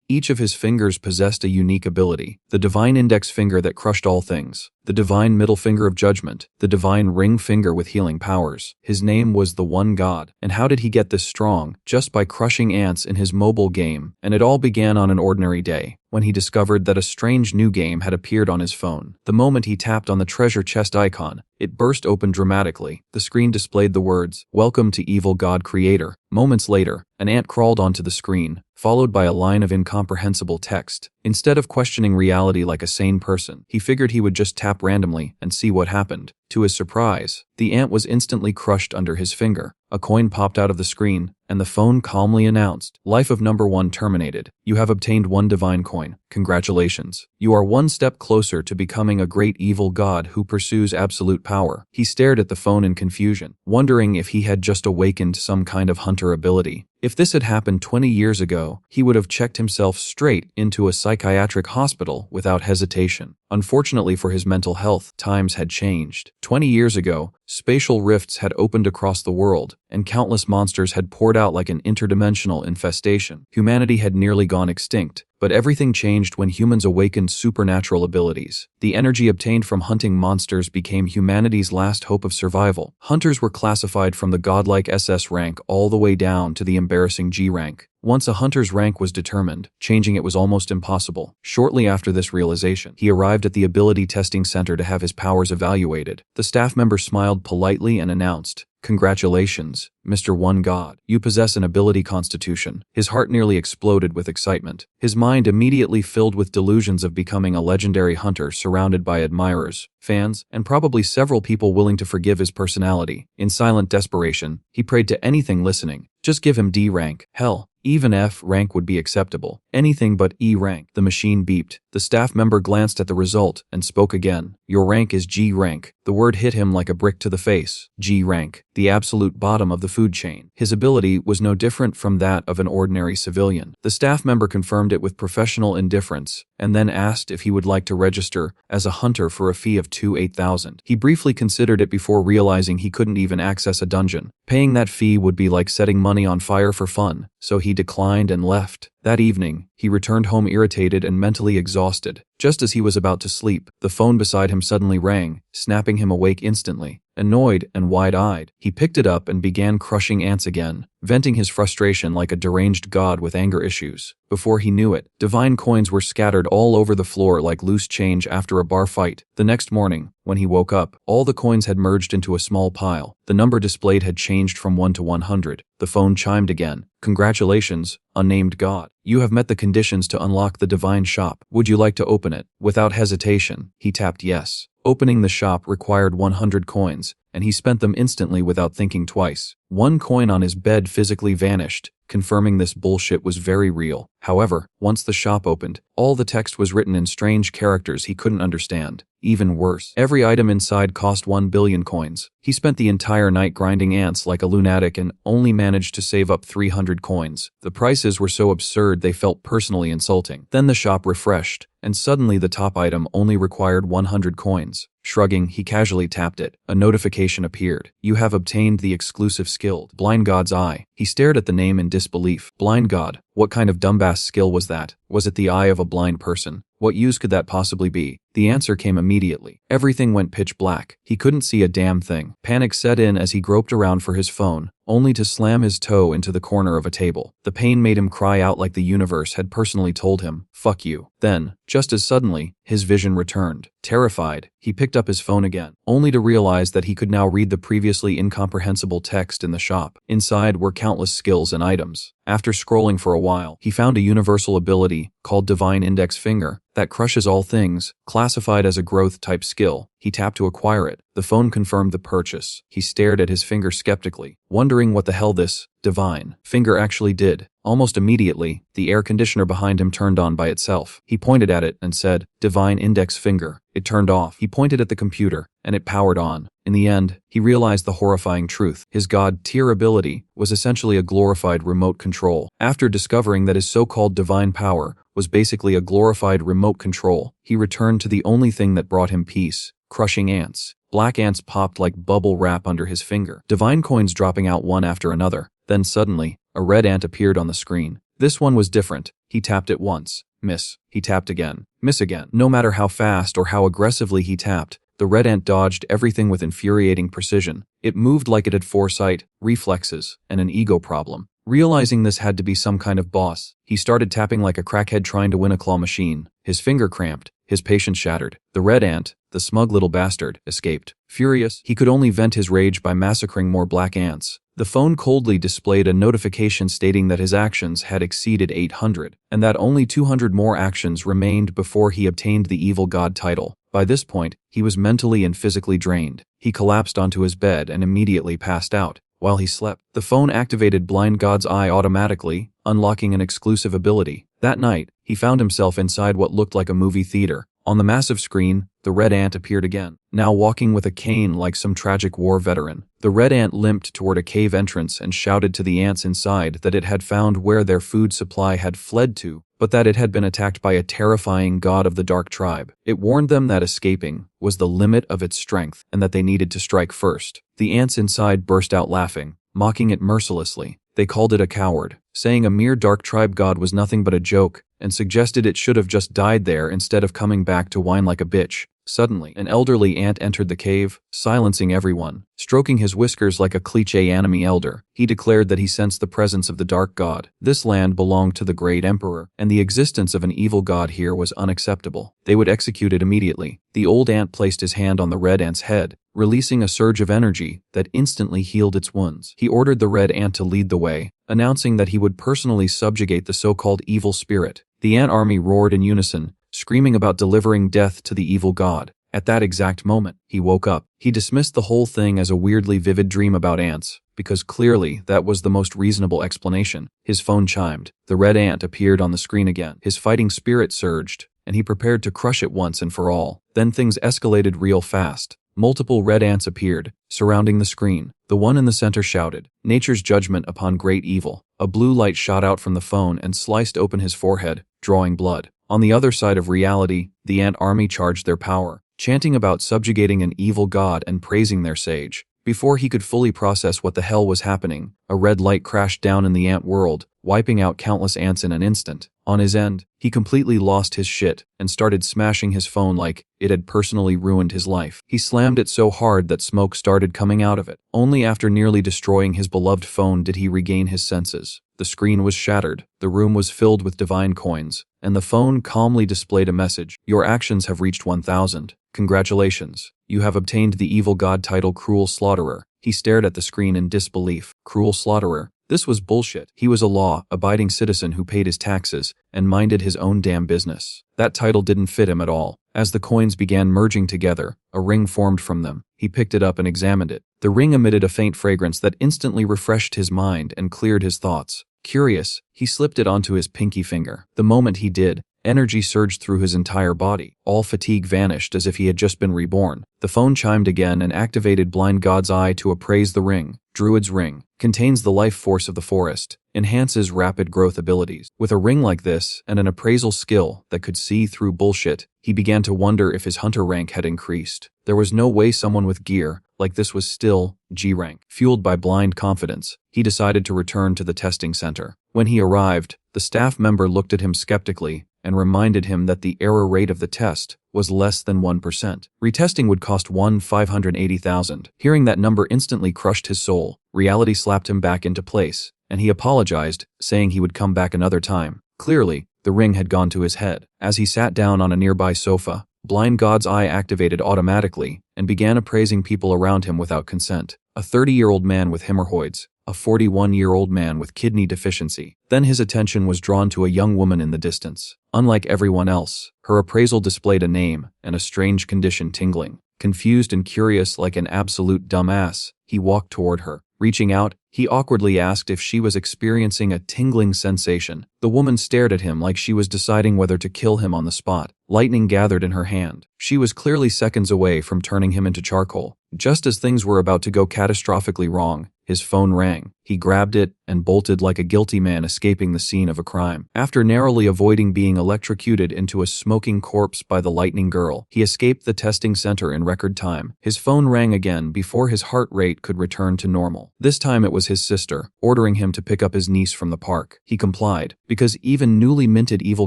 Each of his fingers possessed a unique ability: the divine index finger that crushed all things, the divine middle finger of judgment, the divine ring finger with healing powers. His name was the One God. And how did he get this strong? Just by crushing ants in his mobile game. And it all began on an ordinary day, when he discovered that a strange new game had appeared on his phone. The moment he tapped on the treasure chest icon, it burst open dramatically. The screen displayed the words, "Welcome to Evil God Creator." Moments later, an ant crawled onto the screen, followed by a line of incomprehensible text. Instead of questioning reality like a sane person, he figured he would just tap randomly and see what happened. To his surprise, the ant was instantly crushed under his finger. A coin popped out of the screen, and the phone calmly announced, "Life of number 1 terminated. You have obtained 1 divine coin. Congratulations. You are 1 step closer to becoming a great evil god who pursues absolute power." He stared at the phone in confusion, wondering if he had just awakened some kind of hunter ability. If this had happened 20 years ago, he would have checked himself straight into a psychiatric hospital without hesitation. Unfortunately for his mental health, times had changed. 20 years ago, spatial rifts had opened across the world, and countless monsters had poured out like an interdimensional infestation. Humanity had nearly gone extinct, but everything changed when humans awakened supernatural abilities. The energy obtained from hunting monsters became humanity's last hope of survival. Hunters were classified from the godlike SS rank all the way down to the embarrassing G rank. Once a hunter's rank was determined, changing it was almost impossible. Shortly after this realization, he arrived at the ability testing center to have his powers evaluated. The staff member smiled politely and announced, "Congratulations, Mr. One God. You possess an ability constitution." His heart nearly exploded with excitement. His mind immediately filled with delusions of becoming a legendary hunter surrounded by admirers, fans, and probably several people willing to forgive his personality. In silent desperation, he prayed to anything listening. Just give him D rank. Hell, even F rank would be acceptable. Anything but E rank. The machine beeped. The staff member glanced at the result and spoke again. "Your rank is G rank." The word hit him like a brick to the face. G rank, the absolute bottom of the food chain. His ability was no different from that of an ordinary civilian. The staff member confirmed it with professional indifference, and then asked if he would like to register as a hunter for a fee of 8,000. He briefly considered it before realizing he couldn't even access a dungeon. Paying that fee would be like setting money on fire for fun, so he declined and left. That evening, he returned home irritated and mentally exhausted. Just as he was about to sleep, the phone beside him suddenly rang, snapping him awake instantly. Annoyed and wide-eyed, he picked it up and began crushing ants again, venting his frustration like a deranged god with anger issues. Before he knew it, divine coins were scattered all over the floor like loose change after a bar fight. The next morning, when he woke up, all the coins had merged into a small pile. The number displayed had changed from 1 to 100. The phone chimed again. "Congratulations, unnamed god. You have met the conditions to unlock the divine shop. Would you like to open it?" Without hesitation, he tapped yes. Opening the shop required 100 coins, and he spent them instantly without thinking twice. 1 coin on his bed physically vanished, confirming this bullshit was very real. However, once the shop opened, all the text was written in strange characters he couldn't understand. Even worse, every item inside cost 1 billion coins. He spent the entire night grinding ants like a lunatic and only managed to save up 300 coins. The prices were so absurd they felt personally insulting. Then the shop refreshed, and suddenly the top item only required 100 coins. Shrugging, he casually tapped it. A notification appeared. "You have obtained the exclusive skill, Blind God's Eye." He stared at the name in disbelief. Blind God? What kind of dumbass skill was that? Was it the eye of a blind person? What use could that possibly be? The answer came immediately. Everything went pitch black. He couldn't see a damn thing. Panic set in as he groped around for his phone, only to slam his toe into the corner of a table. The pain made him cry out like the universe had personally told him, "Fuck you." Then, just as suddenly, his vision returned. Terrified, he picked up his phone again, only to realize that he could now read the previously incomprehensible text in the shop. Inside were countless skills and items. After scrolling for a while, he found a universal ability, called Divine Index Finger, that crushes all things, classified as a growth-type skill. He tapped to acquire it. The phone confirmed the purchase. He stared at his finger skeptically, wondering what the hell this divine finger actually did. Almost immediately, the air conditioner behind him turned on by itself. He pointed at it and said, "Divine Index Finger." It turned off. He pointed at the computer, and it powered on. In the end, he realized the horrifying truth. His god-tier ability was essentially a glorified remote control. After discovering that his so-called divine power was basically a glorified remote control, he returned to the only thing that brought him peace: crushing ants. Black ants popped like bubble wrap under his finger, divine coins dropping out one after another. Then suddenly, a red ant appeared on the screen. This one was different. He tapped it once. Miss. He tapped again. Miss again. No matter how fast or how aggressively he tapped, the red ant dodged everything with infuriating precision. It moved like it had foresight, reflexes, and an ego problem. Realizing this had to be some kind of boss, he started tapping like a crackhead trying to win a claw machine. His finger cramped, his patience shattered. The red ant, the smug little bastard, escaped. Furious, he could only vent his rage by massacring more black ants. The phone coldly displayed a notification stating that his actions had exceeded 800, and that only 200 more actions remained before he obtained the evil god title. By this point, he was mentally and physically drained. He collapsed onto his bed and immediately passed out. While he slept, the phone activated Blind God's Eye automatically, unlocking an exclusive ability. That night, he found himself inside what looked like a movie theater. On the massive screen, the red ant appeared again, now walking with a cane like some tragic war veteran. The red ant limped toward a cave entrance and shouted to the ants inside that it had found where their food supply had fled to, but that it had been attacked by a terrifying god of the dark tribe. It warned them that escaping was the limit of its strength and that they needed to strike first. The ants inside burst out laughing, mocking it mercilessly. They called it a coward, saying a mere dark tribe god was nothing but a joke, and suggested it should have just died there instead of coming back to whine like a bitch. Suddenly, an elderly ant entered the cave, silencing everyone. Stroking his whiskers like a cliché anime elder, he declared that he sensed the presence of the dark god. This land belonged to the great emperor, and the existence of an evil god here was unacceptable. They would execute it immediately. The old ant placed his hand on the red ant's head, releasing a surge of energy that instantly healed its wounds. He ordered the red ant to lead the way, announcing that he would personally subjugate the so-called evil spirit. The ant army roared in unison, screaming about delivering death to the evil god. At that exact moment, he woke up. He dismissed the whole thing as a weirdly vivid dream about ants, because clearly that was the most reasonable explanation. His phone chimed. The red ant appeared on the screen again. His fighting spirit surged, and he prepared to crush it once and for all. Then things escalated real fast. Multiple red ants appeared, surrounding the screen. The one in the center shouted, "Nature's judgment upon great evil." A blue light shot out from the phone and sliced open his forehead, drawing blood. On the other side of reality, the ant army charged their power, chanting about subjugating an evil god and praising their sage. Before he could fully process what the hell was happening, a red light crashed down in the ant world, wiping out countless ants in an instant. On his end, he completely lost his shit and started smashing his phone like it had personally ruined his life. He slammed it so hard that smoke started coming out of it. Only after nearly destroying his beloved phone did he regain his senses. The screen was shattered, the room was filled with divine coins, and the phone calmly displayed a message. "Your actions have reached 1,000. Congratulations. You have obtained the evil god title Cruel Slaughterer." He stared at the screen in disbelief. Cruel Slaughterer? This was bullshit. He was a law-abiding citizen who paid his taxes and minded his own damn business. That title didn't fit him at all. As the coins began merging together, a ring formed from them. He picked it up and examined it. The ring emitted a faint fragrance that instantly refreshed his mind and cleared his thoughts. Curious, he slipped it onto his pinky finger. The moment he did, energy surged through his entire body. All fatigue vanished as if he had just been reborn. The phone chimed again and activated Blind God's Eye to appraise the ring. Druid's Ring. Contains the life force of the forest. Enhances rapid growth abilities. With a ring like this, and an appraisal skill that could see through bullshit, he began to wonder if his hunter rank had increased. There was no way someone with gear like this was still G rank. Fueled by blind confidence, he decided to return to the testing center. When he arrived, the staff member looked at him skeptically and reminded him that the error rate of the test was less than 1%. Retesting would cost 580,000. Hearing that number instantly crushed his soul. Reality slapped him back into place, and he apologized, saying he would come back another time. Clearly, the ring had gone to his head. As he sat down on a nearby sofa, Blind God's Eye activated automatically and began appraising people around him without consent. A 30-year-old man with hemorrhoids, a 41-year-old man with kidney deficiency. Then his attention was drawn to a young woman in the distance. Unlike everyone else, her appraisal displayed a name and a strange condition tingling. Confused and curious like an absolute dumbass, he walked toward her. Reaching out, he awkwardly asked if she was experiencing a tingling sensation. The woman stared at him like she was deciding whether to kill him on the spot. Lightning gathered in her hand. She was clearly seconds away from turning him into charcoal. Just as things were about to go catastrophically wrong, his phone rang. He grabbed it and bolted like a guilty man escaping the scene of a crime. After narrowly avoiding being electrocuted into a smoking corpse by the lightning girl, he escaped the testing center in record time. His phone rang again before his heart rate could return to normal. This time it was his sister, ordering him to pick up his niece from the park. He complied, because even newly minted evil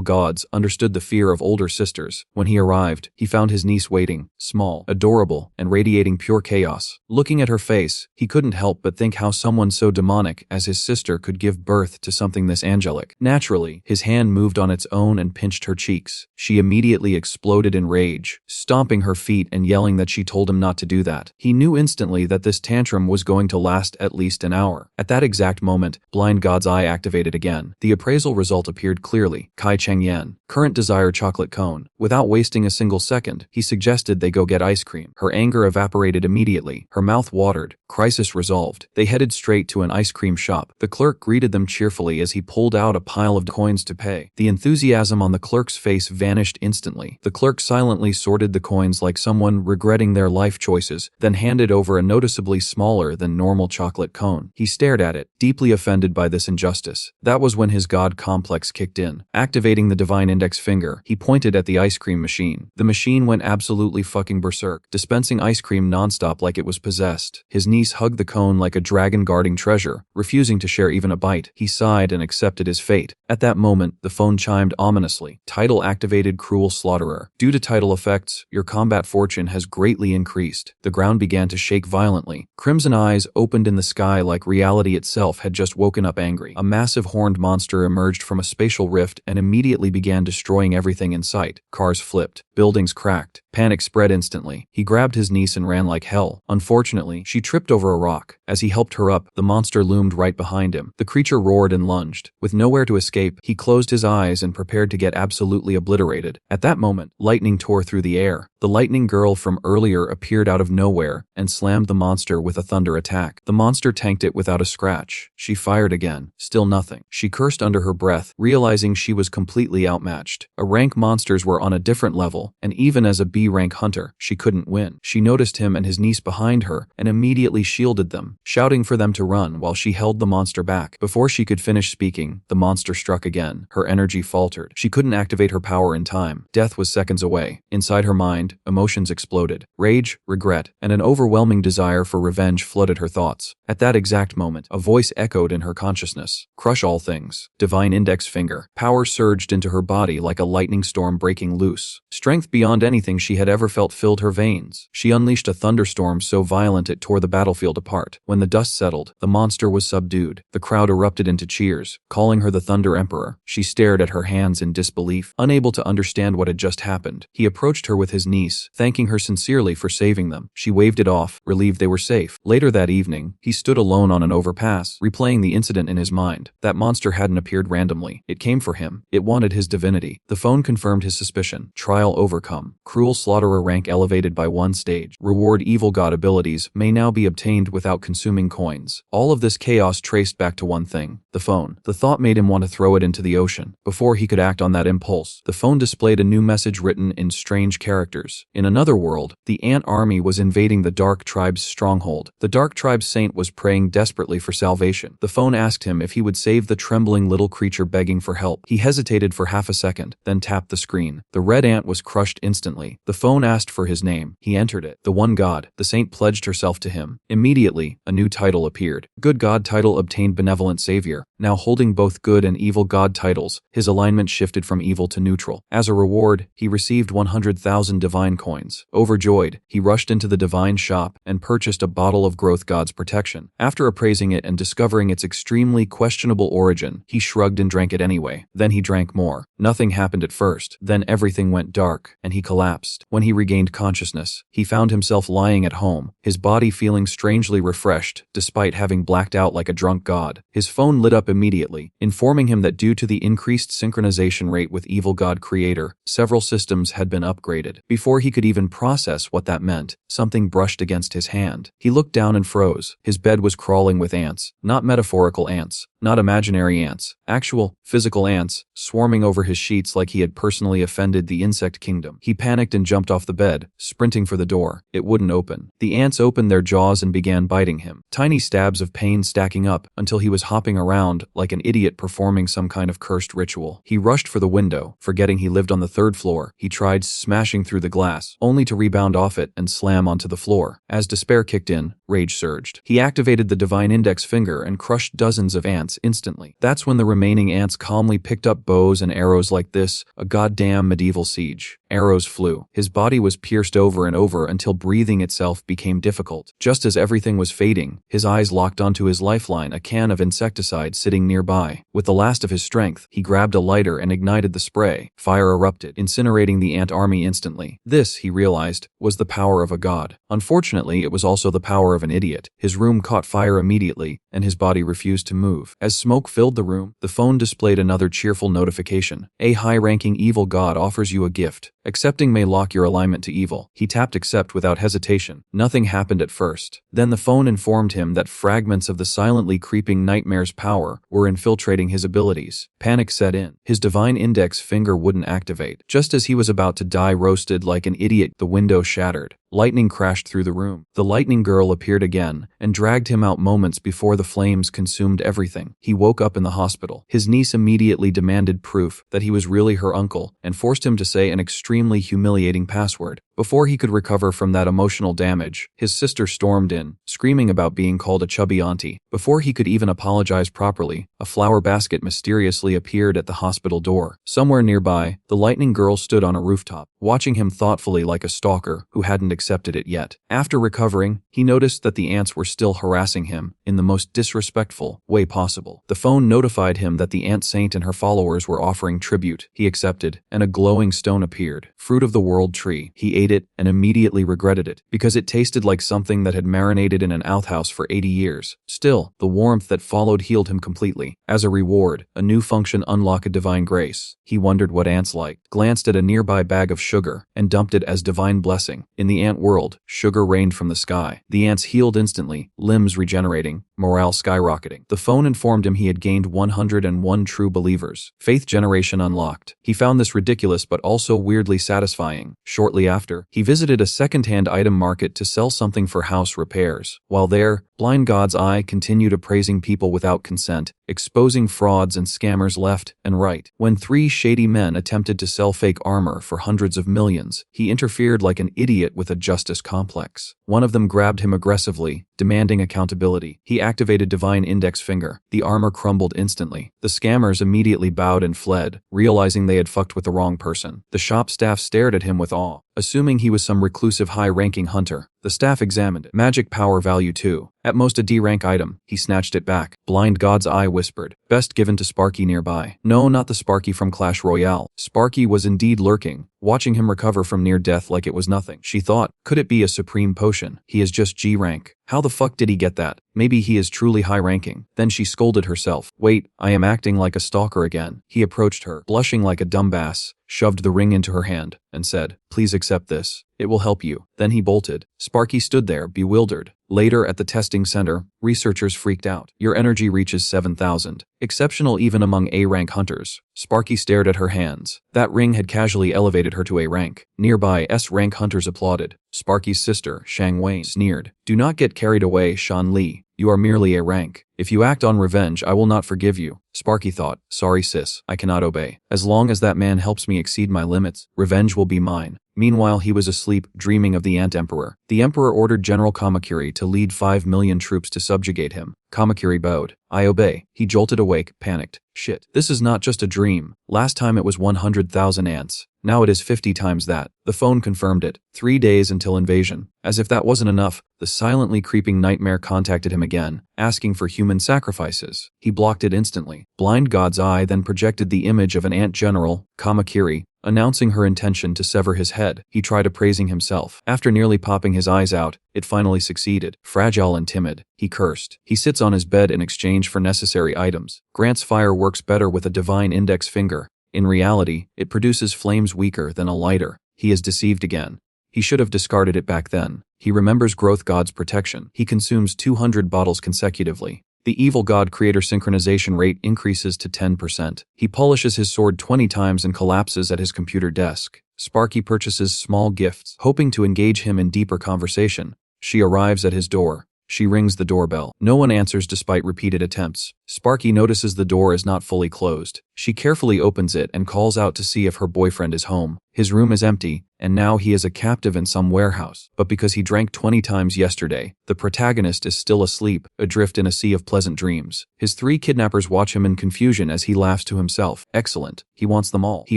gods understood the fear of older sisters. When he arrived, he found his niece waiting, small, adorable, and radiating pure chaos. Looking at her face, he couldn't help but think how someone so demonic as his sister could give birth to something this angelic. Naturally, his hand moved on its own and pinched her cheeks. She immediately exploded in rage, stomping her feet and yelling that she told him not to do that. He knew instantly that this tantrum was going to last at least an hour. At that exact moment, Blind God's eye activated again. The appraisal result appeared clearly. Kai Cheng Yen, current desire chocolate cone. Without wasting a single second, he suggested they go get ice cream. Her anger evaporated immediately. Her mouth watered. Crisis resolved. They headed straight to an ice cream shop. The clerk greeted them cheerfully as he pulled out a pile of coins to pay. The enthusiasm on the clerk's face vanished instantly. The clerk silently sorted the coins like someone regretting their life choices, then handed over a noticeably smaller than normal chocolate cone. He stared at it, deeply offended by this injustice. That was when his god complex kicked in. Activating the divine index finger, he pointed at the ice cream machine. The machine went absolutely fucking berserk, dispensing ice cream nonstop like it was possessed. His niece hugged the cone like a dragon guarding treasure, refusing to share even a bite. He sighed and accepted his fate. At that moment, the phone chimed ominously. Title activated, Cruel Slaughterer. Due to title effects, your combat fortune has greatly increased. The ground began to shake violently. Crimson eyes opened in the sky like reality itself had just woken up angry. A massive horned monster emerged from a spatial rift and immediately began destroying everything in sight. Cars flipped. Buildings cracked. Panic spread instantly. He grabbed his niece and ran like hell. Unfortunately, she tripped over a rock. As he helped her up, the monster loomed right behind him. The creature roared and lunged. With nowhere to escape, he closed his eyes and prepared to get absolutely obliterated. At that moment, lightning tore through the air. The lightning girl from earlier appeared out of nowhere and slammed the monster with a thunder attack. The monster tanked it without a scratch. She fired again. Still nothing. She cursed under her breath, realizing she was completely outmatched. A-rank monsters were on a different level, and even as a B-rank hunter, she couldn't win. She noticed him and his niece behind her and immediately shielded them, shouting for them to run while she held the monster back. Before she could finish speaking, the monster struck again. Her energy faltered. She couldn't activate her power in time. Death was seconds away. Inside her mind, emotions exploded. Rage, regret, and an overwhelming desire for revenge flooded her thoughts. At that exact moment, a voice echoed in her consciousness. Crush all things. Divine index finger. Power surged into her body like a lightning storm breaking loose. Strength beyond anything she had ever felt filled her veins. She unleashed a thunderstorm so violent it tore the battlefield apart. When the dust settled, the monster was subdued. The crowd erupted into cheers, calling her the Thunder Emperor. She stared at her hands in disbelief, unable to understand what had just happened. He approached her with his niece, thanking her sincerely for saving them. She waved it off, relieved they were safe. Later that evening, he stood alone on an overpass, replaying the incident in his mind. That monster hadn't appeared randomly. It came for him. It wanted his divinity. The phone confirmed his suspicion. Trial overcome. Cruel Slaughterer rank elevated by 1 stage. Reward evil god abilities may now be obtained without consuming coins. All of this chaos traced back to one thing: the phone. The thought made him want to throw it into the ocean. Before he could act on that impulse, the phone displayed a new message written in strange characters. In another world, the ant army was invading the Dark Tribe's stronghold. The Dark Tribe's saint was praying desperately for salvation. The phone asked him if he would save the trembling little creature begging for help. He hesitated for half a second, then tapped the screen. The red ant was crushed instantly. The phone asked for his name. He entered it. The one god. The saint pledged herself to him. Immediately, a new title appeared. Good God title obtained, Benevolent Savior. Now holding both good and evil god titles, his alignment shifted from evil to neutral. As a reward, he received 100,000 divine coins. Overjoyed, he rushed into the divine shop and purchased a bottle of Growth God's protection. After appraising it and discovering its extremely questionable origin, he shrugged and drank it anyway. Then he drank more. Nothing happened at first. Then everything went dark, and he collapsed. When he regained consciousness, he found himself lying at home, his body feeling strangely refreshed, despite having blacked out like a drunk god. His phone lit up immediately, informing him that due to the increased synchronization rate with Evil God Creator, several systems had been upgraded. Before he could even process what that meant, something brushed against his hand. He looked down and froze. His bed was crawling with ants. Not metaphorical ants, not imaginary ants, Actual, physical ants, swarming over his sheets like he had personally offended the insect kingdom. He panicked and jumped off the bed, sprinting for the door. It wouldn't open. The ants opened their jaws and began biting him. Tiny stabs of pain stacking up until he was hopping around like an idiot performing some kind of cursed ritual. He rushed for the window, forgetting he lived on the 3rd floor. He tried smashing through the glass, only to rebound off it and slam onto the floor. As despair kicked in, rage surged. He activated the divine index finger and crushed dozens of ants instantly. That's when the remaining ants calmly picked up bows and arrows like this, a goddamn medieval siege. Arrows flew. His body was pierced over and over until breathing itself became difficult. Just as everything was fading, his eyes locked onto his lifeline, a can of insecticide sitting nearby. With the last of his strength, he grabbed a lighter and ignited the spray. Fire erupted, incinerating the ant army instantly. This, he realized, was the power of a god. Unfortunately, it was also the power of an idiot. His room caught fire immediately, and his body refused to move. As smoke filled the room, the phone displayed another cheerful notification. A high-ranking evil god offers you a gift. Accepting may lock your alignment to evil. He tapped accept without hesitation. Nothing happened at first. Then the phone informed him that fragments of the silently creeping nightmare's power were infiltrating his abilities. Panic set in. His divine index finger wouldn't activate. Just as he was about to die roasted like an idiot, the window shattered. Lightning crashed through the room. The lightning girl appeared again and dragged him out moments before the flames consumed everything. He woke up in the hospital. His niece immediately demanded proof that he was really her uncle and forced him to say an extremely humiliating password. Before he could recover from that emotional damage, his sister stormed in, screaming about being called a chubby auntie. Before he could even apologize properly, a flower basket mysteriously appeared at the hospital door. Somewhere nearby, the lightning girl stood on a rooftop, watching him thoughtfully like a stalker who hadn't accepted it yet. After recovering, he noticed that the ants were still harassing him in the most disrespectful way possible. The phone notified him that the ant saint and her followers were offering tribute. He accepted, and a glowing stone appeared. Fruit of the world tree. He ate it and immediately regretted it, because it tasted like something that had marinated in an outhouse for 80 years. Still, the warmth that followed healed him completely. As a reward, a new function unlocked a divine grace. He wondered what ants liked, glanced at a nearby bag of sugar, and dumped it as divine blessing. In the ant world, sugar rained from the sky. The ants healed instantly, limbs regenerating, morale skyrocketing. The phone informed him he had gained 101 true believers. Faith generation unlocked. He found this ridiculous but also weirdly satisfying. Shortly after, he visited a second-hand item market to sell something for house repairs. While there, Blind God's eye continued appraising people without consent, exposing frauds and scammers left and right. When 3 shady men attempted to sell fake armor for hundreds of millions, he interfered like an idiot with a justice complex. One of them grabbed him aggressively, demanding accountability. He activated divine index finger. The armor crumbled instantly. The scammers immediately bowed and fled, realizing they had fucked with the wrong person. The shop staff stared at him with awe, assuming he was some reclusive high-ranking hunter. The staff examined it. Magic power value 2. At most a D-rank item. He snatched it back. Blind God's eye whispered. Best given to Sparky nearby. No, not the Sparky from Clash Royale. Sparky was indeed lurking, watching him recover from near death like it was nothing. She thought, could it be a supreme potion? He is just G-rank. How the fuck did he get that? Maybe he is truly high-ranking. Then she scolded herself. Wait, I am acting like a stalker again. He approached her, blushing like a dumbass, shoved the ring into her hand, and said, please accept this. It will help you. Then he bolted. Sparky stood there, bewildered. Later at the testing center, researchers freaked out. Your energy reaches 7,000. Exceptional even among A-rank hunters. Sparky stared at her hands. That ring had casually elevated her to A rank. Nearby, S-rank hunters applauded. Sparky's sister, Shang Wei, sneered. Do not get carried away, Shan Li. You are merely A rank. If you act on revenge, I will not forgive you. Sparky thought, sorry sis, I cannot obey. As long as that man helps me exceed my limits, revenge will be mine. Meanwhile, he was asleep, dreaming of the Ant Emperor. The Emperor ordered General Kamakuri to lead 5 million troops to subjugate him. Kamakuri bowed. I obey. He jolted awake, panicked. Shit, this is not just a dream. Last time it was 100,000 ants. Now it is 50 times that. The phone confirmed it. 3 days until invasion. As if that wasn't enough, the silently creeping nightmare contacted him again, asking for human sacrifices. He blocked it instantly. Blind God's eye then projected the image of an ant general, Kamakuri, announcing her intention to sever his head. He tried appraising himself. After nearly popping his eyes out, it finally succeeded. Fragile and timid, he cursed. He sits on his bed in exchange for necessary items. Grant's fire works better with a divine index finger. In reality, it produces flames weaker than a lighter. He is deceived again. He should have discarded it back then. He remembers Growth God's protection. He consumes 200 bottles consecutively. The evil god creator synchronization rate increases to 10%. He polishes his sword 20 times and collapses at his computer desk. Sparky purchases small gifts, hoping to engage him in deeper conversation. She arrives at his door. She rings the doorbell. No one answers despite repeated attempts. Sparky notices the door is not fully closed. She carefully opens it and calls out to see if her boyfriend is home. His room is empty, and now he is a captive in some warehouse. But because he drank 20 times yesterday, the protagonist is still asleep, adrift in a sea of pleasant dreams. His 3 kidnappers watch him in confusion as he laughs to himself. Excellent. He wants them all. He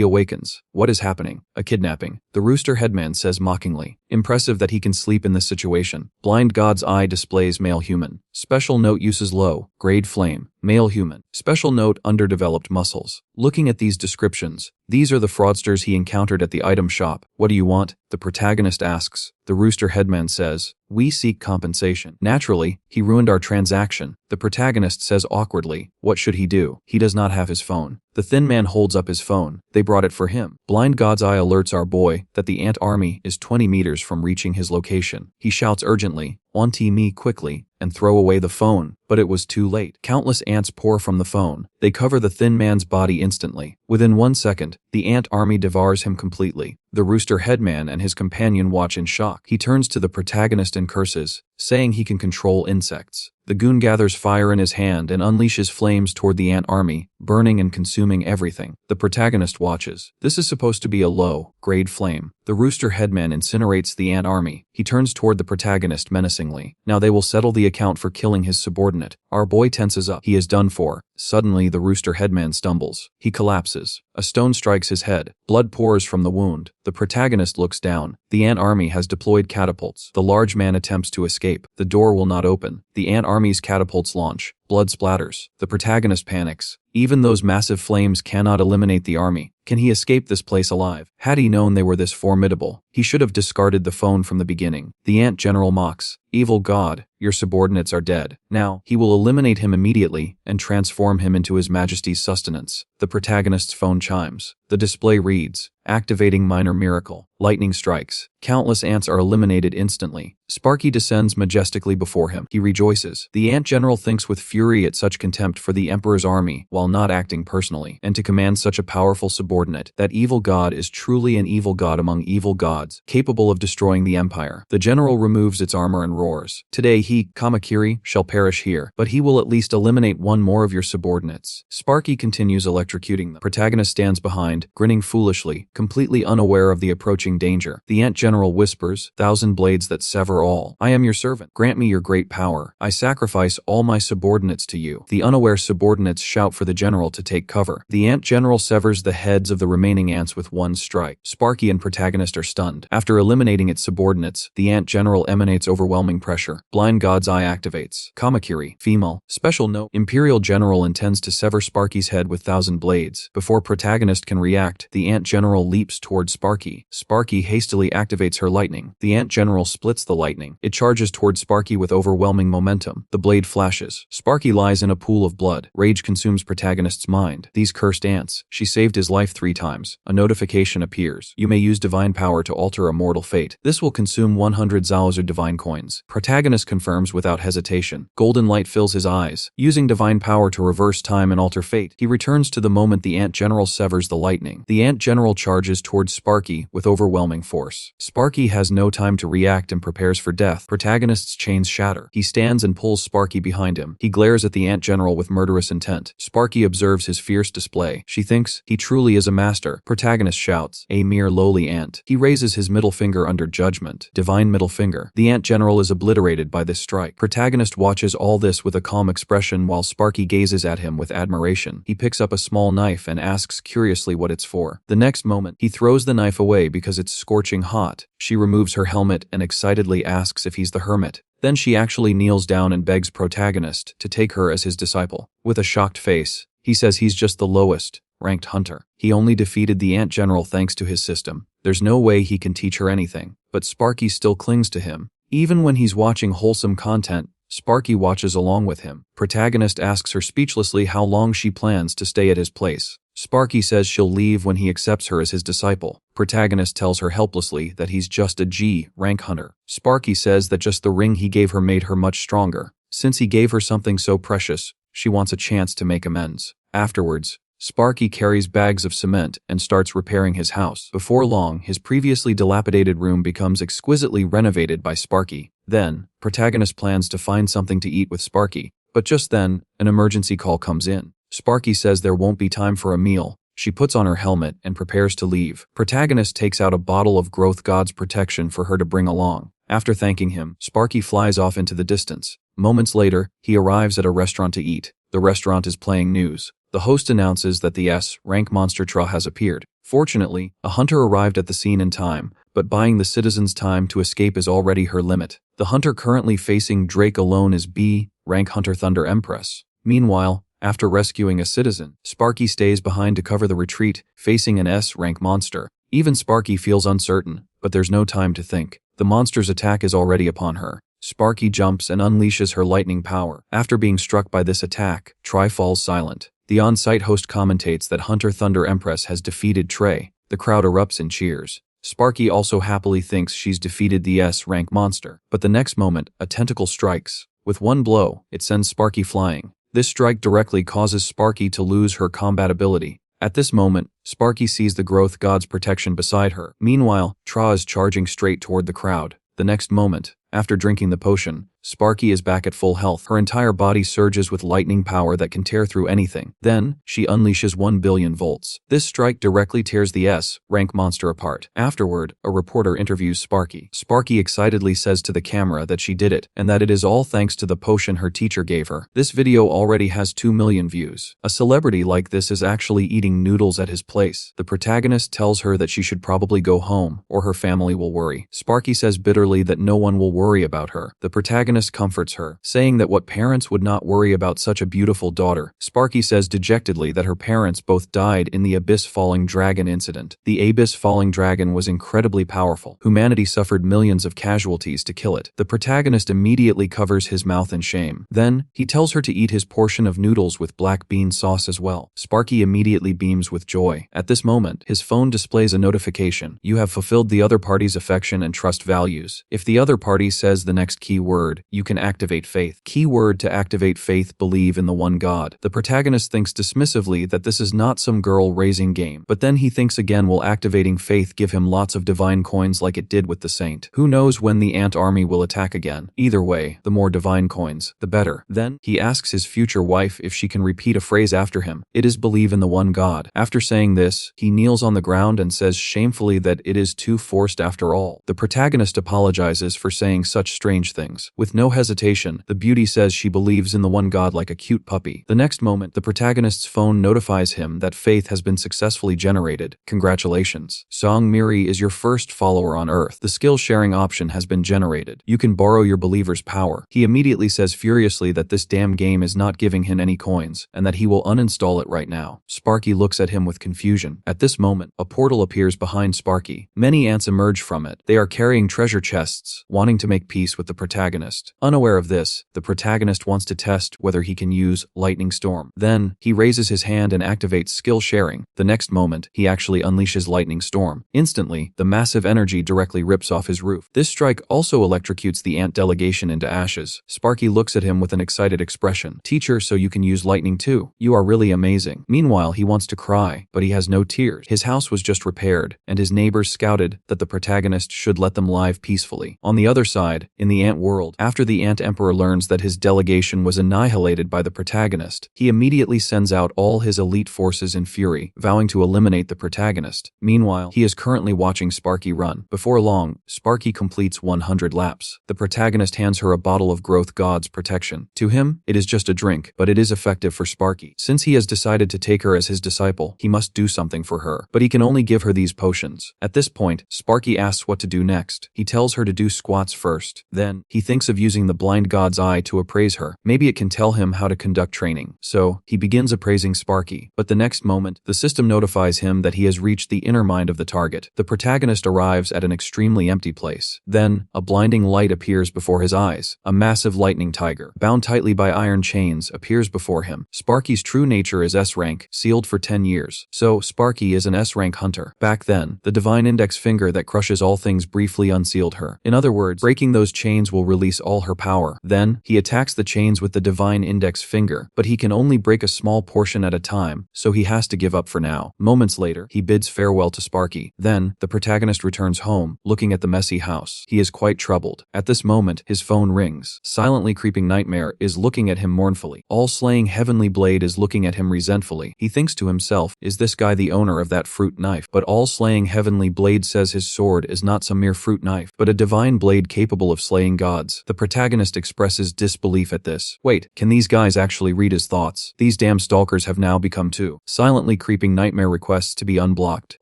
awakens. What is happening? A kidnapping. The rooster headman says mockingly. Impressive that he can sleep in this situation. Blind God's eye displays male human. Special note uses low, grade flame. Male human. Special note underdeveloped muscles. Looking at these descriptions, these are the fraudsters he encountered at the item shop. What do you want? The protagonist asks. The rooster headman says, we seek compensation. Naturally, he ruined our transaction. The protagonist says awkwardly, what should he do? He does not have his phone. The thin man holds up his phone. They brought it for him. Blind God's eye alerts our boy that the ant army is 20 meters from reaching his location. He shouts urgently, "Onto me quickly," and throw away the phone, but it was too late. Countless ants pour from the phone. They cover the thin man's body instantly. Within 1 second, the ant army devours him completely. The rooster headman and his companion watch in shock. He turns to the protagonist and curses, saying he can control insects. The goon gathers fire in his hand and unleashes flames toward the ant army, burning and consuming everything. The protagonist watches. This is supposed to be a low-grade flame. The rooster headman incinerates the ant army. He turns toward the protagonist menacingly. Now they will settle the account for killing his subordinate. Our boy tenses up. He is done for. Suddenly, the rooster headman stumbles. He collapses. A stone strikes his head. Blood pours from the wound. The protagonist looks down. The ant army has deployed catapults. The large man attempts to escape. The door will not open. The ant army's catapults launch. Blood splatters. The protagonist panics. Even those massive flames cannot eliminate the army. Can he escape this place alive? Had he known they were this formidable, he should have discarded the phone from the beginning. The ant general mocks. Evil God, your subordinates are dead. Now, he will eliminate him immediately and transform him into His Majesty's sustenance. The protagonist's phone chimes. The display reads, activating minor miracle. Lightning strikes. Countless ants are eliminated instantly. Sparky descends majestically before him. He rejoices. The ant general thinks with fury at such contempt for the emperor's army while not acting personally, and to command such a powerful subordinate. That evil god is truly an evil god among evil gods, capable of destroying the empire. The general removes its armor and roars. Today he, Kamakiri, shall perish here, but he will at least eliminate one more of your subordinates. Sparky continues electrocuting them. Protagonist stands behind, grinning foolishly, completely unaware of the approaching danger. The ant general whispers, 1,000 blades that sever all. I am your servant. Grant me your great power. I sacrifice all my subordinates to you. The unaware subordinates shout for the general to take cover. The ant general severs the heads of the remaining ants with one strike. Sparky and protagonist are stunned. After eliminating its subordinates, the ant general emanates overwhelming pressure. Blind God's eye activates. Kamakiri, female. Special note, Imperial General intends to sever Sparky's head with 1,000 blades. Before protagonist can react, the ant general leaps toward Sparky. Sparky hastily activates her lightning. The ant general splits the lightning. It charges toward Sparky with overwhelming momentum. The blade flashes. Sparky lies in a pool of blood. Rage consumes protagonist's mind. These cursed ants. She saved his life 3 times. A notification appears. You may use divine power to alter a mortal fate. This will consume 100 Zalazar divine coins. Protagonist confirms without hesitation. Golden light fills his eyes. Using divine power to reverse time and alter fate, he returns to the moment the ant general severs the lightning. The ant general charges towards Sparky with overwhelming force. Sparky has no time to react and prepares for death. Protagonist's chains shatter. He stands and pulls Sparky behind him. He glares at the ant general with murderous intent. Sparky observes his fierce display. She thinks he truly is a master. Protagonist shouts, a mere lowly ant. He raises his middle finger under judgment. Divine middle finger. The ant general is obliterated by this strike. Protagonist watches all this with a calm expression while Sparky gazes at him with admiration. He picks up a small knife and asks curiously what it's for. The next moment, he throws the knife away because it's scorching hot. She removes her helmet and excitedly asks if he's the hermit. Then she actually kneels down and begs protagonist to take her as his disciple. With a shocked face, he says he's just the lowest ranked hunter. He only defeated the ant general thanks to his system. There's no way he can teach her anything. But Sparky still clings to him. Even when he's watching wholesome content, Sparky watches along with him. Protagonist asks her speechlessly how long she plans to stay at his place. Sparky says she'll leave when he accepts her as his disciple. Protagonist tells her helplessly that he's just a G rank hunter. Sparky says that just the ring he gave her made her much stronger. Since he gave her something so precious, she wants a chance to make amends. Afterwards, Sparky carries bags of cement and starts repairing his house. Before long, his previously dilapidated room becomes exquisitely renovated by Sparky. Then, protagonist plans to find something to eat with Sparky, but just then, an emergency call comes in. Sparky says there won't be time for a meal. She puts on her helmet and prepares to leave. Protagonist takes out a bottle of Growth God's protection for her to bring along. After thanking him, Sparky flies off into the distance. Moments later, he arrives at a restaurant to eat. The restaurant is playing news. The host announces that the S-rank monster Tra has appeared. Fortunately, a hunter arrived at the scene in time, but buying the citizens time to escape is already her limit. The hunter currently facing Drake alone is B-rank hunter Thunder Empress. Meanwhile, after rescuing a citizen, Sparky stays behind to cover the retreat, facing an S-rank monster. Even Sparky feels uncertain, but there's no time to think. The monster's attack is already upon her. Sparky jumps and unleashes her lightning power. After being struck by this attack, Tri falls silent. The on-site host commentates that Hunter Thunder Empress has defeated Trey. The crowd erupts in cheers. Sparky also happily thinks she's defeated the S-rank monster. But the next moment, a tentacle strikes. With one blow, it sends Sparky flying. This strike directly causes Sparky to lose her combat ability. At this moment, Sparky sees the Growth God's protection beside her. Meanwhile, Tra is charging straight toward the crowd. The next moment, after drinking the potion, Sparky is back at full health. Her entire body surges with lightning power that can tear through anything. Then, she unleashes 1 billion volts. This strike directly tears the S-rank monster apart. Afterward, a reporter interviews Sparky. Sparky excitedly says to the camera that she did it, and that it is all thanks to the potion her teacher gave her. This video already has 2 million views. A celebrity like this is actually eating noodles at his place. The protagonist tells her that she should probably go home, or her family will worry. Sparky says bitterly that no one will worry about her. The protagonist comforts her, saying that what parents would not worry about such a beautiful daughter. Sparky says dejectedly that her parents both died in the Abyss Falling Dragon incident. The Abyss Falling Dragon was incredibly powerful. Humanity suffered millions of casualties to kill it. The protagonist immediately covers his mouth in shame. Then, he tells her to eat his portion of noodles with black bean sauce as well. Sparky immediately beams with joy. At this moment, his phone displays a notification. You have fulfilled the other party's affection and trust values. If the other party says the next key word, you can activate faith. Keyword to activate faith: believe in the one God. The protagonist thinks dismissively that this is not some girl-raising game, but then he thinks again, will activating faith give him lots of divine coins like it did with the saint? Who knows when the ant army will attack again? Either way, the more divine coins, the better. Then, he asks his future wife if she can repeat a phrase after him. It is believe in the one God. After saying this, he kneels on the ground and says shamefully that it is too forced after all. The protagonist apologizes for saying such strange things. With no hesitation, the beauty says she believes in the one God like a cute puppy. The next moment, the protagonist's phone notifies him that faith has been successfully generated. Congratulations. Song Miri is your first follower on Earth. The skill sharing option has been generated. You can borrow your believer's power. He immediately says furiously that this damn game is not giving him any coins, and that he will uninstall it right now. Sparky looks at him with confusion. At this moment, a portal appears behind Sparky. Many ants emerge from it. They are carrying treasure chests, wanting to make peace with the protagonist. Unaware of this, the protagonist wants to test whether he can use Lightning Storm. Then, he raises his hand and activates skill sharing. The next moment, he actually unleashes Lightning Storm. Instantly, the massive energy directly rips off his roof. This strike also electrocutes the ant delegation into ashes. Sparky looks at him with an excited expression. Teacher, so you can use lightning too. You are really amazing. Meanwhile, he wants to cry, but he has no tears. His house was just repaired, and his neighbors scouted that the protagonist should let them live peacefully. On the other side, in the ant world, after the ant emperor learns that his delegation was annihilated by the protagonist, he immediately sends out all his elite forces in fury, vowing to eliminate the protagonist. Meanwhile, he is currently watching Sparky run. Before long, Sparky completes 100 laps. The protagonist hands her a bottle of Growth God's protection. To him, it is just a drink, but it is effective for Sparky. Since he has decided to take her as his disciple, he must do something for her, but he can only give her these potions. At this point, Sparky asks what to do next. He tells her to do squats first. Then, he thinks of of using the blind god's eye to appraise her. Maybe it can tell him how to conduct training. So, he begins appraising Sparky. But the next moment, the system notifies him that he has reached the inner mind of the target. The protagonist arrives at an extremely empty place. Then, a blinding light appears before his eyes. A massive lightning tiger, bound tightly by iron chains, appears before him. Sparky's true nature is S-rank, sealed for 10 years. So, Sparky is an S-rank hunter. Back then, the divine index finger that crushes all things briefly unsealed her. In other words, breaking those chains will release all her power. Then, he attacks the chains with the divine index finger, but he can only break a small portion at a time, so he has to give up for now. Moments later, he bids farewell to Sparky. Then, the protagonist returns home, looking at the messy house. He is quite troubled. At this moment, his phone rings. Silently creeping nightmare is looking at him mournfully. All-slaying heavenly blade is looking at him resentfully. He thinks to himself, is this guy the owner of that fruit knife? But all-slaying heavenly blade says his sword is not some mere fruit knife, but a divine blade capable of slaying gods. The protagonist expresses disbelief at this. Wait, can these guys actually read his thoughts? These damn stalkers have now become two. Silently creeping nightmare requests to be unblocked.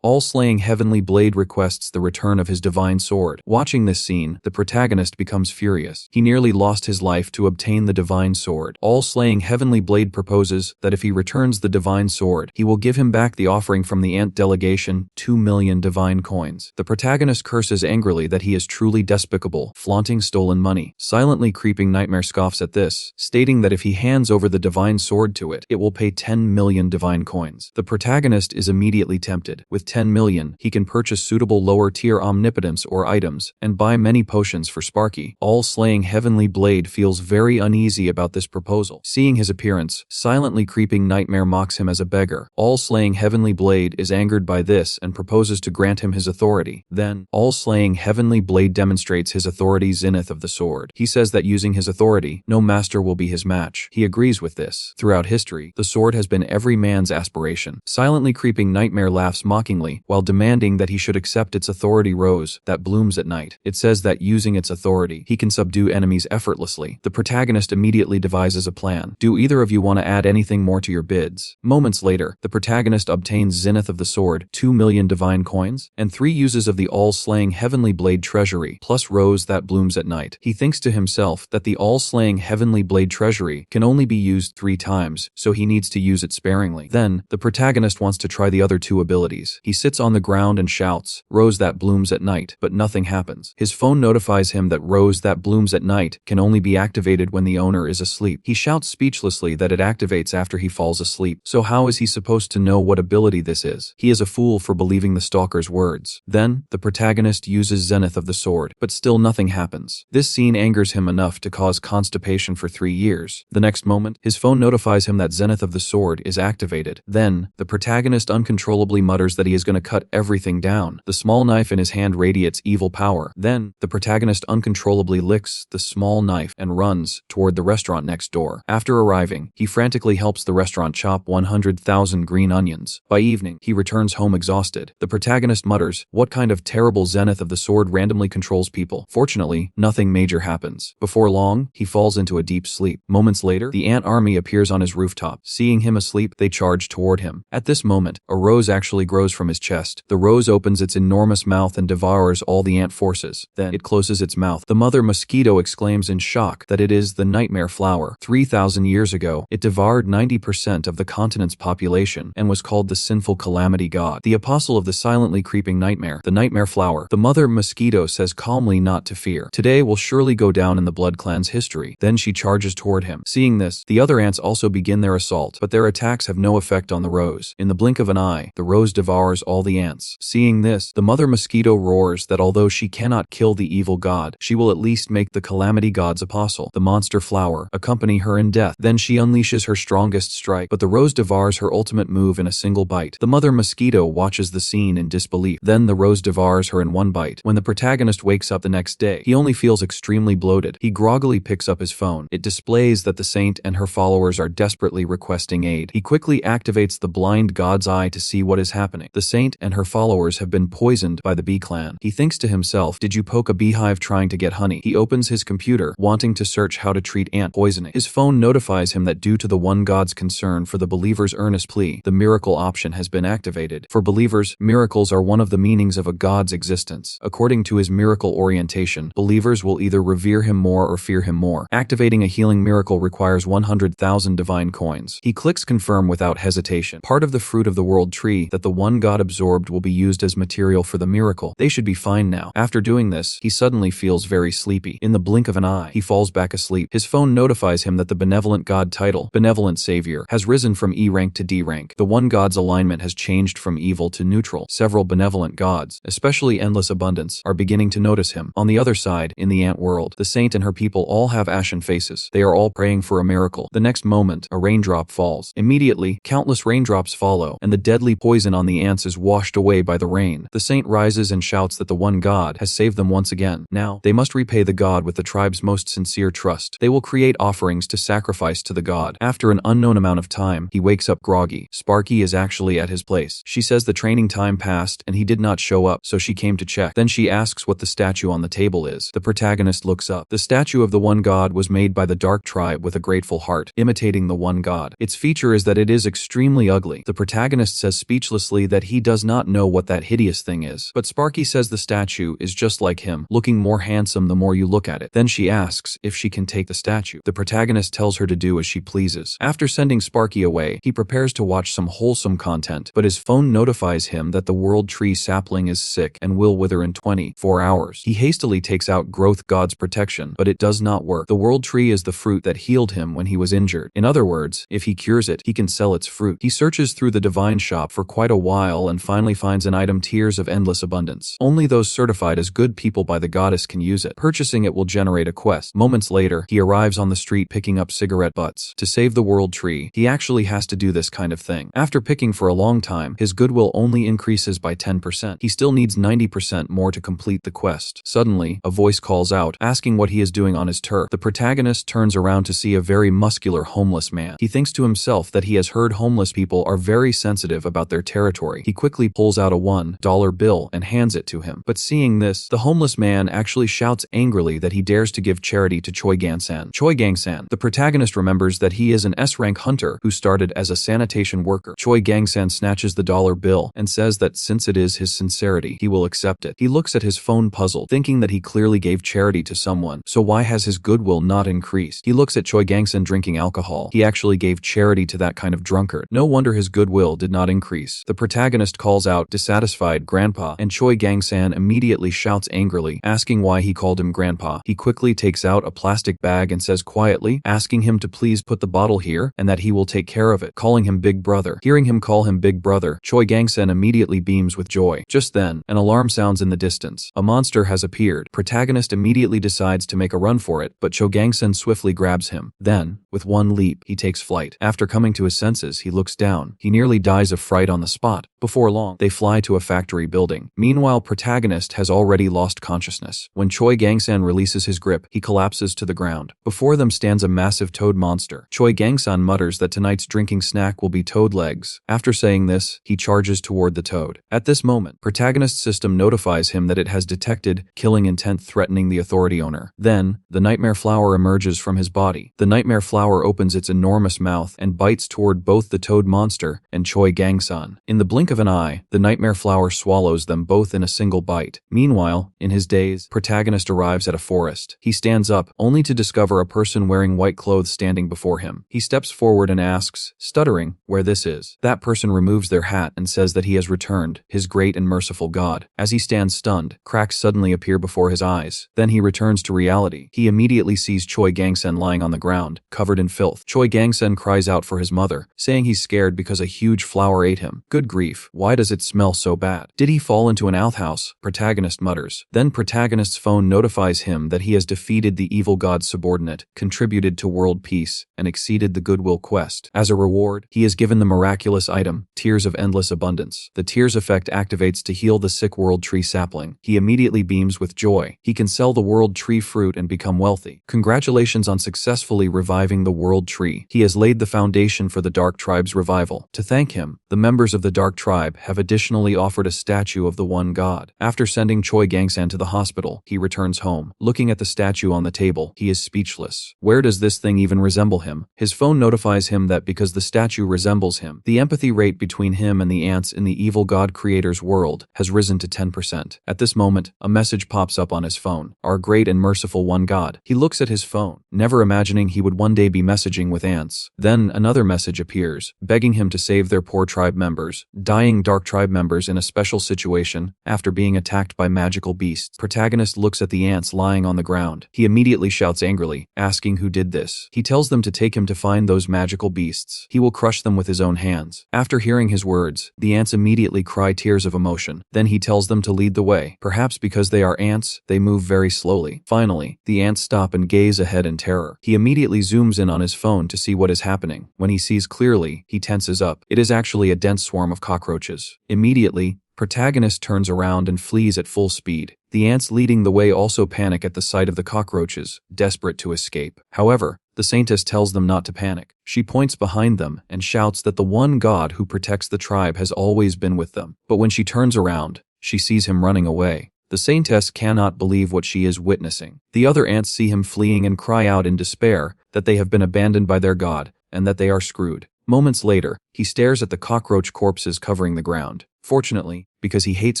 All-slaying heavenly blade requests the return of his divine sword. Watching this scene, the protagonist becomes furious. He nearly lost his life to obtain the divine sword. All-slaying heavenly blade proposes that if he returns the divine sword, he will give him back the offering from the ant delegation, 2 million divine coins. The protagonist curses angrily that he is truly despicable, flaunting stolen money. Silently creeping nightmare scoffs at this, stating that if he hands over the divine sword to it, it will pay 10 million divine coins. The protagonist is immediately tempted. With 10 million, he can purchase suitable lower-tier omnipotence or items, and buy many potions for Sparky. All-slaying heavenly blade feels very uneasy about this proposal. Seeing his appearance, silently creeping nightmare mocks him as a beggar. All-slaying heavenly blade is angered by this and proposes to grant him his authority. Then, all-slaying heavenly blade demonstrates his authority zenith of the sword. He says that using his authority, no master will be his match. He agrees with this. Throughout history, the sword has been every man's aspiration. Silently creeping nightmare laughs mockingly, while demanding that he should accept its authority rose that blooms at night. It says that using its authority, he can subdue enemies effortlessly. The protagonist immediately devises a plan. Do either of you want to add anything more to your bids? Moments later, the protagonist obtains zenith of the sword, 2 million divine coins, and 3 uses of the all-slaying heavenly blade treasury, plus rose that blooms at night. He thinks to himself that the all-slaying heavenly blade treasury can only be used 3 times, so he needs to use it sparingly. Then, the protagonist wants to try the other 2 abilities. He sits on the ground and shouts, "Rose that blooms at night," but nothing happens. His phone notifies him that Rose that blooms at night can only be activated when the owner is asleep. He shouts speechlessly that it activates after he falls asleep. So how is he supposed to know what ability this is? He is a fool for believing the stalker's words. Then, the protagonist uses zenith of the sword, but still nothing happens. This scene angers him enough to cause constipation for 3 years. The next moment, his phone notifies him that zenith of the sword is activated. Then, the protagonist uncontrollably mutters that he is going to cut everything down. The small knife in his hand radiates evil power. Then, the protagonist uncontrollably licks the small knife and runs toward the restaurant next door. After arriving, he frantically helps the restaurant chop 100,000 green onions. By evening, he returns home exhausted. The protagonist mutters, "What kind of terrible zenith of the sword randomly controls people?" Fortunately, nothing major happens. Before long, he falls into a deep sleep. Moments later, the ant army appears on his rooftop. Seeing him asleep, they charge toward him. At this moment, a rose actually grows from his chest. The rose opens its enormous mouth and devours all the ant forces. Then, it closes its mouth. The mother mosquito exclaims in shock that it is the nightmare flower. 3,000 years ago, it devoured 90% of the continent's population and was called the sinful calamity god. The apostle of the silently creeping nightmare, the nightmare flower. The mother mosquito says calmly not to fear. Today will surely go down in the Blood Clan's history. Then she charges toward him. Seeing this, the other ants also begin their assault, but their attacks have no effect on the rose. In the blink of an eye, the rose devours all the ants. Seeing this, the mother mosquito roars that although she cannot kill the evil god, she will at least make the calamity god's apostle, the monster flower, accompany her in death. Then she unleashes her strongest strike, but the rose devours her ultimate move in a single bite. The mother mosquito watches the scene in disbelief. Then the rose devours her in one bite. When the protagonist wakes up the next day, he only feels extremely bloated. He groggily picks up his phone. It displays that the saint and her followers are desperately requesting aid. He quickly activates the blind god's eye to see what is happening. The saint and her followers have been poisoned by the bee clan. He thinks to himself, did you poke a beehive trying to get honey? He opens his computer, wanting to search how to treat ant poisoning. His phone notifies him that due to the one god's concern for the believer's earnest plea, the miracle option has been activated. For believers, miracles are one of the meanings of a god's existence. According to his miracle orientation, believers will either reveal revere him more or fear him more. Activating a healing miracle requires 100,000 divine coins. He clicks confirm without hesitation. Part of the fruit of the world tree that the one god absorbed will be used as material for the miracle. They should be fine now. After doing this, he suddenly feels very sleepy. In the blink of an eye, he falls back asleep. His phone notifies him that the benevolent god title, benevolent savior, has risen from E rank to D rank. The one god's alignment has changed from evil to neutral. Several benevolent gods, especially endless abundance, are beginning to notice him. On the other side, in the ant world, the saint and her people all have ashen faces. They are all praying for a miracle. The next moment, a raindrop falls. Immediately, countless raindrops follow, and the deadly poison on the ants is washed away by the rain. The saint rises and shouts that the one god has saved them once again. Now, they must repay the god with the tribe's most sincere trust. They will create offerings to sacrifice to the god. After an unknown amount of time, he wakes up groggy. Sparky is actually at his place. She says the training time passed and he did not show up, so she came to check. Then she asks what the statue on the table is. The protagonist looks up. The statue of the one god was made by the dark tribe with a grateful heart, imitating the one god. Its feature is that it is extremely ugly. The protagonist says speechlessly that he does not know what that hideous thing is, but Sparky says the statue is just like him, looking more handsome the more you look at it. Then she asks if she can take the statue. The protagonist tells her to do as she pleases. After sending Sparky away, he prepares to watch some wholesome content, but his phone notifies him that the world tree sapling is sick and will wither in 24 hours. He hastily takes out growth god's protection, but it does not work. The world tree is the fruit that healed him when he was injured. In other words, if he cures it, he can sell its fruit. He searches through the divine shop for quite a while and finally finds an item Tears of Endless Abundance. Only those certified as good people by the goddess can use it. Purchasing it will generate a quest. Moments later, he arrives on the street picking up cigarette butts. To save the world tree, he actually has to do this kind of thing. After picking for a long time, his goodwill only increases by 10%. He still needs 90% more to complete the quest. Suddenly, a voice calls out, asking what he is doing on his turf. The protagonist turns around to see a very muscular homeless man. He thinks to himself that he has heard homeless people are very sensitive about their territory. He quickly pulls out a $1 bill and hands it to him. But seeing this, the homeless man actually shouts angrily that he dares to give charity to Choi Gang-san. Choi Gang-san. The protagonist remembers that he is an S-rank hunter who started as a sanitation worker. Choi Gang-san snatches the dollar bill and says that since it is his sincerity, he will accept it. He looks at his phone puzzled, thinking that he clearly gave charity to someone, so why has his goodwill not increased? He looks at Choi Gang-san drinking alcohol. He actually gave charity to that kind of drunkard. No wonder his goodwill did not increase. The protagonist calls out dissatisfied grandpa, and Choi Gang-san immediately shouts angrily, asking why he called him grandpa. He quickly takes out a plastic bag and says quietly, asking him to please put the bottle here and that he will take care of it, calling him big brother. Hearing him call him big brother, Choi Gang-san immediately beams with joy. Just then, an alarm sounds in the distance. A monster has appeared. Protagonist immediately decides to make a run for it, but Choi Gang-san swiftly grabs him. Then, with one leap, he takes flight. After coming to his senses, he looks down. He nearly dies of fright on the spot. Before long, they fly to a factory building. Meanwhile, protagonist has already lost consciousness. When Choi Gang-san releases his grip, he collapses to the ground. Before them stands a massive toad monster. Choi Gang-san mutters that tonight's drinking snack will be toad legs. After saying this, he charges toward the toad. At this moment, protagonist's system notifies him that it has detected killing intent threatening the authority owner. Then, the nightmare flower emerges from his body. The nightmare flower opens its enormous mouth and bites toward both the toad monster and Choi Gang-san. In the blink of an eye, the nightmare flower swallows them both in a single bite. Meanwhile, in his daze, protagonist arrives at a forest. He stands up, only to discover a person wearing white clothes standing before him. He steps forward and asks, stuttering, where this is. That person removes their hat and says that he has returned, his great and merciful God. As he stands stunned, cracks suddenly appear before his eyes. Then he returns to reality. He immediately sees Choi Gang-sen lying on the ground, covered in filth. Choi Gang-sen cries out for his mother, saying he's scared because a huge flower ate him. Good grief, why does it smell so bad? Did he fall into an outhouse? Protagonist mutters. Then protagonist's phone notifies him that he has defeated the evil god's subordinate, contributed to world peace, and exceeded the goodwill quest. As a reward, he is given the miraculous item, Tears of Endless Abundance. The tears effect activates to heal the sick world tree sapling. He immediately beams with joy. He can sell the world tree fruit and become wealthy. Congratulations on successfully reviving the world tree. He has laid the foundation for the Dark Tribe's revival. To thank him, the members of the Dark Tribe have additionally offered a statue of the one god. After sending Choi Gang-san to the hospital, he returns home. Looking at the statue on the table, he is speechless. Where does this thing even resemble him? His phone notifies him that because the statue resembles him, the empathy rate between him and the ants in the evil god creator's world has risen to 10%. At this moment, a message pops up on his phone. Our great and merciful one God. He looks at his phone, never imagining he would one day be messaging with ants. Then another message appears, begging him to save their poor tribe members, dying dark tribe members in a special situation after being attacked by magical beasts. Protagonist looks at the ants lying on the ground. He immediately shouts angrily, asking who did this. He tells them to take him to find those magical beasts. He will crush them with his own hands. After hearing his words, the ants immediately cry tears of emotion. Then he tells them to lead the way. Perhaps because they are ants, they move very slowly. Finally, the ants stop and gaze ahead in terror. He immediately zooms in on his phone to see what is happening. When he sees clearly, he tenses up. It is actually a dense swarm of cockroaches. Immediately, protagonist turns around and flees at full speed. The ants leading the way also panic at the sight of the cockroaches, desperate to escape. However, the saintess tells them not to panic. She points behind them and shouts that the one God who protects the tribe has always been with them. But when she turns around, she sees him running away. The saintess cannot believe what she is witnessing. The other ants see him fleeing and cry out in despair that they have been abandoned by their God and that they are screwed. Moments later, he stares at the cockroach corpses covering the ground. Fortunately, because he hates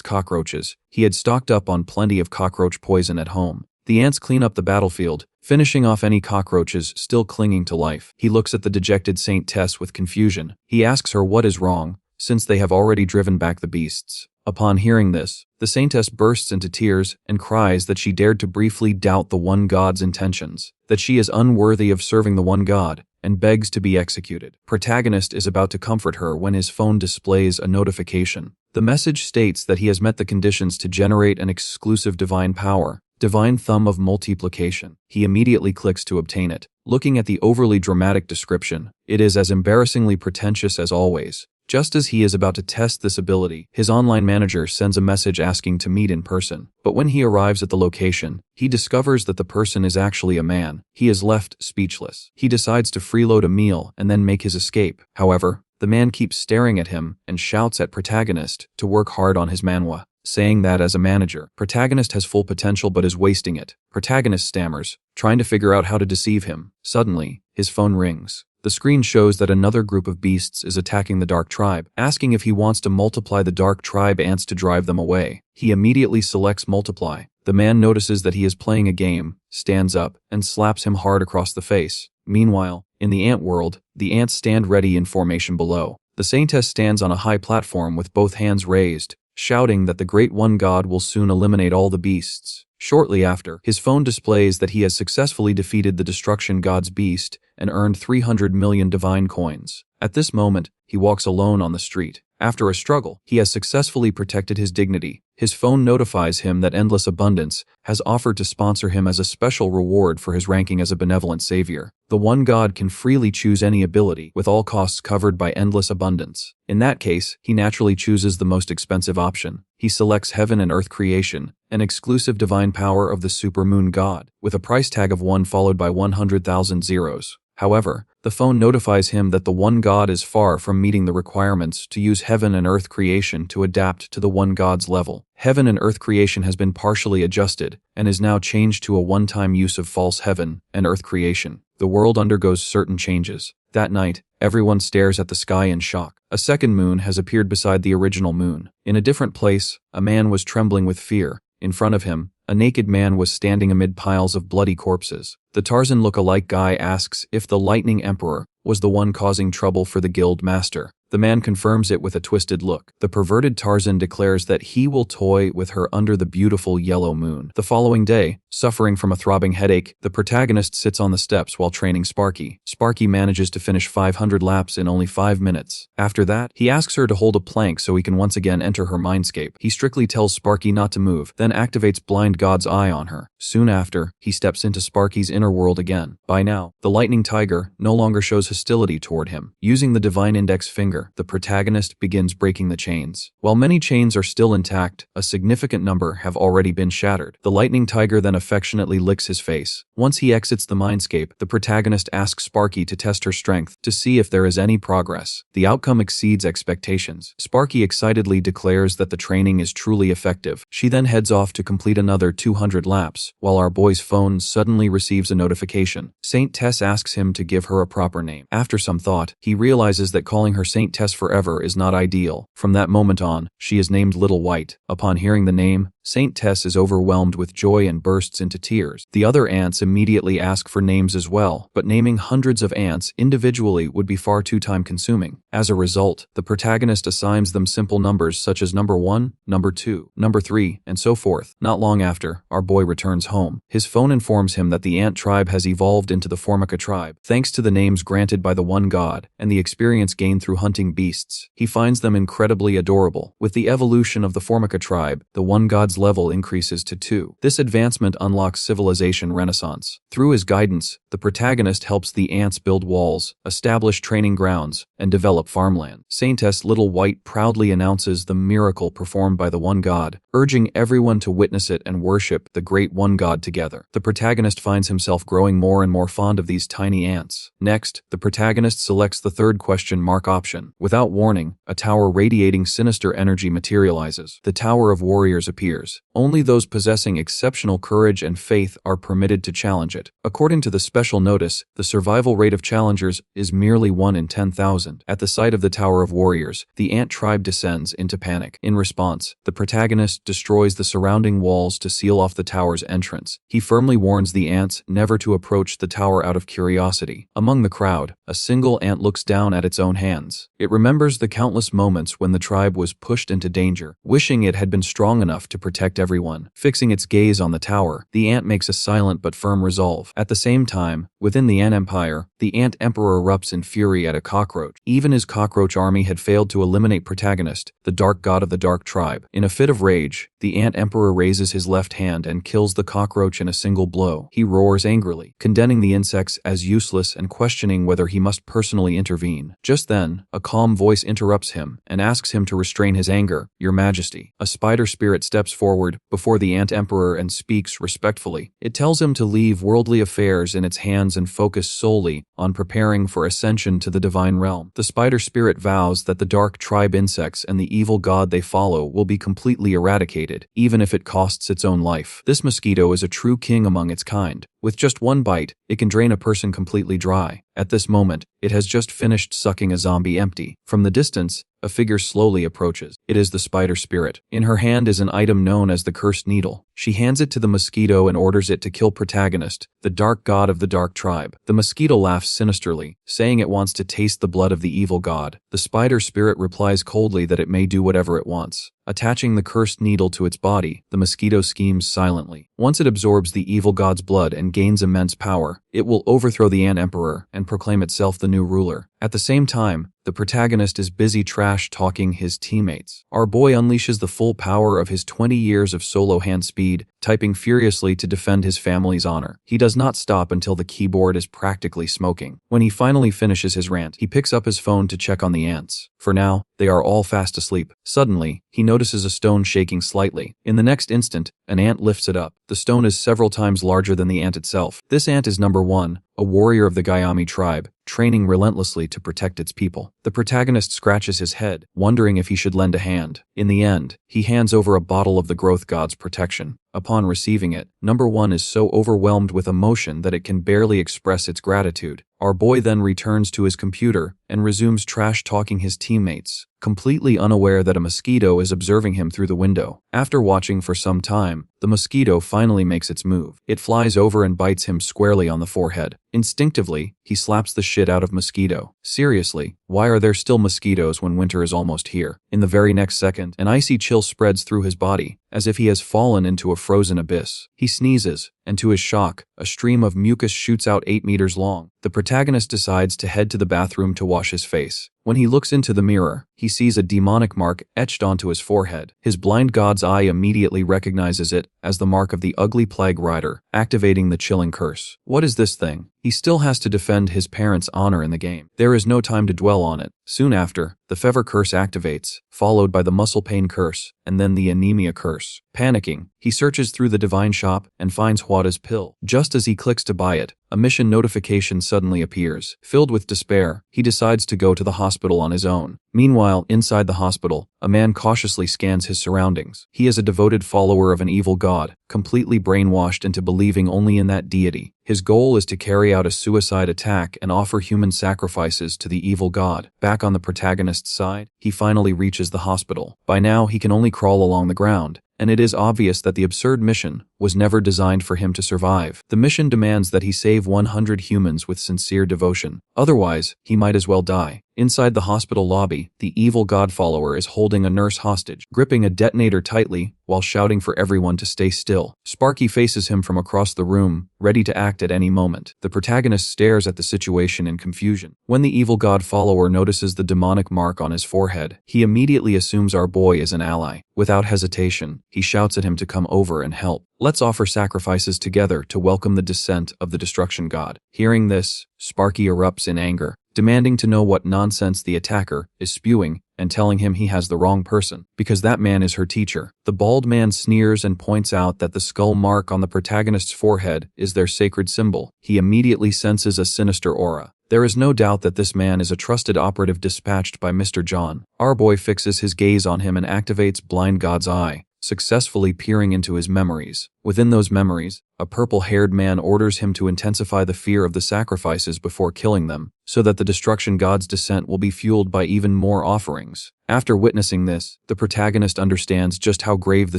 cockroaches, he had stocked up on plenty of cockroach poison at home. The ants clean up the battlefield, finishing off any cockroaches still clinging to life. He looks at the dejected Saint Tess with confusion. He asks her what is wrong, since they have already driven back the beasts. Upon hearing this, the saintess bursts into tears and cries that she dared to briefly doubt the one God's intentions, that she is unworthy of serving the one God, and begs to be executed. Protagonist is about to comfort her when his phone displays a notification. The message states that he has met the conditions to generate an exclusive divine power, divine thumb of multiplication. He immediately clicks to obtain it. Looking at the overly dramatic description, it is as embarrassingly pretentious as always. Just as he is about to test this ability, his online manager sends a message asking to meet in person. But when he arrives at the location, he discovers that the person is actually a man. He is left speechless. He decides to freeload a meal and then make his escape. However, the man keeps staring at him and shouts at protagonist to work hard on his manhwa, saying that as a manager, protagonist has full potential but is wasting it. Protagonist stammers, trying to figure out how to deceive him. Suddenly, his phone rings. The screen shows that another group of beasts is attacking the Dark Tribe, asking if he wants to multiply the Dark Tribe ants to drive them away. He immediately selects multiply. The man notices that he is playing a game, stands up, and slaps him hard across the face. Meanwhile, in the ant world, the ants stand ready in formation below. The saintess stands on a high platform with both hands raised, shouting that the Great One God will soon eliminate all the beasts. Shortly after, his phone displays that he has successfully defeated the Destruction God's beast and earned 300 million divine coins. At this moment, he walks alone on the street. After a struggle, he has successfully protected his dignity. His phone notifies him that Endless Abundance has offered to sponsor him as a special reward for his ranking as a benevolent savior. The one God can freely choose any ability, with all costs covered by Endless Abundance. In that case, he naturally chooses the most expensive option. He selects Heaven and Earth Creation, an exclusive divine power of the Supermoon God, with a price tag of 1 followed by 100,000 zeros. However, the phone notifies him that the one God is far from meeting the requirements to use Heaven and Earth Creation to adapt to the one God's level. Heaven and Earth Creation has been partially adjusted and is now changed to a one-time use of false Heaven and Earth Creation. The world undergoes certain changes. That night, everyone stares at the sky in shock. A second moon has appeared beside the original moon. In a different place, a man was trembling with fear. In front of him, a naked man was standing amid piles of bloody corpses. The Tarzan look-alike guy asks if the Lightning Emperor was the one causing trouble for the guild master. The man confirms it with a twisted look. The perverted Tarzan declares that he will toy with her under the beautiful yellow moon. The following day, suffering from a throbbing headache, the protagonist sits on the steps while training Sparky. Sparky manages to finish 500 laps in only 5 minutes. After that, he asks her to hold a plank so he can once again enter her mindscape. He strictly tells Sparky not to move, then activates Blind God's Eye on her. Soon after, he steps into Sparky's inner world again. By now, the Lightning Tiger no longer shows hostility toward him. Using the Divine Index Finger, the protagonist begins breaking the chains. While many chains are still intact, a significant number have already been shattered. The Lightning Tiger then affectionately licks his face. Once he exits the mindscape, the protagonist asks Sparky to test her strength to see if there is any progress. The outcome exceeds expectations. Sparky excitedly declares that the training is truly effective. She then heads off to complete another 200 laps, while our boy's phone suddenly receives a notification. Saint Tess asks him to give her a proper name. After some thought, he realizes that calling her Saint Tess forever is not ideal. From that moment on, she is named Little White. Upon hearing the name, Saint Tess is overwhelmed with joy and bursts into tears. The other ants immediately ask for names as well, but naming hundreds of ants individually would be far too time-consuming. As a result, the protagonist assigns them simple numbers such as number 1, number 2, number 3, and so forth. Not long after, our boy returns home. His phone informs him that the ant tribe has evolved into the Formica tribe, thanks to the names granted by the one god and the experience gained through hunting beasts. He finds them incredibly adorable. With the evolution of the Formica tribe, the one god's level increases to 2. This advancement unlocks civilization renaissance. Through his guidance, the protagonist helps the ants build walls, establish training grounds, and develop farmland. Saintess Little White proudly announces the miracle performed by the one god, urging everyone to witness it and worship the great one god together. The protagonist finds himself growing more and more fond of these tiny ants. Next, the protagonist selects the third question mark option. Without warning, a tower radiating sinister energy materializes. The Tower of Warriors appears. Only those possessing exceptional courage and faith are permitted to challenge it. According to the special notice, the survival rate of challengers is merely 1 in 10,000. At the sight of the Tower of Warriors, the ant tribe descends into panic. In response, the protagonist destroys the surrounding walls to seal off the tower's entrance. He firmly warns the ants never to approach the tower out of curiosity. Among the crowd, a single ant looks down at its own hands. It remembers the countless moments when the tribe was pushed into danger, wishing it had been strong enough to protect everyone. Fixing its gaze on the tower, the ant makes a silent but firm resolve. At the same time, within the ant empire, the ant emperor erupts in fury at a cockroach. Even his cockroach army had failed to eliminate protagonist, the dark god of the dark tribe. In a fit of rage, the ant emperor raises his left hand and kills the cockroach in a single blow. He roars angrily, condemning the insects as useless and questioning whether he must personally intervene. Just then, a calm voice interrupts him and asks him to restrain his anger. "Your Majesty." A spider spirit steps forward before the ant emperor and speaks respectfully. It tells him to leave worldly affairs in its hands and focus solely on preparing for ascension to the divine realm. The spider spirit vows that the dark tribe insects and the evil god they follow will be completely eradicated, even if it costs its own life. This mosquito is a true king among its kind. With just one bite, it can drain a person completely dry. At this moment, it has just finished sucking a zombie empty. From the distance, a figure slowly approaches. It is the spider spirit. In her hand is an item known as the cursed needle. She hands it to the mosquito and orders it to kill protagonist, the dark god of the dark tribe. The mosquito laughs sinisterly, saying it wants to taste the blood of the evil god. The spider spirit replies coldly that it may do whatever it wants. Attaching the cursed needle to its body, the mosquito schemes silently. Once it absorbs the evil god's blood and gains immense power, it will overthrow the ant emperor and proclaim itself the new ruler. At the same time, the protagonist is busy trash-talking his teammates. Our boy unleashes the full power of his 20 years of solo hand speed, typing furiously to defend his family's honor. He does not stop until the keyboard is practically smoking. When he finally finishes his rant, he picks up his phone to check on the ants. For now, they are all fast asleep. Suddenly, he notices a stone shaking slightly. In the next instant, an ant lifts it up. The stone is several times larger than the ant itself. This ant is number 1, a warrior of the Gayami tribe, training relentlessly to protect its people. The protagonist scratches his head, wondering if he should lend a hand. In the end, he hands over a bottle of the growth god's protection. Upon receiving it, number 1 is so overwhelmed with emotion that it can barely express its gratitude. Our boy then returns to his computer and resumes trash-talking his teammates, completely unaware that a mosquito is observing him through the window. After watching for some time, the mosquito finally makes its move. It flies over and bites him squarely on the forehead. Instinctively, he slaps the shit out of mosquito. Seriously, why are there still mosquitoes when winter is almost here? In the very next second, an icy chill spreads through his body, as if he has fallen into a frozen abyss. He sneezes, and to his shock, a stream of mucus shoots out 8 meters long. The protagonist decides to head to the bathroom to wash his face. When he looks into the mirror, he sees a demonic mark etched onto his forehead. His blind god's eye immediately recognizes it as the mark of the ugly plague rider, activating the chilling curse. What is this thing? He still has to defend his parents' honor in the game. There is no time to dwell on it. Soon after, the fever curse activates, followed by the muscle pain curse, and then the anemia curse. Panicking, he searches through the divine shop and finds Huada's pill. Just as he clicks to buy it, a mission notification suddenly appears. Filled with despair, he decides to go to the hospital on his own. Meanwhile, inside the hospital, a man cautiously scans his surroundings. He is a devoted follower of an evil god, completely brainwashed into believing only in that deity. His goal is to carry out a suicide attack and offer human sacrifices to the evil god. Back on the protagonist's side, he finally reaches the hospital. By now, he can only crawl along the ground, and it is obvious that the absurd mission was never designed for him to survive. The mission demands that he save 100 humans with sincere devotion. Otherwise, he might as well die. Inside the hospital lobby, the evil god follower is holding a nurse hostage, gripping a detonator tightly while shouting for everyone to stay still. Sparky faces him from across the room, ready to act at any moment. The protagonist stares at the situation in confusion. When the evil god follower notices the demonic mark on his forehead, he immediately assumes our boy is an ally. Without hesitation, he shouts at him to come over and help. Let's offer sacrifices together to welcome the descent of the destruction god. Hearing this, Sparky erupts in anger, demanding to know what nonsense the attacker is spewing and telling him he has the wrong person, because that man is her teacher. The bald man sneers and points out that the skull mark on the protagonist's forehead is their sacred symbol. He immediately senses a sinister aura. There is no doubt that this man is a trusted operative dispatched by Mr. John. Our boy fixes his gaze on him and activates Blind God's Eye, successfully peering into his memories. Within those memories, a purple-haired man orders him to intensify the fear of the sacrifices before killing them, so that the destruction god's descent will be fueled by even more offerings. After witnessing this, the protagonist understands just how grave the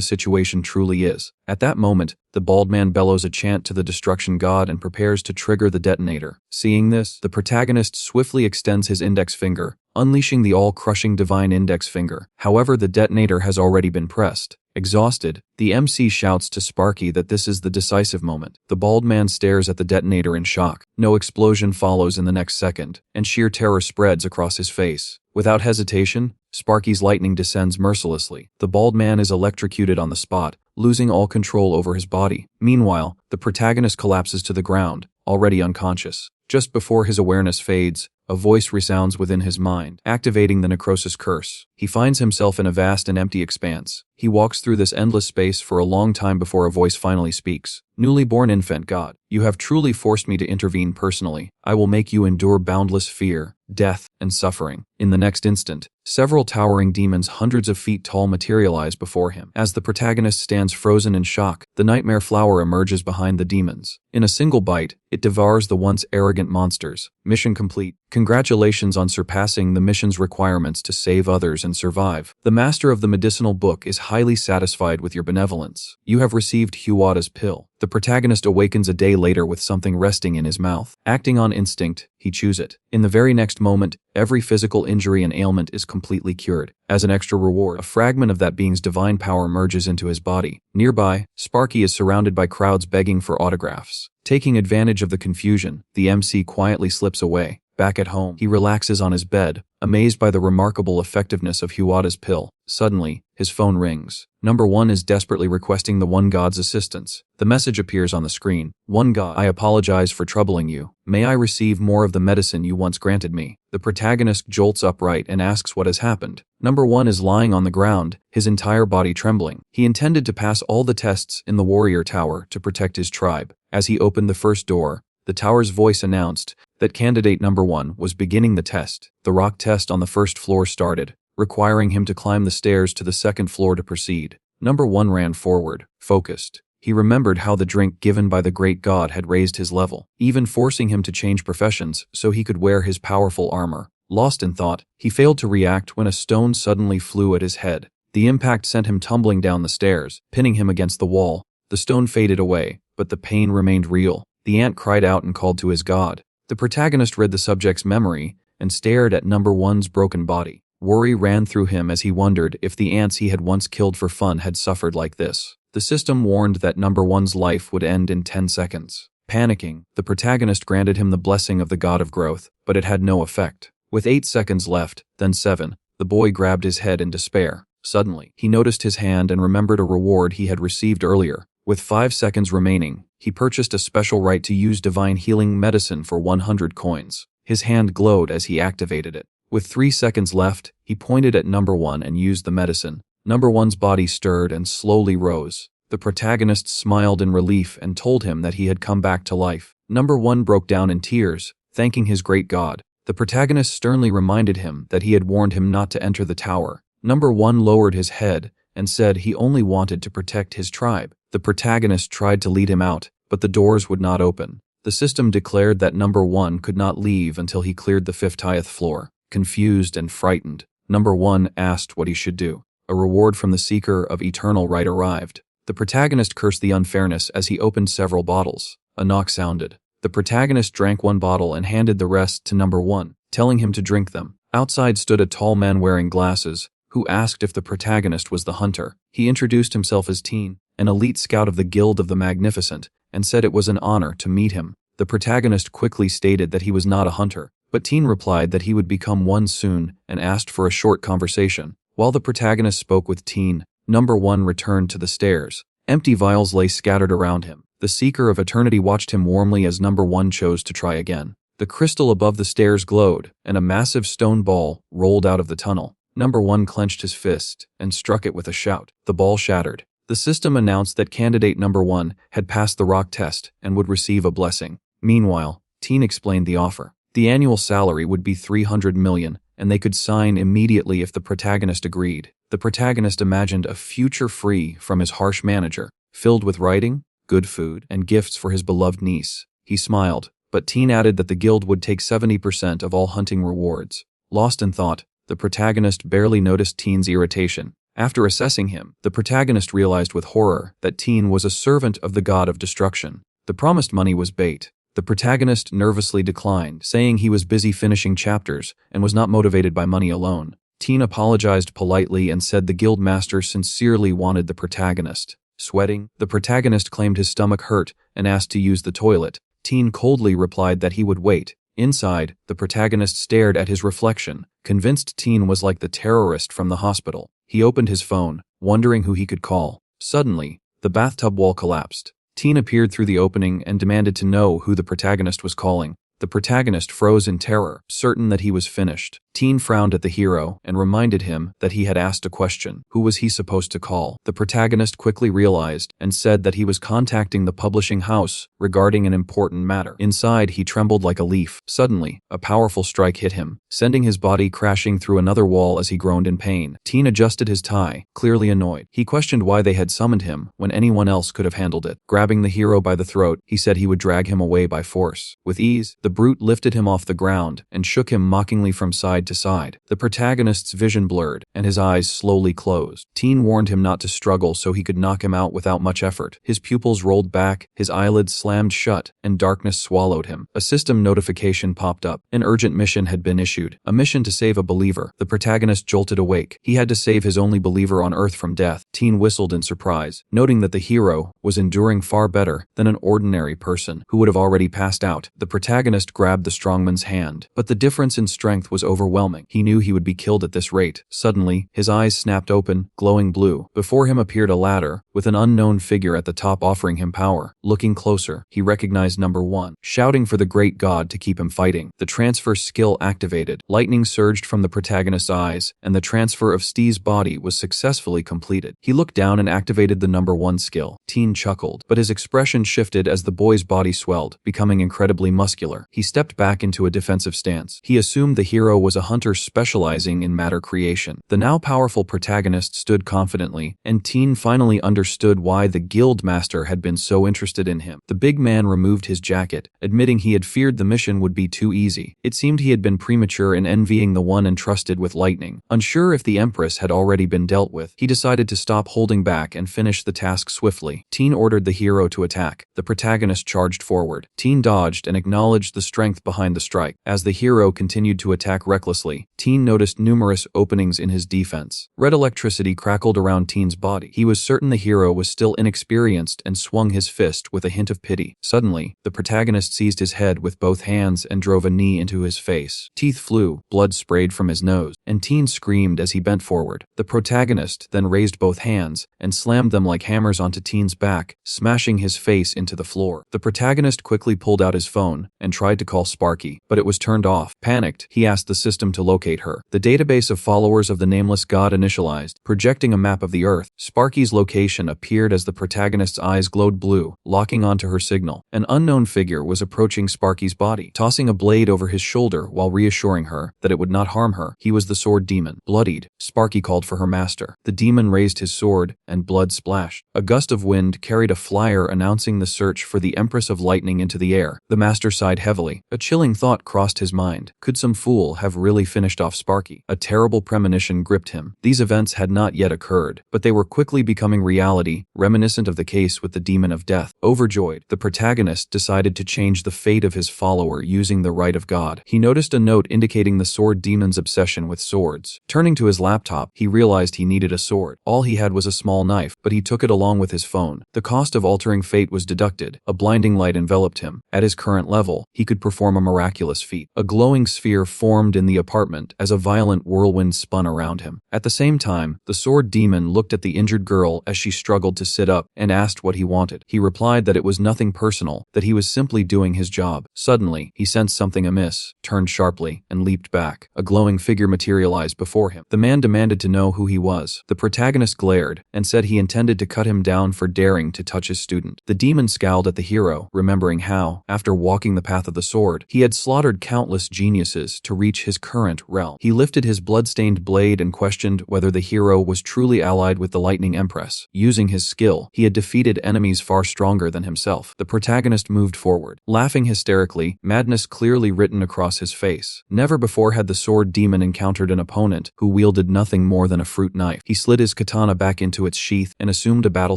situation truly is. At that moment, the bald man bellows a chant to the destruction god and prepares to trigger the detonator. Seeing this, the protagonist swiftly extends his index finger, unleashing the all-crushing divine index finger. However, the detonator has already been pressed. Exhausted, the MC shouts to Sparky that this is the decisive moment. The bald man stares at the detonator in shock. No explosion follows in the next second, and sheer terror spreads across his face. Without hesitation, Sparky's lightning descends mercilessly. The bald man is electrocuted on the spot, losing all control over his body. Meanwhile, the protagonist collapses to the ground, already unconscious. Just before his awareness fades, a voice resounds within his mind, activating the necrosis curse. He finds himself in a vast and empty expanse. He walks through this endless space for a long time before a voice finally speaks. Newly born infant god, you have truly forced me to intervene personally. I will make you endure boundless fear, death, and suffering. In the next instant, several towering demons hundreds of feet tall materialize before him. As the protagonist stands frozen in shock, the nightmare flower emerges behind the demons. In a single bite, it devours the once arrogant monsters. Mission complete. Congratulations on surpassing the mission's requirements to save others and survive. The master of the medicinal book is highly satisfied with your benevolence. You have received Huwada's pill. The protagonist awakens a day later with something resting in his mouth. Acting on instinct, he chews it. In the very next moment, every physical injury and ailment is completely cured. As an extra reward, a fragment of that being's divine power merges into his body. Nearby, Sparky is surrounded by crowds begging for autographs. Taking advantage of the confusion, the MC quietly slips away. Back at home, he relaxes on his bed, amazed by the remarkable effectiveness of Huwada's pill. Suddenly, his phone rings. Number 1 is desperately requesting the One God's assistance. The message appears on the screen. One God, I apologize for troubling you. May I receive more of the medicine you once granted me? The protagonist jolts upright and asks what has happened. Number 1 is lying on the ground, his entire body trembling. He intended to pass all the tests in the warrior tower to protect his tribe. As he opened the first door, the tower's voice announced that candidate number 1 was beginning the test. The rock test on the first floor started, requiring him to climb the stairs to the second floor to proceed. Number 1 ran forward, focused. He remembered how the drink given by the great god had raised his level, even forcing him to change professions so he could wear his powerful armor. Lost in thought, he failed to react when a stone suddenly flew at his head. The impact sent him tumbling down the stairs, pinning him against the wall. The stone faded away, but the pain remained real. The ant cried out and called to his god. The protagonist read the subject's memory and stared at number 1's broken body. Worry ran through him as he wondered if the ants he had once killed for fun had suffered like this. The system warned that number 1's life would end in 10 seconds. Panicking, the protagonist granted him the blessing of the god of growth, but it had no effect. With 8 seconds left, then 7, the boy grabbed his head in despair. Suddenly, he noticed his hand and remembered a reward he had received earlier. With 5 seconds remaining, he purchased a special right to use divine healing medicine for 100 coins. His hand glowed as he activated it. With 3 seconds left, he pointed at number 1 and used the medicine. Number 1's body stirred and slowly rose. The protagonist smiled in relief and told him that he had come back to life. Number 1 broke down in tears, thanking his great god. The protagonist sternly reminded him that he had warned him not to enter the tower. Number 1 lowered his head and said he only wanted to protect his tribe. The protagonist tried to lead him out, but the doors would not open. The system declared that number 1 could not leave until he cleared the 50th floor. Confused and frightened, number 1 asked what he should do. A reward from the seeker of eternal right arrived. The protagonist cursed the unfairness as he opened several bottles. A knock sounded. The protagonist drank one bottle and handed the rest to number 1, telling him to drink them. Outside stood a tall man wearing glasses, who asked if the protagonist was the hunter. He introduced himself as Teen, an elite scout of the Guild of the Magnificent, and said it was an honor to meet him. The protagonist quickly stated that he was not a hunter, but Teen replied that he would become one soon and asked for a short conversation. While the protagonist spoke with Teen, number 1 returned to the stairs. Empty vials lay scattered around him. The seeker of eternity watched him warmly as number 1 chose to try again. The crystal above the stairs glowed, and a massive stone ball rolled out of the tunnel. Number 1 clenched his fist and struck it with a shout. The ball shattered. The system announced that candidate number 1 had passed the rock test and would receive a blessing. Meanwhile, Teen explained the offer. The annual salary would be 300 million, and they could sign immediately if the protagonist agreed. The protagonist imagined a future free from his harsh manager, filled with writing, good food, and gifts for his beloved niece. He smiled, but Teen added that the guild would take 70% of all hunting rewards. Lost in thought, the protagonist barely noticed Teen's irritation. After assessing him, the protagonist realized with horror that Teen was a servant of the god of destruction. The promised money was bait. The protagonist nervously declined, saying he was busy finishing chapters and was not motivated by money alone. Teen apologized politely and said the guild master sincerely wanted the protagonist. Sweating, the protagonist claimed his stomach hurt and asked to use the toilet. Teen coldly replied that he would wait. Inside, the protagonist stared at his reflection, convinced Teen was like the terrorist from the hospital. He opened his phone, wondering who he could call. Suddenly, the bathtub wall collapsed. Teen appeared through the opening and demanded to know who the protagonist was calling. The protagonist froze in terror, certain that he was finished. Teen frowned at the hero and reminded him that he had asked a question. Who was he supposed to call? The protagonist quickly realized and said that he was contacting the publishing house regarding an important matter. Inside, he trembled like a leaf. Suddenly, a powerful strike hit him, sending his body crashing through another wall as he groaned in pain. Teen adjusted his tie, clearly annoyed. He questioned why they had summoned him when anyone else could have handled it. Grabbing the hero by the throat, he said he would drag him away by force. With ease, the brute lifted him off the ground and shook him mockingly from side to side. The protagonist's vision blurred, and his eyes slowly closed. Teen warned him not to struggle so he could knock him out without much effort. His pupils rolled back, his eyelids slammed shut, and darkness swallowed him. A system notification popped up. An urgent mission had been issued. A mission to save a believer. The protagonist jolted awake. He had to save his only believer on Earth from death. Teen whistled in surprise, noting that the hero was enduring far better than an ordinary person who would have already passed out. The protagonist grabbed the strongman's hand, but the difference in strength was overwhelming. He knew he would be killed at this rate. Suddenly, his eyes snapped open, glowing blue. Before him appeared a ladder, with an unknown figure at the top offering him power. Looking closer, he recognized number 1, shouting for the great god to keep him fighting. The transfer skill activated. Lightning surged from the protagonist's eyes, and the transfer of Steve's body was successfully completed. He looked down and activated the number 1 skill. Teen chuckled, but his expression shifted as the boy's body swelled, becoming incredibly muscular. He stepped back into a defensive stance. He assumed the hero was a hunter specializing in matter creation. The now powerful protagonist stood confidently, and Teen finally understood why the guild master had been so interested in him. The big man removed his jacket, admitting he had feared the mission would be too easy. It seemed he had been premature in envying the one entrusted with lightning. Unsure if the Empress had already been dealt with, he decided to stop holding back and finish the task swiftly. Teen ordered the hero to attack. The protagonist charged forward. Teen dodged and acknowledged the strength behind the strike. As the hero continued to attack recklessly, Teen noticed numerous openings in his defense. Red electricity crackled around Teen's body. He was certain the hero was still inexperienced and swung his fist with a hint of pity. Suddenly, the protagonist seized his head with both hands and drove a knee into his face. Teeth flew, blood sprayed from his nose, and Teen screamed as he bent forward. The protagonist then raised both hands and slammed them like hammers onto Teen's back, smashing his face into the floor. The protagonist quickly pulled out his phone and tried to call Sparky, but it was turned off. Panicked, he asked the system to locate her. The database of followers of the nameless god initialized, projecting a map of the Earth. Sparky's location notification appeared as the protagonist's eyes glowed blue, locking onto her signal. An unknown figure was approaching Sparky's body, tossing a blade over his shoulder while reassuring her that it would not harm her. He was the sword demon. Bloodied, Sparky called for her master. The demon raised his sword, and blood splashed. A gust of wind carried a flyer announcing the search for the Empress of Lightning into the air. The master sighed heavily. A chilling thought crossed his mind. Could some fool have really finished off Sparky? A terrible premonition gripped him. These events had not yet occurred, but they were quickly becoming reality, reminiscent of the case with the demon of death. Overjoyed, the protagonist decided to change the fate of his follower using the right of God. He noticed a note indicating the sword demon's obsession with swords. Turning to his laptop, he realized he needed a sword. All he had was a small knife, but he took it along with his phone. The cost of altering fate was deducted. A blinding light enveloped him. At his current level, he could perform a miraculous feat. A glowing sphere formed in the apartment as a violent whirlwind spun around him. At the same time, the sword demon looked at the injured girl as she struggled to sit up and asked what he wanted. He replied that it was nothing personal, that he was simply doing his job. Suddenly, he sensed something amiss, turned sharply, and leaped back. A glowing figure materialized before him. The man demanded to know who he was. The protagonist glared and said he intended to cut him down for daring to touch his student. The demon scowled at the hero, remembering how, after walking the path of the sword, he had slaughtered countless geniuses to reach his current realm. He lifted his blood-stained blade and questioned whether the hero was truly allied with the Lightning Empress. Using his skill, he had defeated enemies far stronger than himself. The protagonist moved forward, laughing hysterically, madness clearly written across his face. Never before had the sword demon encountered an opponent who wielded nothing more than a fruit knife. He slid his katana back into its sheath and assumed a battle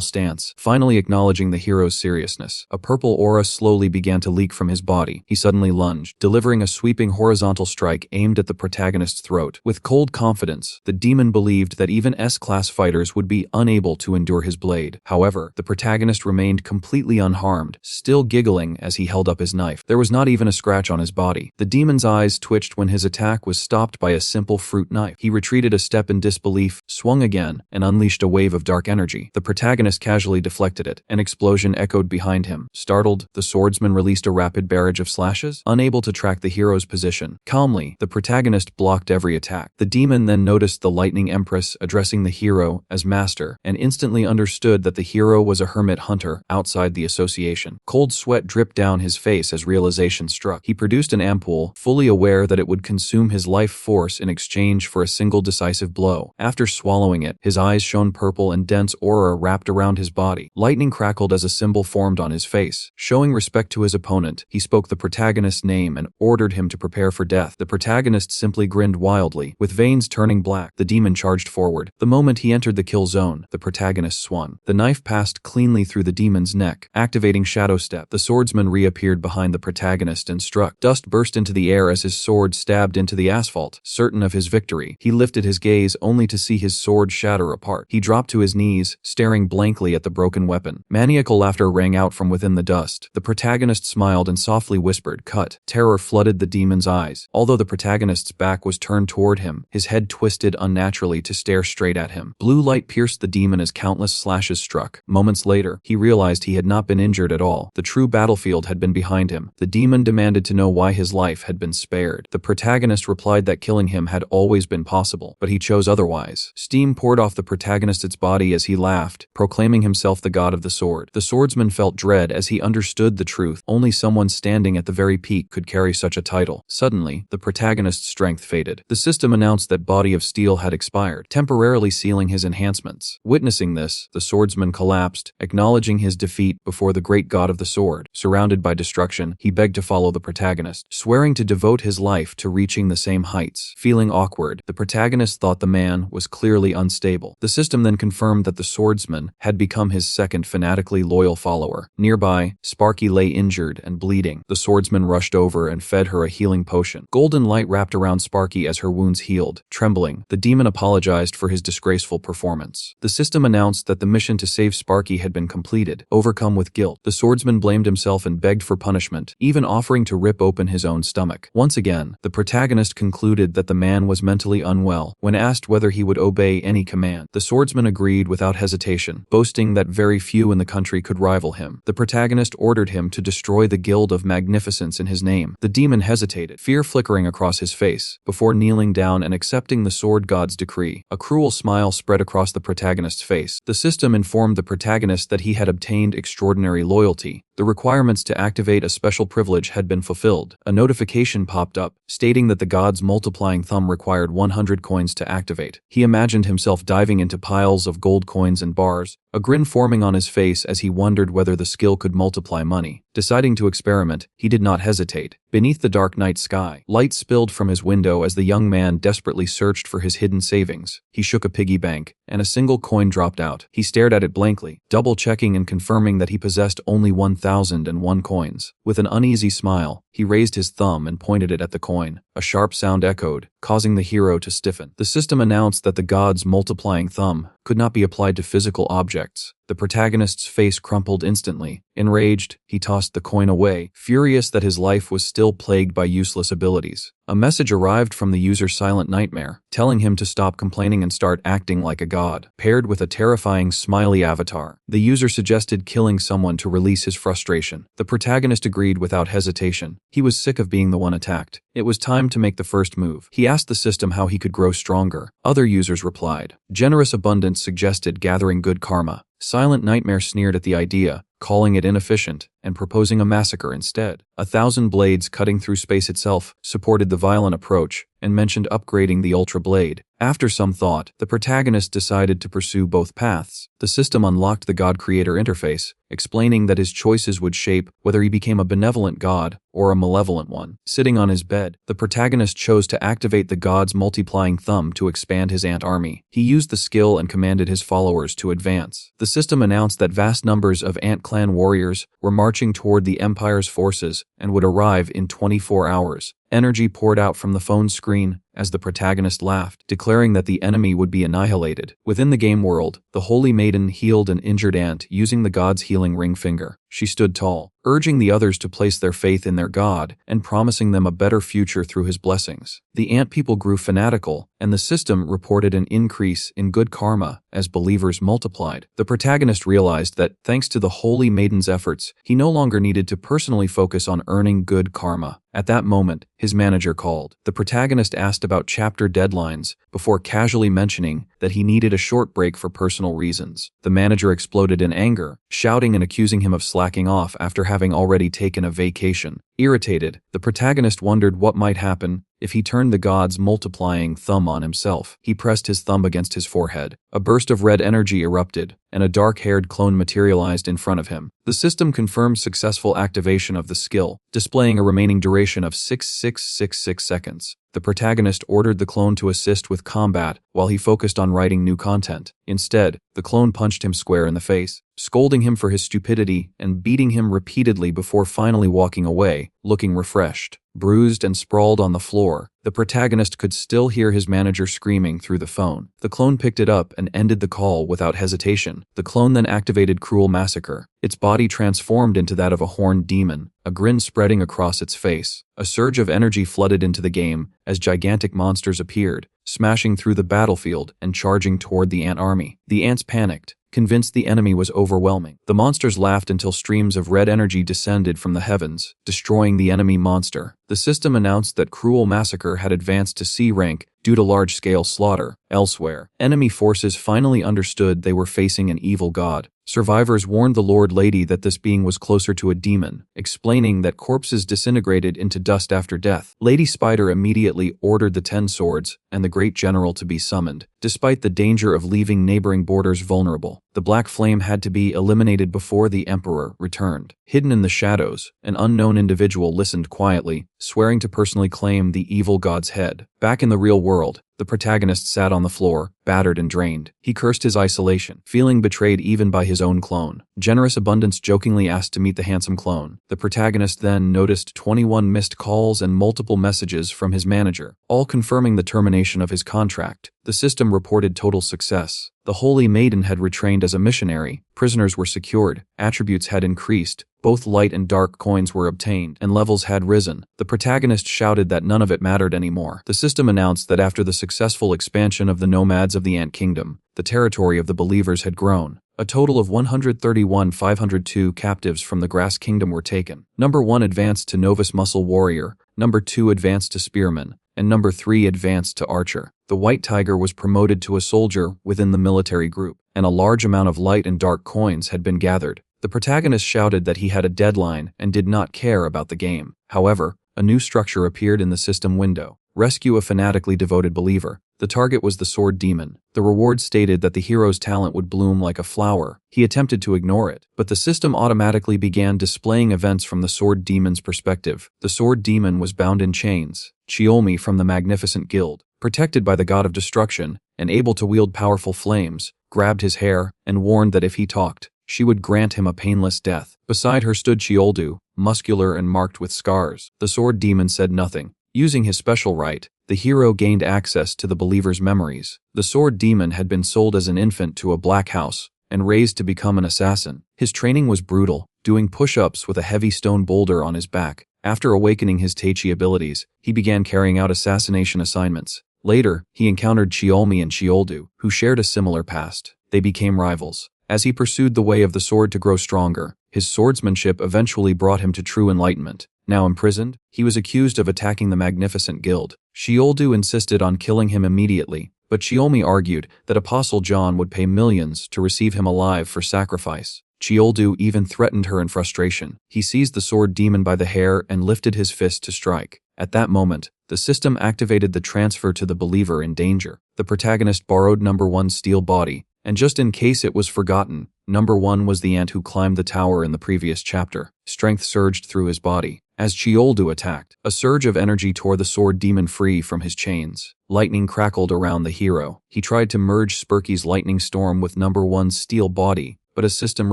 stance, finally acknowledging the hero's seriousness. A purple aura slowly began to leak from his body. He suddenly lunged, delivering a sweeping horizontal strike aimed at the protagonist's throat. With cold confidence, the demon believed that even S-class fighters would be unable to endure his blade. However, the protagonist remained completely unharmed, still giggling as he held up his knife. There was not even a scratch on his body. The demon's eyes twitched when his attack was stopped by a simple fruit knife. He retreated a step in disbelief, swung again, and unleashed a wave of dark energy. The protagonist casually deflected it. An explosion echoed behind him. Startled, the swordsman released a rapid barrage of slashes, unable to track the hero's position. Calmly, the protagonist blocked every attack. The demon then noticed the Lightning Empress addressing the hero as master, and instantly understood that the hero was a hermit hunter outside the association. Cold sweat dripped down his face as realization struck. He produced an ampoule, fully aware that it would consume his life force in exchange for a single decisive blow. After swallowing it, his eyes shone purple and dense aura wrapped around his body. Lightning crackled as a symbol formed on his face. Showing respect to his opponent, he spoke the protagonist's name and ordered him to prepare for death. The protagonist simply grinned wildly, with veins turning black. The demon charged forward. The moment he entered the kill zone, the protagonist swung. The knife passed cleanly through the demon's neck, activating Shadow Step. The swordsman reappeared behind the protagonist and struck. Dust burst into the air as his sword stabbed into the asphalt. Certain of his victory, he lifted his gaze only to see his sword shatter apart. He dropped to his knees, staring blankly at the broken weapon. Maniacal laughter rang out from within the dust. The protagonist smiled and softly whispered, "Cut." Terror flooded the demon's eyes. Although the protagonist's back was turned toward him, his head twisted unnaturally to stare straight at him. Blue light pierced the demon as countless slashes struck. Moments later, he realized he had not been injured at all. The true battlefield had been behind him. The demon demanded to know why his life had been spared. The protagonist replied that killing him had always been possible, but he chose otherwise. Steam poured off the protagonist's body as he laughed, proclaiming himself the god of the sword. The swordsman felt dread as he understood the truth. Only someone standing at the very peak could carry such a title. Suddenly, the protagonist's strength faded. The system announced that Body of Steel had expired, temporarily sealing his enhancements. Witnessing this, the swordsman collapsed, acknowledging his defeat before the great god of the sword. Surrounded by destruction, he begged to follow the protagonist, swearing to devote his life to reaching the same heights. Feeling awkward, the protagonist thought the man was clearly unstable. The system then confirmed that the swordsman had become his second fanatically loyal follower. Nearby, Sparky lay injured and bleeding. The swordsman rushed over and fed her a healing potion. Golden light wrapped around Sparky as her wounds healed. Trembling, the demon apologized for his disgraceful performance. The system announced that the mission to save Sparky had been completed. Overcome with guilt, the swordsman blamed himself and begged for punishment, even offering to rip open his own stomach. Once again, the protagonist concluded that the man was mentally unwell. When asked whether he would obey any command, the swordsman agreed without hesitation, boasting that very few in the country could rival him. The protagonist ordered him to destroy the Guild of Magnificence in his name. The demon hesitated, fear flickering across his face, before kneeling down and accepting the sword god's decree. A cruel smile spread across the protagonist's face. The system informed the protagonist that he had obtained extraordinary loyalty. The requirements to activate a special privilege had been fulfilled. A notification popped up, stating that the god's multiplying thumb required 100 coins to activate. He imagined himself diving into piles of gold coins and bars, a grin forming on his face as he wondered whether the skill could multiply money. Deciding to experiment, he did not hesitate. Beneath the dark night sky, light spilled from his window as the young man desperately searched for his hidden savings. He shook a piggy bank, and a single coin dropped out. He stared at it blankly, double-checking and confirming that he possessed only 1,001 coins. With an uneasy smile, he raised his thumb and pointed it at the coin. A sharp sound echoed, causing the hero to stiffen. The system announced that the god's multiplying thumb could not be applied to physical objects. The protagonist's face crumpled instantly. Enraged, he tossed the coin away, furious that his life was still plagued by useless abilities. A message arrived from the user's silent nightmare, telling him to stop complaining and start acting like a god. Paired with a terrifying smiley avatar, the user suggested killing someone to release his frustration. The protagonist agreed without hesitation. He was sick of being the one attacked. It was time to make the first move. He asked the system how he could grow stronger. Other users replied. Generous abundance suggested gathering good karma. Silent Nightmare sneered at the idea, calling it inefficient, and proposing a massacre instead. 1,000 Blades Cutting Through Space itself supported the violent approach and mentioned upgrading the Ultra Blade. After some thought, the protagonist decided to pursue both paths. The system unlocked the God Creator interface, explaining that his choices would shape whether he became a benevolent god or a malevolent one. Sitting on his bed, the protagonist chose to activate the god's multiplying thumb to expand his ant army. He used the skill and commanded his followers to advance. The system announced that vast numbers of Ant Clan warriors were marching toward the Empire's forces and would arrive in 24 hours. Energy poured out from the phone screen as the protagonist laughed, declaring that the enemy would be annihilated. Within the game world, the Holy Maiden healed an injured ant using the god's healing ring finger. She stood tall, urging the others to place their faith in their god and promising them a better future through his blessings. The ant people grew fanatical, and the system reported an increase in good karma as believers multiplied. The protagonist realized that, thanks to the Holy Maiden's efforts, he no longer needed to personally focus on earning good karma. At that moment, his manager called. The protagonist asked about chapter deadlines before casually mentioning that he needed a short break for personal reasons. The manager exploded in anger, shouting and accusing him of slacking off after having already taken a vacation. Irritated, the protagonist wondered what might happen if he turned the god's multiplying thumb on himself. He pressed his thumb against his forehead. A burst of red energy erupted, and a dark-haired clone materialized in front of him. The system confirmed successful activation of the skill, displaying a remaining duration of 6666 seconds. The protagonist ordered the clone to assist with combat while he focused on writing new content. Instead, the clone punched him square in the face, scolding him for his stupidity and beating him repeatedly before finally walking away, looking refreshed. Bruised and sprawled on the floor, the protagonist could still hear his manager screaming through the phone. The clone picked it up and ended the call without hesitation. The clone then activated Cruel Massacre. Its body transformed into that of a horned demon, a grin spreading across its face. A surge of energy flooded into the game as gigantic monsters appeared, smashing through the battlefield and charging toward the ant army. The ants panicked, convinced the enemy was overwhelming. The monsters laughed until streams of red energy descended from the heavens, destroying the enemy monster. The system announced that Cruel Massacre had advanced to C rank due to large-scale slaughter. Elsewhere, enemy forces finally understood they were facing an evil god. Survivors warned the Lord Lady that this being was closer to a demon, explaining that corpses disintegrated into dust after death. Lady Spider immediately ordered the 10 Swords and the Great General to be summoned. Despite the danger of leaving neighboring borders vulnerable, the Black Flame had to be eliminated before the Emperor returned. Hidden in the shadows, an unknown individual listened quietly, swearing to personally claim the evil god's head. Back in the real world, the protagonist sat on the floor, battered and drained. He cursed his isolation, feeling betrayed even by his own clone. Generous Abundance jokingly asked to meet the handsome clone. The protagonist then noticed 21 missed calls and multiple messages from his manager, all confirming the termination of his contract. The system reported total success. The Holy Maiden had retrained as a missionary, prisoners were secured, attributes had increased, both light and dark coins were obtained, and levels had risen. The protagonist shouted that none of it mattered anymore. The system announced that after the successful expansion of the nomads of the Ant Kingdom, the territory of the believers had grown. A total of 131,502 captives from the Grass Kingdom were taken. Number 1 advanced to Novice Muscle Warrior, Number 2 advanced to Spearman, and number 3 advanced to archer. The white tiger was promoted to a soldier within the military group, and a large amount of light and dark coins had been gathered. The protagonist shouted that he had a deadline and did not care about the game. However, a new structure appeared in the system window. Rescue a fanatically devoted believer. The target was the sword demon. The reward stated that the hero's talent would bloom like a flower. He attempted to ignore it, but the system automatically began displaying events from the sword demon's perspective. The sword demon was bound in chains. Chiolmi from the Magnificent Guild, protected by the god of destruction and able to wield powerful flames, grabbed his hair and warned that if he talked, she would grant him a painless death. Beside her stood Chioldu, muscular and marked with scars. The sword demon said nothing. Using his special right, the hero gained access to the believer's memories. The sword demon had been sold as an infant to a black house and raised to become an assassin. His training was brutal, doing push-ups with a heavy stone boulder on his back. After awakening his Teichi abilities, he began carrying out assassination assignments. Later, he encountered Chiolmi and Chioldu, who shared a similar past. They became rivals. As he pursued the way of the sword to grow stronger, his swordsmanship eventually brought him to true enlightenment. Now imprisoned, he was accused of attacking the Magnificent Guild. Chioldu insisted on killing him immediately, but Chiolmi argued that Apostle John would pay millions to receive him alive for sacrifice. Chioldu even threatened her in frustration. He seized the sword demon by the hair and lifted his fist to strike. At that moment, the system activated the transfer to the believer in danger. The protagonist borrowed number 1's steel body, and just in case it was forgotten, number 1 was the ant who climbed the tower in the previous chapter. Strength surged through his body. As Chioldu attacked, a surge of energy tore the sword demon free from his chains. Lightning crackled around the hero. He tried to merge Sparky's lightning storm with number 1's steel body, but a system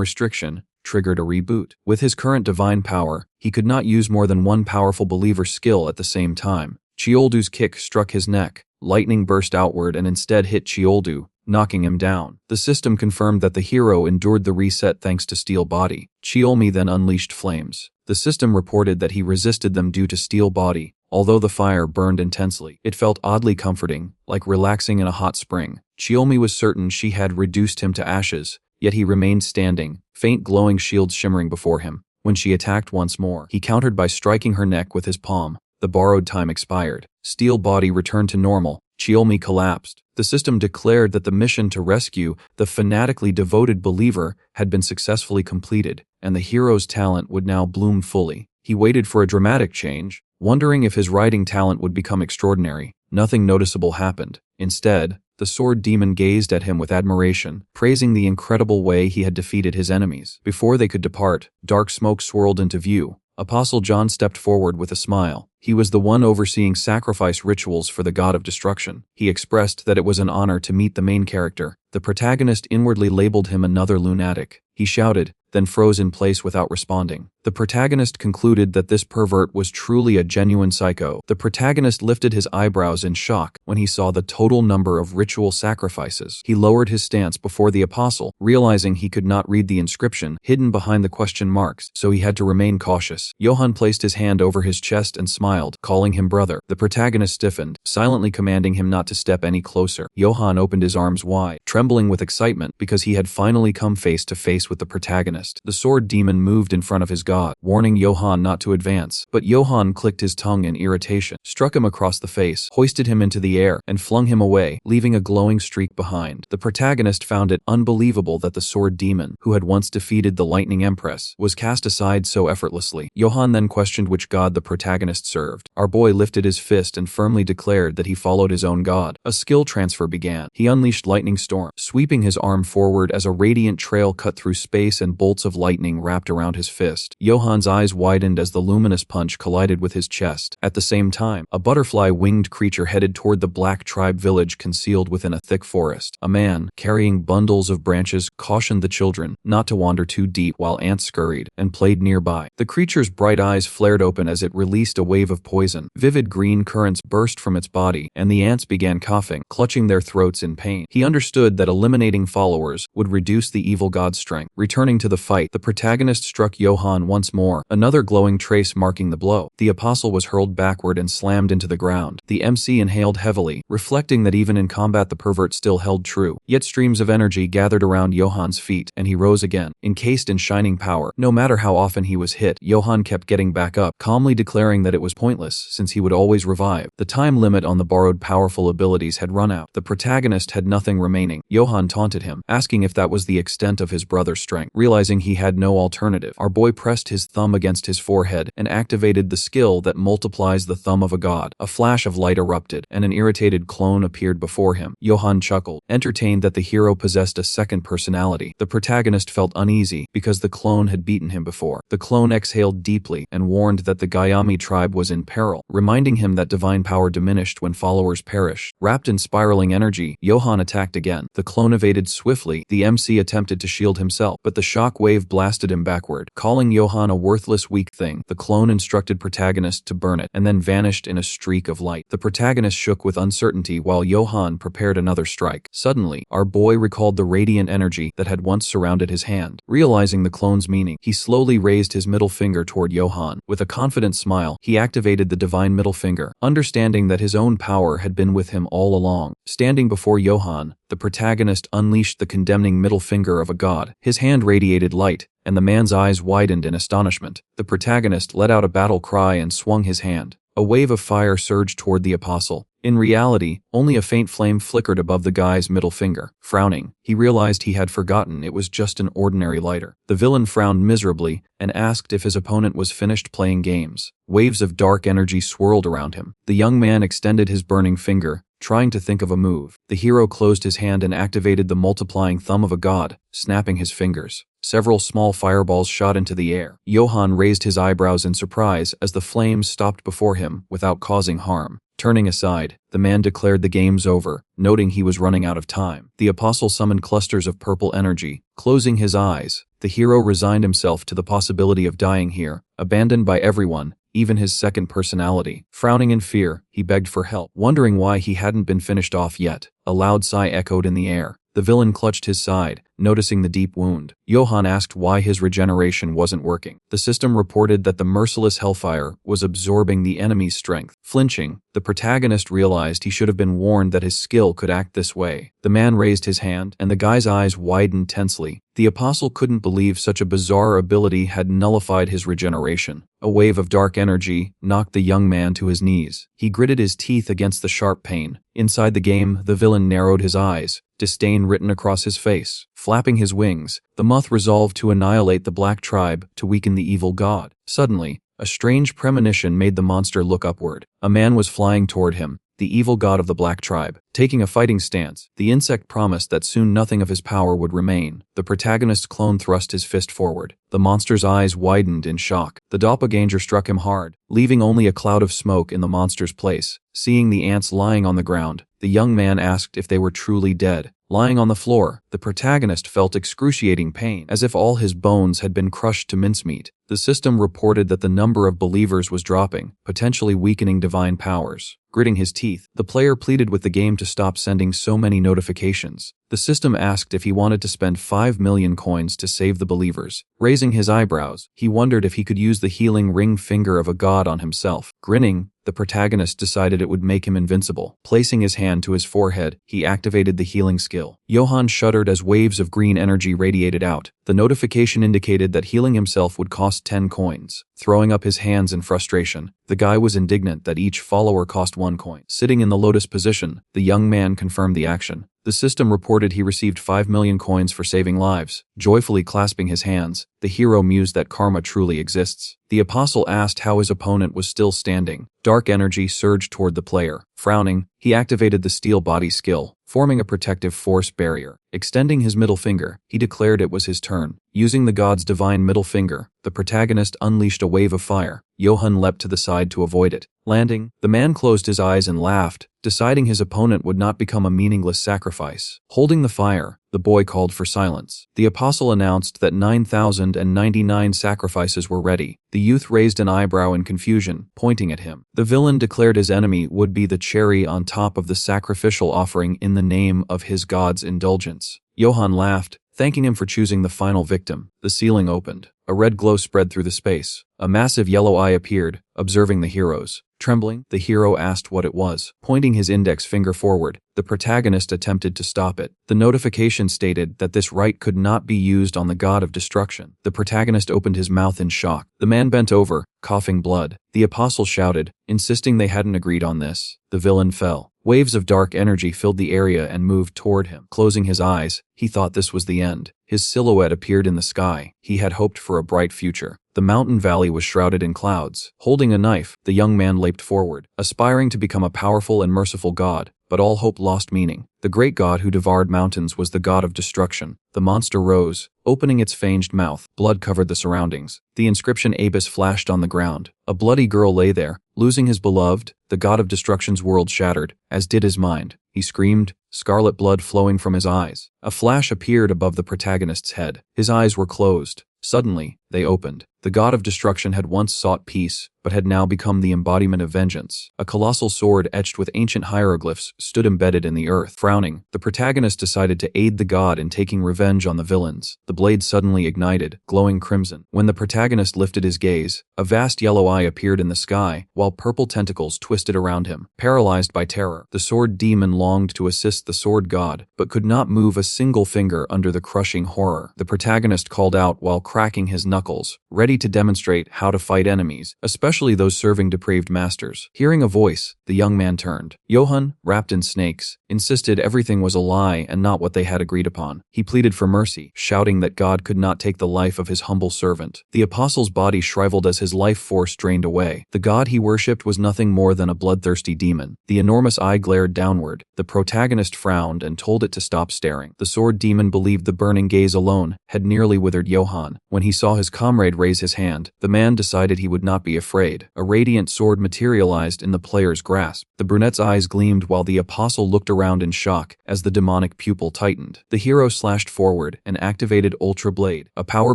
restriction triggered a reboot. With his current divine power, he could not use more than one powerful believer skill at the same time. Chioldu's kick struck his neck. Lightning burst outward and instead hit Chioldu, knocking him down. The system confirmed that the hero endured the reset thanks to steel body. Chiolmi then unleashed flames. The system reported that he resisted them due to steel body. Although the fire burned intensely, it felt oddly comforting, like relaxing in a hot spring. Chiolmi was certain she had reduced him to ashes, yet he remained standing, faint glowing shields shimmering before him. When she attacked once more, he countered by striking her neck with his palm. The borrowed time expired. Steel body returned to normal. Chiolmi collapsed. The system declared that the mission to rescue the fanatically devoted believer had been successfully completed, and the hero's talent would now bloom fully. He waited for a dramatic change, wondering if his writing talent would become extraordinary. Nothing noticeable happened. Instead, the sword demon gazed at him with admiration, praising the incredible way he had defeated his enemies. Before they could depart, dark smoke swirled into view. Apostle John stepped forward with a smile. He was the one overseeing sacrifice rituals for the god of destruction. He expressed that it was an honor to meet the main character. The protagonist inwardly labeled him another lunatic. He shouted, then froze in place without responding. The protagonist concluded that this pervert was truly a genuine psycho. The protagonist lifted his eyebrows in shock when he saw the total number of ritual sacrifices. He lowered his stance before the apostle, realizing he could not read the inscription hidden behind the question marks, so he had to remain cautious. Johann placed his hand over his chest and smiled, calling him brother. The protagonist stiffened, silently commanding him not to step any closer. Johann opened his arms wide, trembling with excitement because he had finally come face to face with the protagonist. The sword demon moved in front of his god, warning Johann not to advance, but Johann clicked his tongue in irritation, struck him across the face, hoisted him into the air, and flung him away, leaving a glowing streak behind. The protagonist found it unbelievable that the sword demon, who had once defeated the lightning empress, was cast aside so effortlessly. Johann then questioned which god the protagonist served. Our boy lifted his fist and firmly declared that he followed his own god. A skill transfer began. He unleashed lightning storm, sweeping his arm forward as a radiant trail cut through space and bolts of lightning wrapped around his fist. Johann's eyes widened as the luminous punch collided with his chest. At the same time, a butterfly-winged creature headed toward the black tribe village concealed within a thick forest. A man, carrying bundles of branches, cautioned the children not to wander too deep while ants scurried and played nearby. The creature's bright eyes flared open as it released a wave of poison. Vivid green currents burst from its body, and the ants began coughing, clutching their throats in pain. He understood that eliminating followers would reduce the evil god's strength. Returning to the the fight, the protagonist struck Johann once more, another glowing trace marking the blow. The apostle was hurled backward and slammed into the ground. The MC inhaled heavily, reflecting that even in combat the pervert still held true. Yet streams of energy gathered around Johann's feet, and he rose again, encased in shining power. No matter how often he was hit, Johann kept getting back up, calmly declaring that it was pointless, since he would always revive. The time limit on the borrowed powerful abilities had run out. The protagonist had nothing remaining. Johann taunted him, asking if that was the extent of his brother's strength. Realizing he had no alternative, our boy pressed his thumb against his forehead and activated the skill that multiplies the thumb of a god. A flash of light erupted, and an irritated clone appeared before him. Johann chuckled, entertained that the hero possessed a second personality. The protagonist felt uneasy because the clone had beaten him before. The clone exhaled deeply and warned that the Gayami tribe was in peril, reminding him that divine power diminished when followers perished. Wrapped in spiraling energy, Johann attacked again. The clone evaded swiftly. The MC attempted to shield himself, but the shock wave blasted him backward. Calling Johann a worthless weak thing, the clone instructed protagonist to burn it, and then vanished in a streak of light. The protagonist shook with uncertainty while Johann prepared another strike. Suddenly, our boy recalled the radiant energy that had once surrounded his hand. Realizing the clone's meaning, he slowly raised his middle finger toward Johann. With a confident smile, he activated the divine middle finger, understanding that his own power had been with him all along. Standing before Johann, the protagonist unleashed the condemning middle finger of a god. His hand radiated light, and the man's eyes widened in astonishment. The protagonist let out a battle cry and swung his hand. A wave of fire surged toward the apostle. In reality, only a faint flame flickered above the guy's middle finger. Frowning, he realized he had forgotten it was just an ordinary lighter. The villain frowned miserably and asked if his opponent was finished playing games. Waves of dark energy swirled around him. The young man extended his burning finger, trying to think of a move. The hero closed his hand and activated the multiplying thumb of a god, snapping his fingers. Several small fireballs shot into the air. Johann raised his eyebrows in surprise as the flames stopped before him without causing harm. Turning aside, the man declared the game's over, noting he was running out of time. The apostle summoned clusters of purple energy. Closing his eyes, the hero resigned himself to the possibility of dying here, abandoned by everyone, even his second personality. Frowning in fear, he begged for help, wondering why he hadn't been finished off yet. A loud sigh echoed in the air. The villain clutched his side, noticing the deep wound. Johann asked why his regeneration wasn't working. The system reported that the merciless hellfire was absorbing the enemy's strength. Flinching, the protagonist realized he should have been warned that his skill could act this way. The man raised his hand, and the guy's eyes widened tensely. The apostle couldn't believe such a bizarre ability had nullified his regeneration. A wave of dark energy knocked the young man to his knees. He gritted his teeth against the sharp pain. Inside the game, the villain narrowed his eyes, disdain written across his face. Flapping his wings, the moth resolved to annihilate the black tribe to weaken the evil god. Suddenly, a strange premonition made the monster look upward. A man was flying toward him, the evil god of the black tribe. Taking a fighting stance, the insect promised that soon nothing of his power would remain. The protagonist's clone thrust his fist forward. The monster's eyes widened in shock. The doppelganger struck him hard, leaving only a cloud of smoke in the monster's place. Seeing the ants lying on the ground, the young man asked if they were truly dead. Lying on the floor, the protagonist felt excruciating pain, as if all his bones had been crushed to mincemeat. The system reported that the number of believers was dropping, potentially weakening divine powers. Gritting his teeth, the player pleaded with the game to stop sending so many notifications. The system asked if he wanted to spend 5 million coins to save the believers. Raising his eyebrows, he wondered if he could use the healing ring finger of a god on himself. Grinning, the protagonist decided it would make him invincible. Placing his hand to his forehead, he activated the healing skill. Johann shuddered as waves of green energy radiated out. The notification indicated that healing himself would cost 10 coins. Throwing up his hands in frustration, the guy was indignant that each follower cost 1 coin. Sitting in the lotus position, the young man confirmed the action. The system reported he received 5 million coins for saving lives. Joyfully clasping his hands, the hero mused that karma truly exists. The apostle asked how his opponent was still standing. Dark energy surged toward the player. Frowning, he activated the steel body skill, forming a protective force barrier. Extending his middle finger, he declared it was his turn. Using the god's divine middle finger, the protagonist unleashed a wave of fire. Johann leapt to the side to avoid it. Landing, the man closed his eyes and laughed, deciding his opponent would not become a meaningless sacrifice. Holding the fire, the boy called for silence. The apostle announced that 9,099 sacrifices were ready. The youth raised an eyebrow in confusion, pointing at him. The villain declared his enemy would be the cherry on top of the sacrificial offering in the name of his god's indulgence. Johann laughed, thanking him for choosing the final victim. The ceiling opened. A red glow spread through the space. A massive yellow eye appeared, observing the heroes. Trembling, the hero asked what it was. Pointing his index finger forward, the protagonist attempted to stop it. The notification stated that this right could not be used on the god of destruction. The protagonist opened his mouth in shock. The man bent over, coughing blood. The apostle shouted, insisting they hadn't agreed on this. The villain fell. Waves of dark energy filled the area and moved toward him. Closing his eyes, he thought this was the end. His silhouette appeared in the sky. He had hoped for a bright future. The mountain valley was shrouded in clouds. Holding a knife, the young man leaped forward, aspiring to become a powerful and merciful god. But all hope lost meaning. The great god who devoured mountains was the god of destruction. The monster rose, opening its fanged mouth. Blood covered the surroundings. The inscription Abyss flashed on the ground. A bloody girl lay there, losing his beloved. The god of destruction's world shattered, as did his mind. He screamed, scarlet blood flowing from his eyes. A flash appeared above the protagonist's head. His eyes were closed. Suddenly, they opened. The god of destruction had once sought peace, but had now become the embodiment of vengeance. A colossal sword etched with ancient hieroglyphs stood embedded in the earth. Frowning, the protagonist decided to aid the god in taking revenge on the villains. The blade suddenly ignited, glowing crimson. When the protagonist lifted his gaze, a vast yellow eye appeared in the sky, while purple tentacles twisted around him. Paralyzed by terror, the sword demon longed to assist the sword god, but could not move a single finger under the crushing horror. The protagonist called out while cracking his knuckles, ready to demonstrate how to fight enemies, especially those serving depraved masters. Hearing a voice, the young man turned. Johann, wrapped in snakes, insisted everything was a lie and not what they had agreed upon. He pleaded for mercy, shouting that God could not take the life of his humble servant. The apostle's body shriveled as his life force drained away. The god he worshipped was nothing more than a bloodthirsty demon. The enormous eye glared downward. The protagonist frowned and told it to stop staring. The sword demon believed the burning gaze alone had nearly withered Johann. When he saw his comrade raise his hand, the man decided he would not be afraid. A radiant sword materialized in the player's grasp. The brunette's eyes gleamed while the apostle looked around in shock as the demonic pupil tightened. The hero slashed forward and activated Ultra Blade, a power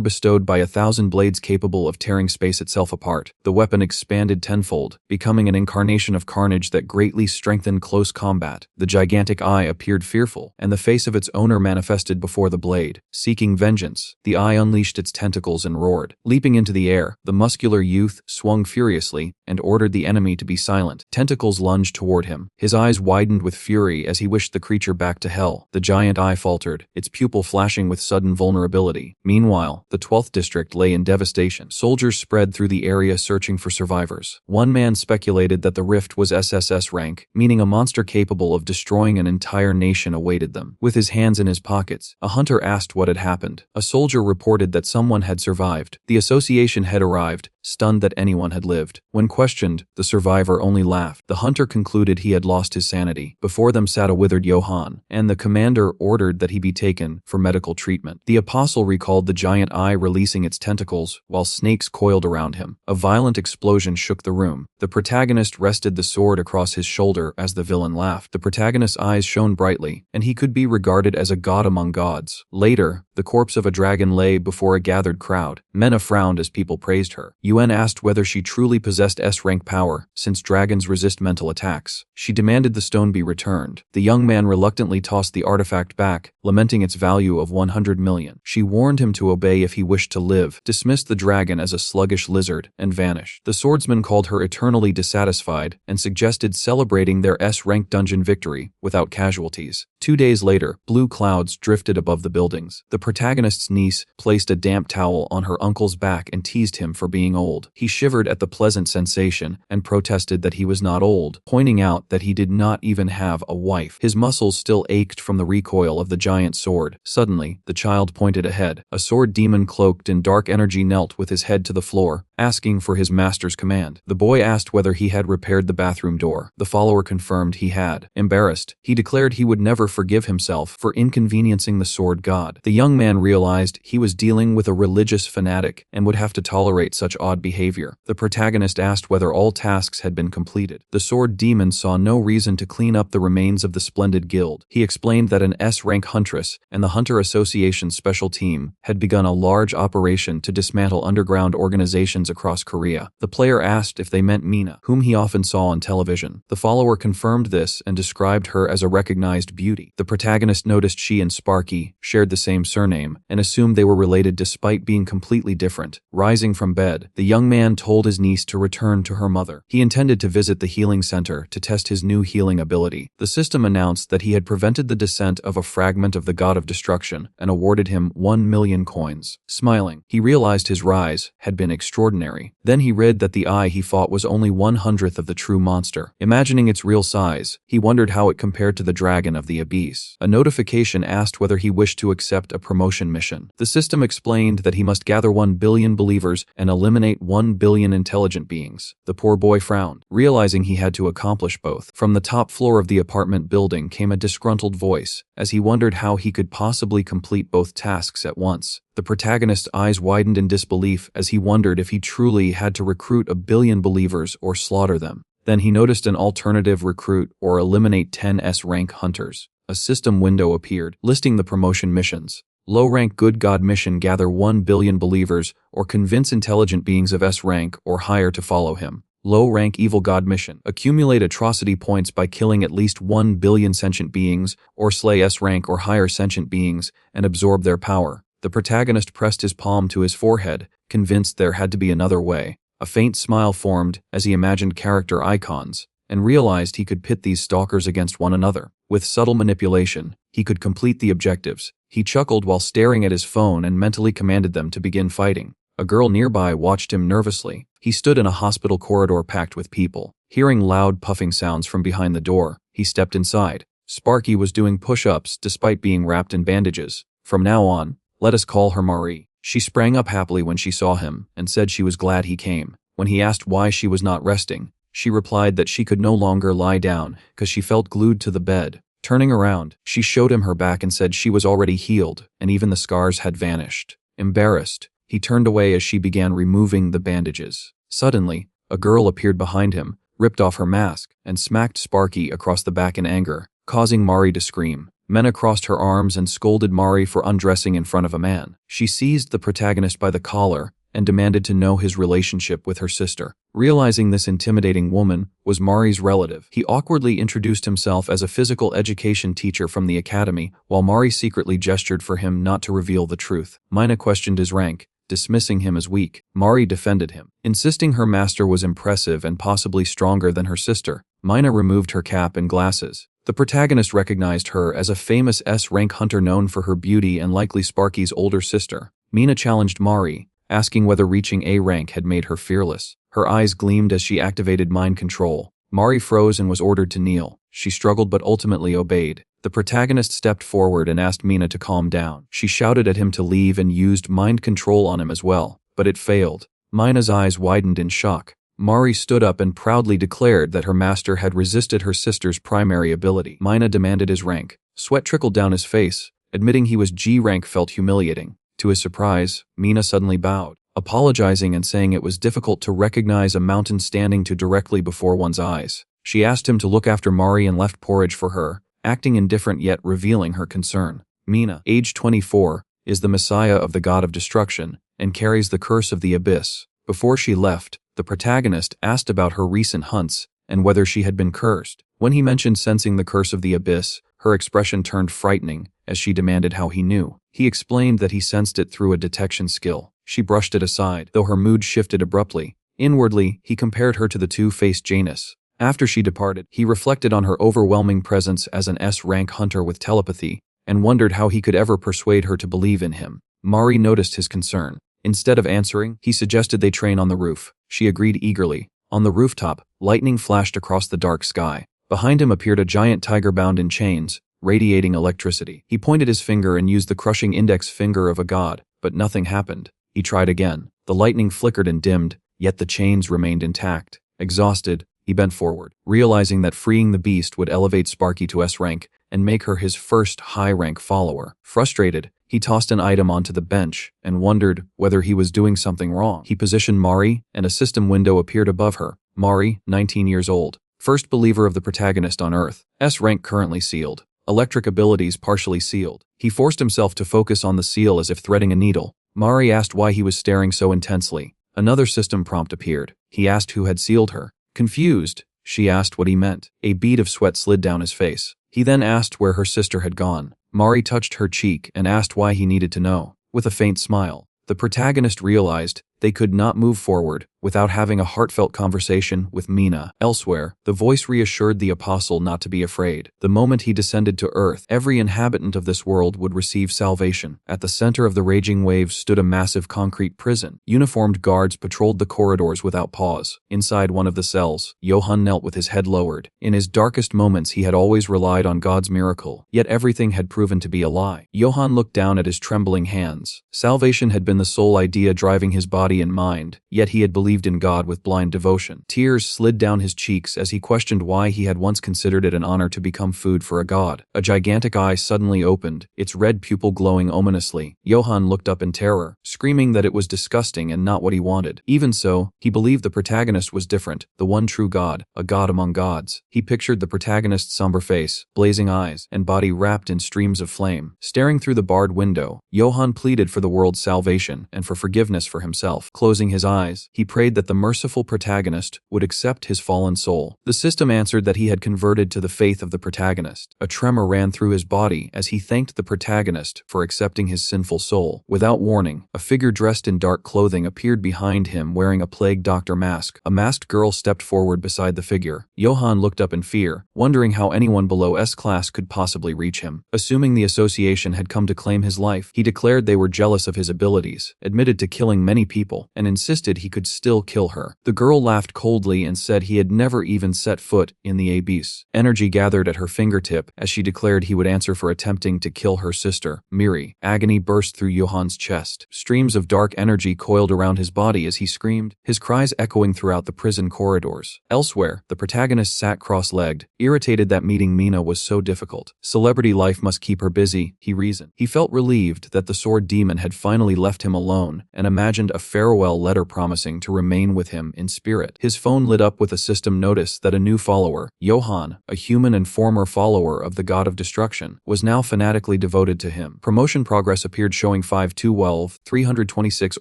bestowed by 1,000 blades capable of tearing space itself apart. The weapon expanded tenfold, becoming an incarnation of carnage that greatly strengthened close combat. The gigantic eye appeared fearful, and the face of its owner manifested before the blade. Seeking vengeance, the eye unleashed its tentacles and roared. Leaping into the air, the muscular youth swung furiously and ordered the enemy to be silent. Tentacles lunged toward him. His eyes widened with fury as he wished the creature back to hell. The giant eye faltered, its pupil flashing with sudden vulnerability. Meanwhile, the 12th district lay in devastation. Soldiers spread through the area searching for survivors. One man speculated that the rift was SSS rank, meaning a monster capable of destroying an entire nation awaited them. With his hands in his pockets, a hunter asked what had happened. A soldier reported that someone had survived. The association had arrived, stunned that anyone had lived. When questioned, the survivor only laughed. The hunter concluded he had lost his sanity. Before them sat a withered Johann, and the commander ordered that he be taken for medical treatment. The apostle recalled the giant eye releasing its tentacles while snakes coiled around him. A violent explosion shook the room. The protagonist rested the sword across his shoulder as the villain laughed. The protagonist's eyes shone brightly, and he could be regarded as a god among gods. Later, the corpse of a dragon lay before a gathered crowd. Mena frowned as people praised her. Yuen asked whether she truly possessed S-rank power, since dragons resist mental attacks. She demanded the stone be returned. The young man reluctantly tossed the artifact back, lamenting its value of 100 million. She warned him to obey if he wished to live, dismissed the dragon as a sluggish lizard, and vanished. The swordsman called her eternally dissatisfied and suggested celebrating their S-rank dungeon victory without casualties. 2 days later, blue clouds drifted above the buildings. The protagonist's niece placed a damp towel on her uncle's back and teased him for being old. He shivered at the pleasant sensation and protested that he was not old, pointing out that he did not even have a wife. His muscles still ached from the recoil of the giant sword. Suddenly, the child pointed ahead. A sword demon cloaked in dark energy knelt with his head to the floor, asking for his master's command. The boy asked whether he had repaired the bathroom door. The follower confirmed he had. Embarrassed, he declared he would never forgive himself for inconveniencing the sword god. The young man realized he was dealing with a religious fanatic and would have to tolerate such odd behavior. The protagonist asked whether all tasks had been completed. The sword demon saw no reason to clean up the remains of the splendid guild. He explained that an S-rank huntress and the Hunter Association's special team had begun a large operation to dismantle underground organizations across Korea. The player asked if they meant Mina, whom he often saw on television. The follower confirmed this and described her as a recognized beauty. identity. The protagonist noticed she and Sparky shared the same surname and assumed they were related despite being completely different. Rising from bed, the young man told his niece to return to her mother. He intended to visit the healing center to test his new healing ability. The system announced that he had prevented the descent of a fragment of the god of destruction and awarded him 1 million coins. Smiling, he realized his rise had been extraordinary. Then he read that the eye he fought was only 1/100th of the true monster. Imagining its real size, he wondered how it compared to the dragon of the abyss. A notification asked whether he wished to accept a promotion mission. The system explained that he must gather 1 billion believers and eliminate 1 billion intelligent beings. The poor boy frowned, realizing he had to accomplish both. From the top floor of the apartment building came a disgruntled voice, as he wondered how he could possibly complete both tasks at once. The protagonist's eyes widened in disbelief as he wondered if he truly had to recruit 1 billion believers or slaughter them. Then he noticed an alternative: recruit or eliminate 10 S-rank hunters. A system window appeared, listing the promotion missions. Low-rank Good God mission: gather 1 billion believers or convince intelligent beings of S-rank or higher to follow him. Low-rank Evil God mission: accumulate atrocity points by killing at least 1 billion sentient beings or slay S-rank or higher sentient beings and absorb their power. The protagonist pressed his palm to his forehead, convinced there had to be another way. A faint smile formed as he imagined character icons and realized he could pit these stalkers against one another. With subtle manipulation, he could complete the objectives. He chuckled while staring at his phone and mentally commanded them to begin fighting. A girl nearby watched him nervously. He stood in a hospital corridor packed with people. Hearing loud puffing sounds from behind the door, he stepped inside. Sparky was doing push-ups despite being wrapped in bandages. From now on, let us call her Marie. She sprang up happily when she saw him and said she was glad he came. When he asked why she was not resting, she replied that she could no longer lie down because she felt glued to the bed. Turning around, she showed him her back and said she was already healed and even the scars had vanished. Embarrassed, he turned away as she began removing the bandages. Suddenly, a girl appeared behind him, ripped off her mask, and smacked Sparky across the back in anger, causing Mari to scream. Mena crossed her arms and scolded Mari for undressing in front of a man. She seized the protagonist by the collar and demanded to know his relationship with her sister. Realizing this intimidating woman was Mari's relative, he awkwardly introduced himself as a physical education teacher from the academy, while Mari secretly gestured for him not to reveal the truth. Mina questioned his rank, dismissing him as weak. Mari defended him, insisting her master was impressive and possibly stronger than her sister. Mina removed her cap and glasses. The protagonist recognized her as a famous S-rank hunter known for her beauty and likely Sparky's older sister. Mina challenged Mari, asking whether reaching A rank had made her fearless. Her eyes gleamed as she activated mind control. Mari froze and was ordered to kneel. She struggled but ultimately obeyed. The protagonist stepped forward and asked Mina to calm down. She shouted at him to leave and used mind control on him as well, but it failed. Mina's eyes widened in shock. Mari stood up and proudly declared that her master had resisted her sister's primary ability. Mina demanded his rank. Sweat trickled down his face. Admitting he was G rank felt humiliating. To his surprise, Mina suddenly bowed, apologizing and saying it was difficult to recognize a mountain standing too directly before one's eyes. She asked him to look after Mari and left porridge for her, acting indifferent yet revealing her concern. Mina, age 24, is the messiah of the god of destruction and carries the curse of the abyss. Before she left, the protagonist asked about her recent hunts and whether she had been cursed. When he mentioned sensing the curse of the abyss, her expression turned frightening as she demanded how he knew. He explained that he sensed it through a detection skill. She brushed it aside, though her mood shifted abruptly. Inwardly, he compared her to the two-faced Janus. After she departed, he reflected on her overwhelming presence as an S-rank hunter with telepathy and wondered how he could ever persuade her to believe in him. Mari noticed his concern. Instead of answering, he suggested they train on the roof. She agreed eagerly. On the rooftop, lightning flashed across the dark sky. Behind him appeared a giant tiger bound in chains, radiating electricity. He pointed his finger and used the crushing index finger of a god, but nothing happened. He tried again. The lightning flickered and dimmed, yet the chains remained intact. Exhausted, he bent forward, realizing that freeing the beast would elevate Sparky to S rank and make her his first high-rank follower. Frustrated, he tossed an item onto the bench and wondered whether he was doing something wrong. He positioned Mari, and a system window appeared above her. Mari, 19 years old. First believer of the protagonist on Earth. S rank currently sealed. Electric abilities partially sealed. He forced himself to focus on the seal as if threading a needle. Mari asked why he was staring so intensely. Another system prompt appeared. He asked who had sealed her. Confused, she asked what he meant. A bead of sweat slid down his face. He then asked where her sister had gone. Mari touched her cheek and asked why he needed to know. With a faint smile, the protagonist realized they could not move forward without having a heartfelt conversation with Mina. Elsewhere, the voice reassured the apostle not to be afraid. The moment he descended to earth, every inhabitant of this world would receive salvation. At the center of the raging waves stood a massive concrete prison. Uniformed guards patrolled the corridors without pause. Inside one of the cells, Johann knelt with his head lowered. In his darkest moments, he had always relied on God's miracle, yet everything had proven to be a lie. Johann looked down at his trembling hands. Salvation had been the sole idea driving his body and mind, yet he had believed in God with blind devotion. Tears slid down his cheeks as he questioned why he had once considered it an honor to become food for a god. A gigantic eye suddenly opened, its red pupil glowing ominously. Johann looked up in terror, screaming that it was disgusting and not what he wanted. Even so, he believed the protagonist was different, the one true God, a god among gods. He pictured the protagonist's somber face, blazing eyes, and body wrapped in streams of flame. Staring through the barred window, Johann pleaded for the world's salvation and for forgiveness for himself. Closing his eyes, he prayed that the merciful protagonist would accept his fallen soul. The system answered that he had converted to the faith of the protagonist. A tremor ran through his body as he thanked the protagonist for accepting his sinful soul. Without warning, a figure dressed in dark clothing appeared behind him wearing a plague doctor mask. A masked girl stepped forward beside the figure. Johann looked up in fear, wondering how anyone below S-class could possibly reach him. Assuming the association had come to claim his life, he declared they were jealous of his abilities, admitted to killing many people, and insisted he could still kill her. The girl laughed coldly and said he had never even set foot in the abyss. Energy gathered at her fingertip as she declared he would answer for attempting to kill her sister, Miri. Agony burst through Johann's chest. Streams of dark energy coiled around his body as he screamed, his cries echoing throughout the prison corridors. Elsewhere, the protagonist sat cross-legged, irritated that meeting Mina was so difficult. Celebrity life must keep her busy, he reasoned. He felt relieved that the sword demon had finally left him alone and imagined a farewell letter promising to remain with him in spirit. His phone lit up with a system notice that a new follower, Johann, a human and former follower of the god of destruction, was now fanatically devoted to him. Promotion progress appeared showing 512, 326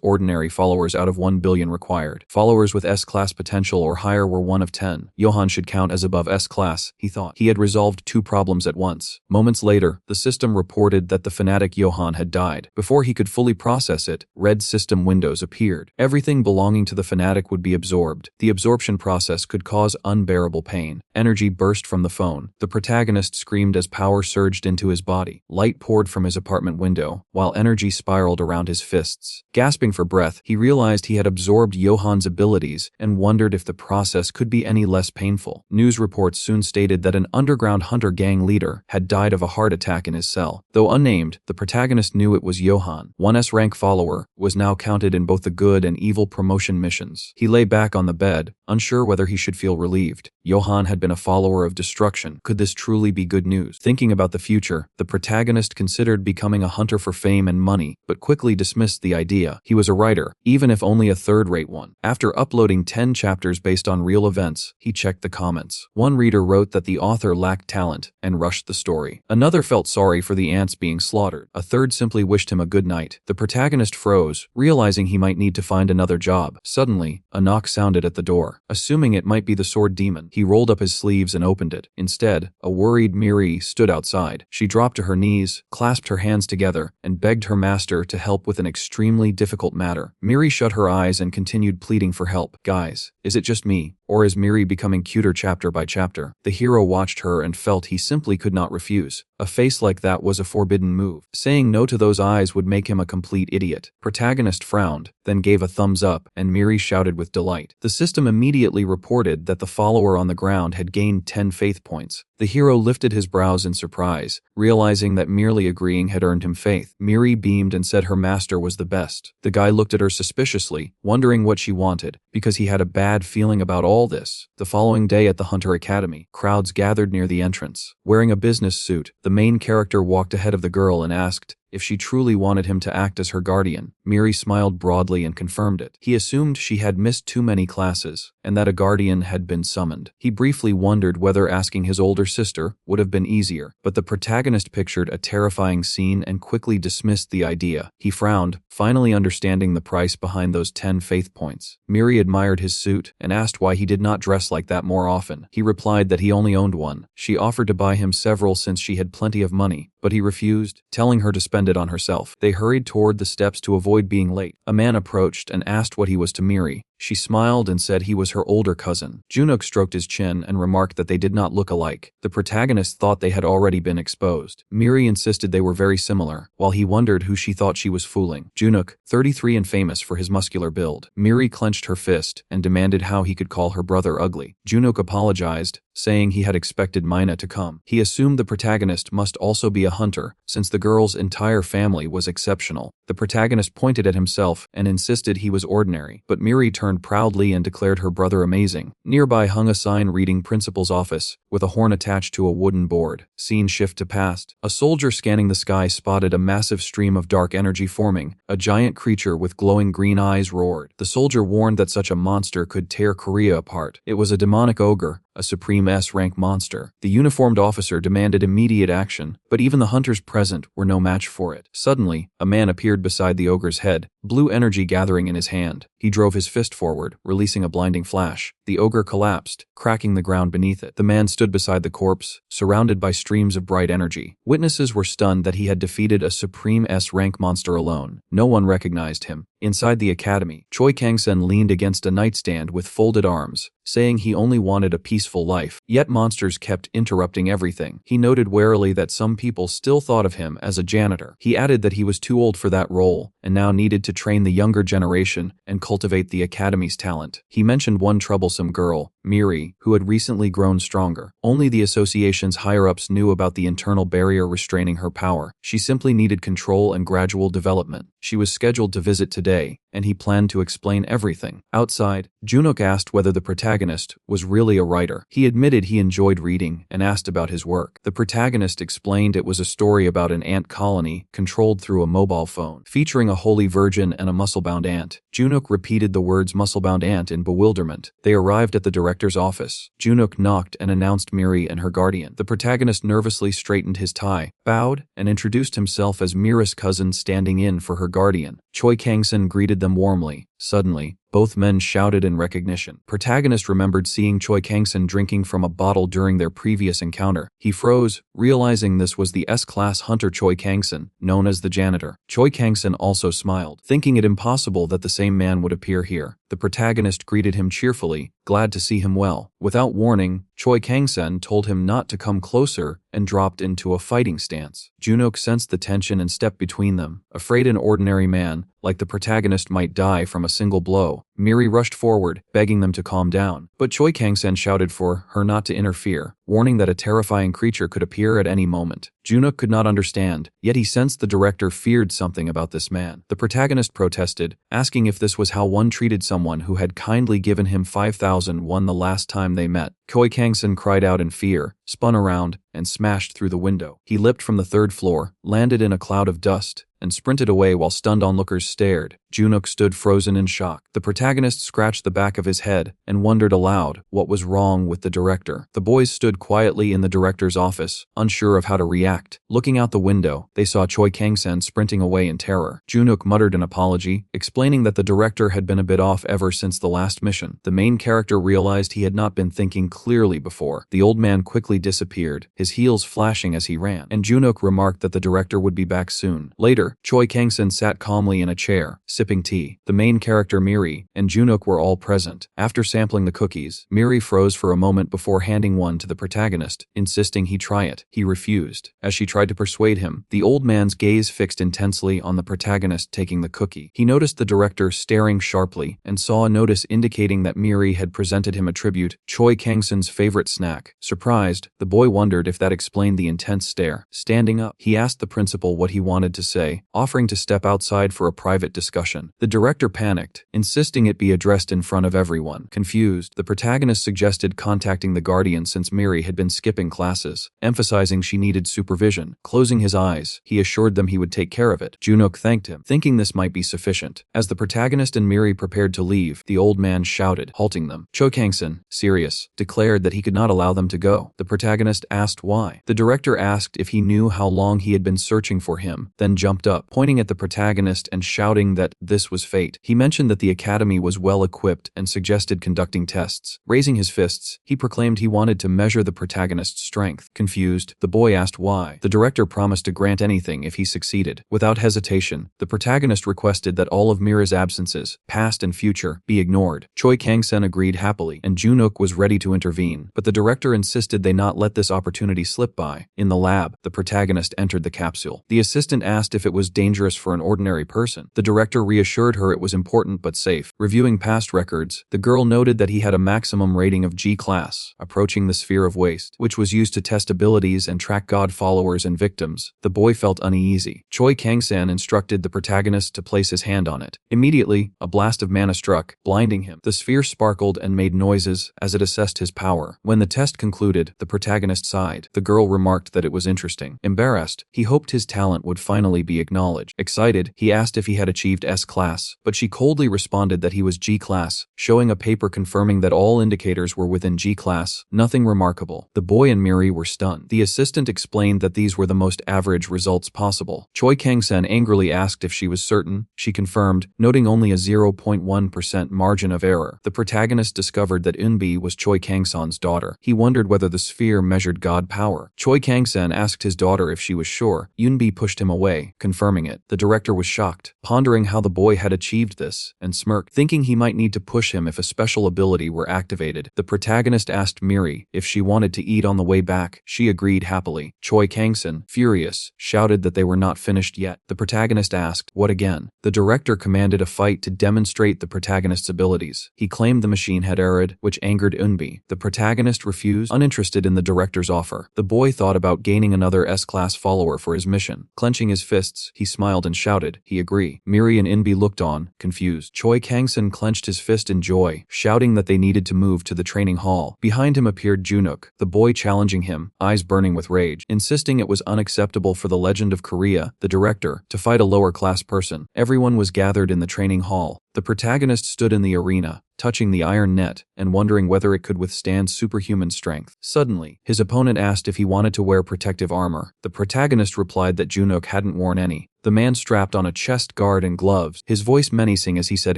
ordinary followers out of 1 billion required. Followers with S-class potential or higher were 1 of 10. Johann should count as above S-class, he thought. He had resolved 2 problems at once. Moments later, the system reported that the fanatic Johann had died. Before he could fully process it, red system windows appeared. Everything belonging to the fanatic would be absorbed. The absorption process could cause unbearable pain. Energy burst from the phone. The protagonist screamed as power surged into his body. Light poured from his apartment window, while energy spiraled around his fists. Gasping for breath, he realized he had absorbed Johann's abilities and wondered if the process could be any less painful. News reports soon stated that an underground hunter gang leader had died of a heart attack in his cell. Though unnamed, the protagonist knew it was Johann. One S-rank follower was now counted in both the good and evil promotion missions. He lay back on the bed, unsure whether he should feel relieved. Johann had been a follower of destruction. Could this truly be good news? Thinking about the future, the protagonist considered becoming a hunter for fame and money, but quickly dismissed the idea. He was a writer, even if only a third-rate one. After uploading 10 chapters based on real events, he checked the comments. One reader wrote that the author lacked talent and rushed the story. Another felt sorry for the ants being slaughtered. A third simply wished him a good night. The protagonist froze, realizing he might need to find another job. Suddenly, a knock sounded at the door. Assuming it might be the sword demon, he rolled up his sleeves and opened it. Instead, a worried Miri stood outside. She dropped to her knees, clasped her hands together, and begged her master to help with an extremely difficult matter. Miri shut her eyes and continued pleading for help. Guys, is it just me? Or is Miri becoming cuter chapter by chapter? The hero watched her and felt he simply could not refuse. A face like that was a forbidden move. Saying no to those eyes would make him a complete idiot. Protagonist frowned, then gave a thumbs up, and Miri shouted with delight. The system immediately reported that the follower on the ground had gained 10 faith points. The hero lifted his brows in surprise, realizing that merely agreeing had earned him faith. Miri beamed and said her master was the best. The guy looked at her suspiciously, wondering what she wanted, because he had a bad feeling about all this. The following day at the Hunter Academy, crowds gathered near the entrance. Wearing a business suit, the main character walked ahead of the girl and asked if she truly wanted him to act as her guardian. Miri smiled broadly and confirmed it. He assumed she had missed too many classes, and that a guardian had been summoned. He briefly wondered whether asking his older sister would have been easier, but the protagonist pictured a terrifying scene and quickly dismissed the idea. He frowned, finally understanding the price behind those 10 faith points. Miri admired his suit and asked why he did not dress like that more often. He replied that he only owned one. She offered to buy him several since she had plenty of money, but he refused, telling her to spend it on herself. They hurried toward the steps to avoid being late. A man approached and asked what he was to Miri. She smiled and said he was her older cousin. Junok stroked his chin and remarked that they did not look alike. The protagonist thought they had already been exposed. Miri insisted they were very similar, while he wondered who she thought she was fooling. Junok, 33 and famous for his muscular build. Miri clenched her fist and demanded how he could call her brother ugly. Junok apologized, saying he had expected Mina to come. He assumed the protagonist must also be a hunter, since the girl's entire family was exceptional. The protagonist pointed at himself and insisted he was ordinary, but Miri turned proudly and declared her brother amazing. Nearby hung a sign reading Principal's Office, with a horn attached to a wooden board. Scene shift to past. A soldier scanning the sky spotted a massive stream of dark energy forming. A giant creature with glowing green eyes roared. The soldier warned that such a monster could tear Korea apart. It was a demonic ogre, a supreme S-rank monster. The uniformed officer demanded immediate action, but even the hunters present were no match for it. Suddenly, a man appeared beside the ogre's head, blue energy gathering in his hand. He drove his fist forward, releasing a blinding flash. The ogre collapsed, cracking the ground beneath it. The man stood beside the corpse, surrounded by streams of bright energy. Witnesses were stunned that he had defeated a supreme S-rank monster alone. No one recognized him. Inside the academy, Choi Kang-sen leaned against a nightstand with folded arms, saying he only wanted a peaceful life. Yet monsters kept interrupting everything. He noted warily that some people still thought of him as a janitor. He added that he was too old for that role, and now needed to train the younger generation and cultivate the academy's talent. He mentioned one troublesome girl, Miri, who had recently grown stronger. Only the association's higher-ups knew about the internal barrier restraining her power. She simply needed control and gradual development. She was scheduled to visit today, and he planned to explain everything. Outside, Junok asked whether the protagonist was really a writer. He admitted he enjoyed reading and asked about his work. The protagonist explained it was a story about an ant colony controlled through a mobile phone, featuring a holy virgin and a muscle-bound ant. Junok repeated the words muscle-bound ant in bewilderment. They arrived at the director's office. Junok knocked and announced Miri and her guardian. The protagonist nervously straightened his tie, bowed, and introduced himself as Mira's cousin standing in for her guardian. Choi Kang-sen greeted them warmly. Suddenly, both men shouted in recognition. Protagonist remembered seeing Choi Kang-sen drinking from a bottle during their previous encounter. He froze, realizing this was the S-class hunter Choi Kang-sen, known as the janitor. Choi Kang-sen also smiled, thinking it impossible that the same man would appear here. The protagonist greeted him cheerfully, glad to see him well. Without warning, Choi Kang-sen told him not to come closer and dropped into a fighting stance. Junok sensed the tension and stepped between them, afraid an ordinary man, like the protagonist, might die from a single blow. Miri rushed forward, begging them to calm down, but Choi Kang-sen shouted for her not to interfere, warning that a terrifying creature could appear at any moment. Junok could not understand, yet he sensed the director feared something about this man. The protagonist protested, asking if this was how one treated someone who had kindly given him 5,001 the last time they met. Choi Kang-sen cried out in fear, spun around, and smashed through the window. He leapt from the third floor, landed in a cloud of dust, and sprinted away while stunned onlookers stared. Junok stood frozen in shock. The protagonist scratched the back of his head and wondered aloud what was wrong with the director. The boys stood quietly in the director's office, unsure of how to react. Looking out the window, they saw Choi Kang-sen sprinting away in terror. Junok muttered an apology, explaining that the director had been a bit off ever since the last mission. The main character realized he had not been thinking clearly before. The old man quickly disappeared, his heels flashing as he ran, and Junok remarked that the director would be back soon. Later, Choi Kang-sen sat calmly in a chair, sipping tea. The main character Miri and Junok were all present. After sampling the cookies, Miri froze for a moment before handing one to the protagonist, insisting he try it. He refused. As she tried to persuade him, the old man's gaze fixed intensely on the protagonist taking the cookie. He noticed the director staring sharply and saw a notice indicating that Miri had presented him a tribute, Choi Kang-sen's favorite snack. Surprised, the boy wondered if that explained the intense stare. Standing up, he asked the principal what he wanted to say, offering to step outside for a private discussion. The director panicked, insisting it be addressed in front of everyone. Confused, the protagonist suggested contacting the guardian since Miri had been skipping classes, emphasizing she needed supervision. Closing his eyes, he assured them he would take care of it. Junok thanked him, thinking this might be sufficient. As the protagonist and Miri prepared to leave, the old man shouted, halting them. Choi Kang-sen, serious, declared that he could not allow them to go. The protagonist asked why. The director asked if he knew how long he had been searching for him, then jumped up, pointing at the protagonist and shouting that this was fate. He mentioned that the academy was well equipped and suggested conducting tests. Raising his fists, he proclaimed he wanted to measure the protagonist's strength. Confused, the boy asked why. The director promised to grant anything if he succeeded. Without hesitation, the protagonist requested that all of Mira's absences, past and future, be ignored. Choi Kang-sen agreed happily, and Junuk was ready to intervene, but the director insisted they not let this opportunity slip by. In the lab, the protagonist entered the capsule. The assistant asked if it was dangerous for an ordinary person. The director reassured her it was important but safe. Reviewing past records, the girl noted that he had a maximum rating of G class, approaching the sphere of waste, which was used to test abilities and track God followers and victims. The boy felt uneasy. Choi Kang-san instructed the protagonist to place his hand on it. Immediately, a blast of mana struck, blinding him. The sphere sparkled and made noises as it assessed his power. When the test concluded, the protagonist sighed. The girl remarked that it was interesting. Embarrassed, he hoped his talent would finally be acknowledged. Excited, he asked if he had achieved S class, but she coldly responded that he was G class, showing a paper confirming that all indicators were within G class. Nothing remarkable. The boy and Miri were stunned. The assistant explained that these were the most average results possible. Choi Kang-sen angrily asked if she was certain. She confirmed, noting only a 0.1% margin of error. The protagonist discovered that Eunbi was Choi Kang-san's daughter. He wondered whether the sphere measured God power. Choi Kang-sen asked his daughter if she was sure. Eunbi pushed him away, confirming it. The director was shocked, pondering how the boy had achieved this, and smirked, thinking he might need to push him if a special ability were activated. The protagonist asked Miri if she wanted to eat on the way back. She agreed happily. Choi Kang-sen, furious, shouted that they were not finished yet. The protagonist asked, "What again?" The director commanded a fight to demonstrate the protagonist's abilities. He claimed the machine had erred, which angered Eunbi. The protagonist refused, uninterested in the director's offer. The boy thought about gaining another S-class follower for his mission. Clenching his fists, he smiled and shouted, "He agree." Miri and Eunbi looked on, confused. Choi Kang-sen clenched his fist in joy, shouting that they needed to move to the training hall. Behind him appeared Junuk, the boy challenging him, eyes burning with rage, insisting it was unacceptable for the Legend of Korea, the director, to fight a lower-class person. Everyone was gathered in the training hall. The protagonist stood in the arena, touching the iron net and wondering whether it could withstand superhuman strength. Suddenly, his opponent asked if he wanted to wear protective armor. The protagonist replied that Junuk hadn't worn any. The man strapped on a chest guard and gloves, his voice menacing as he said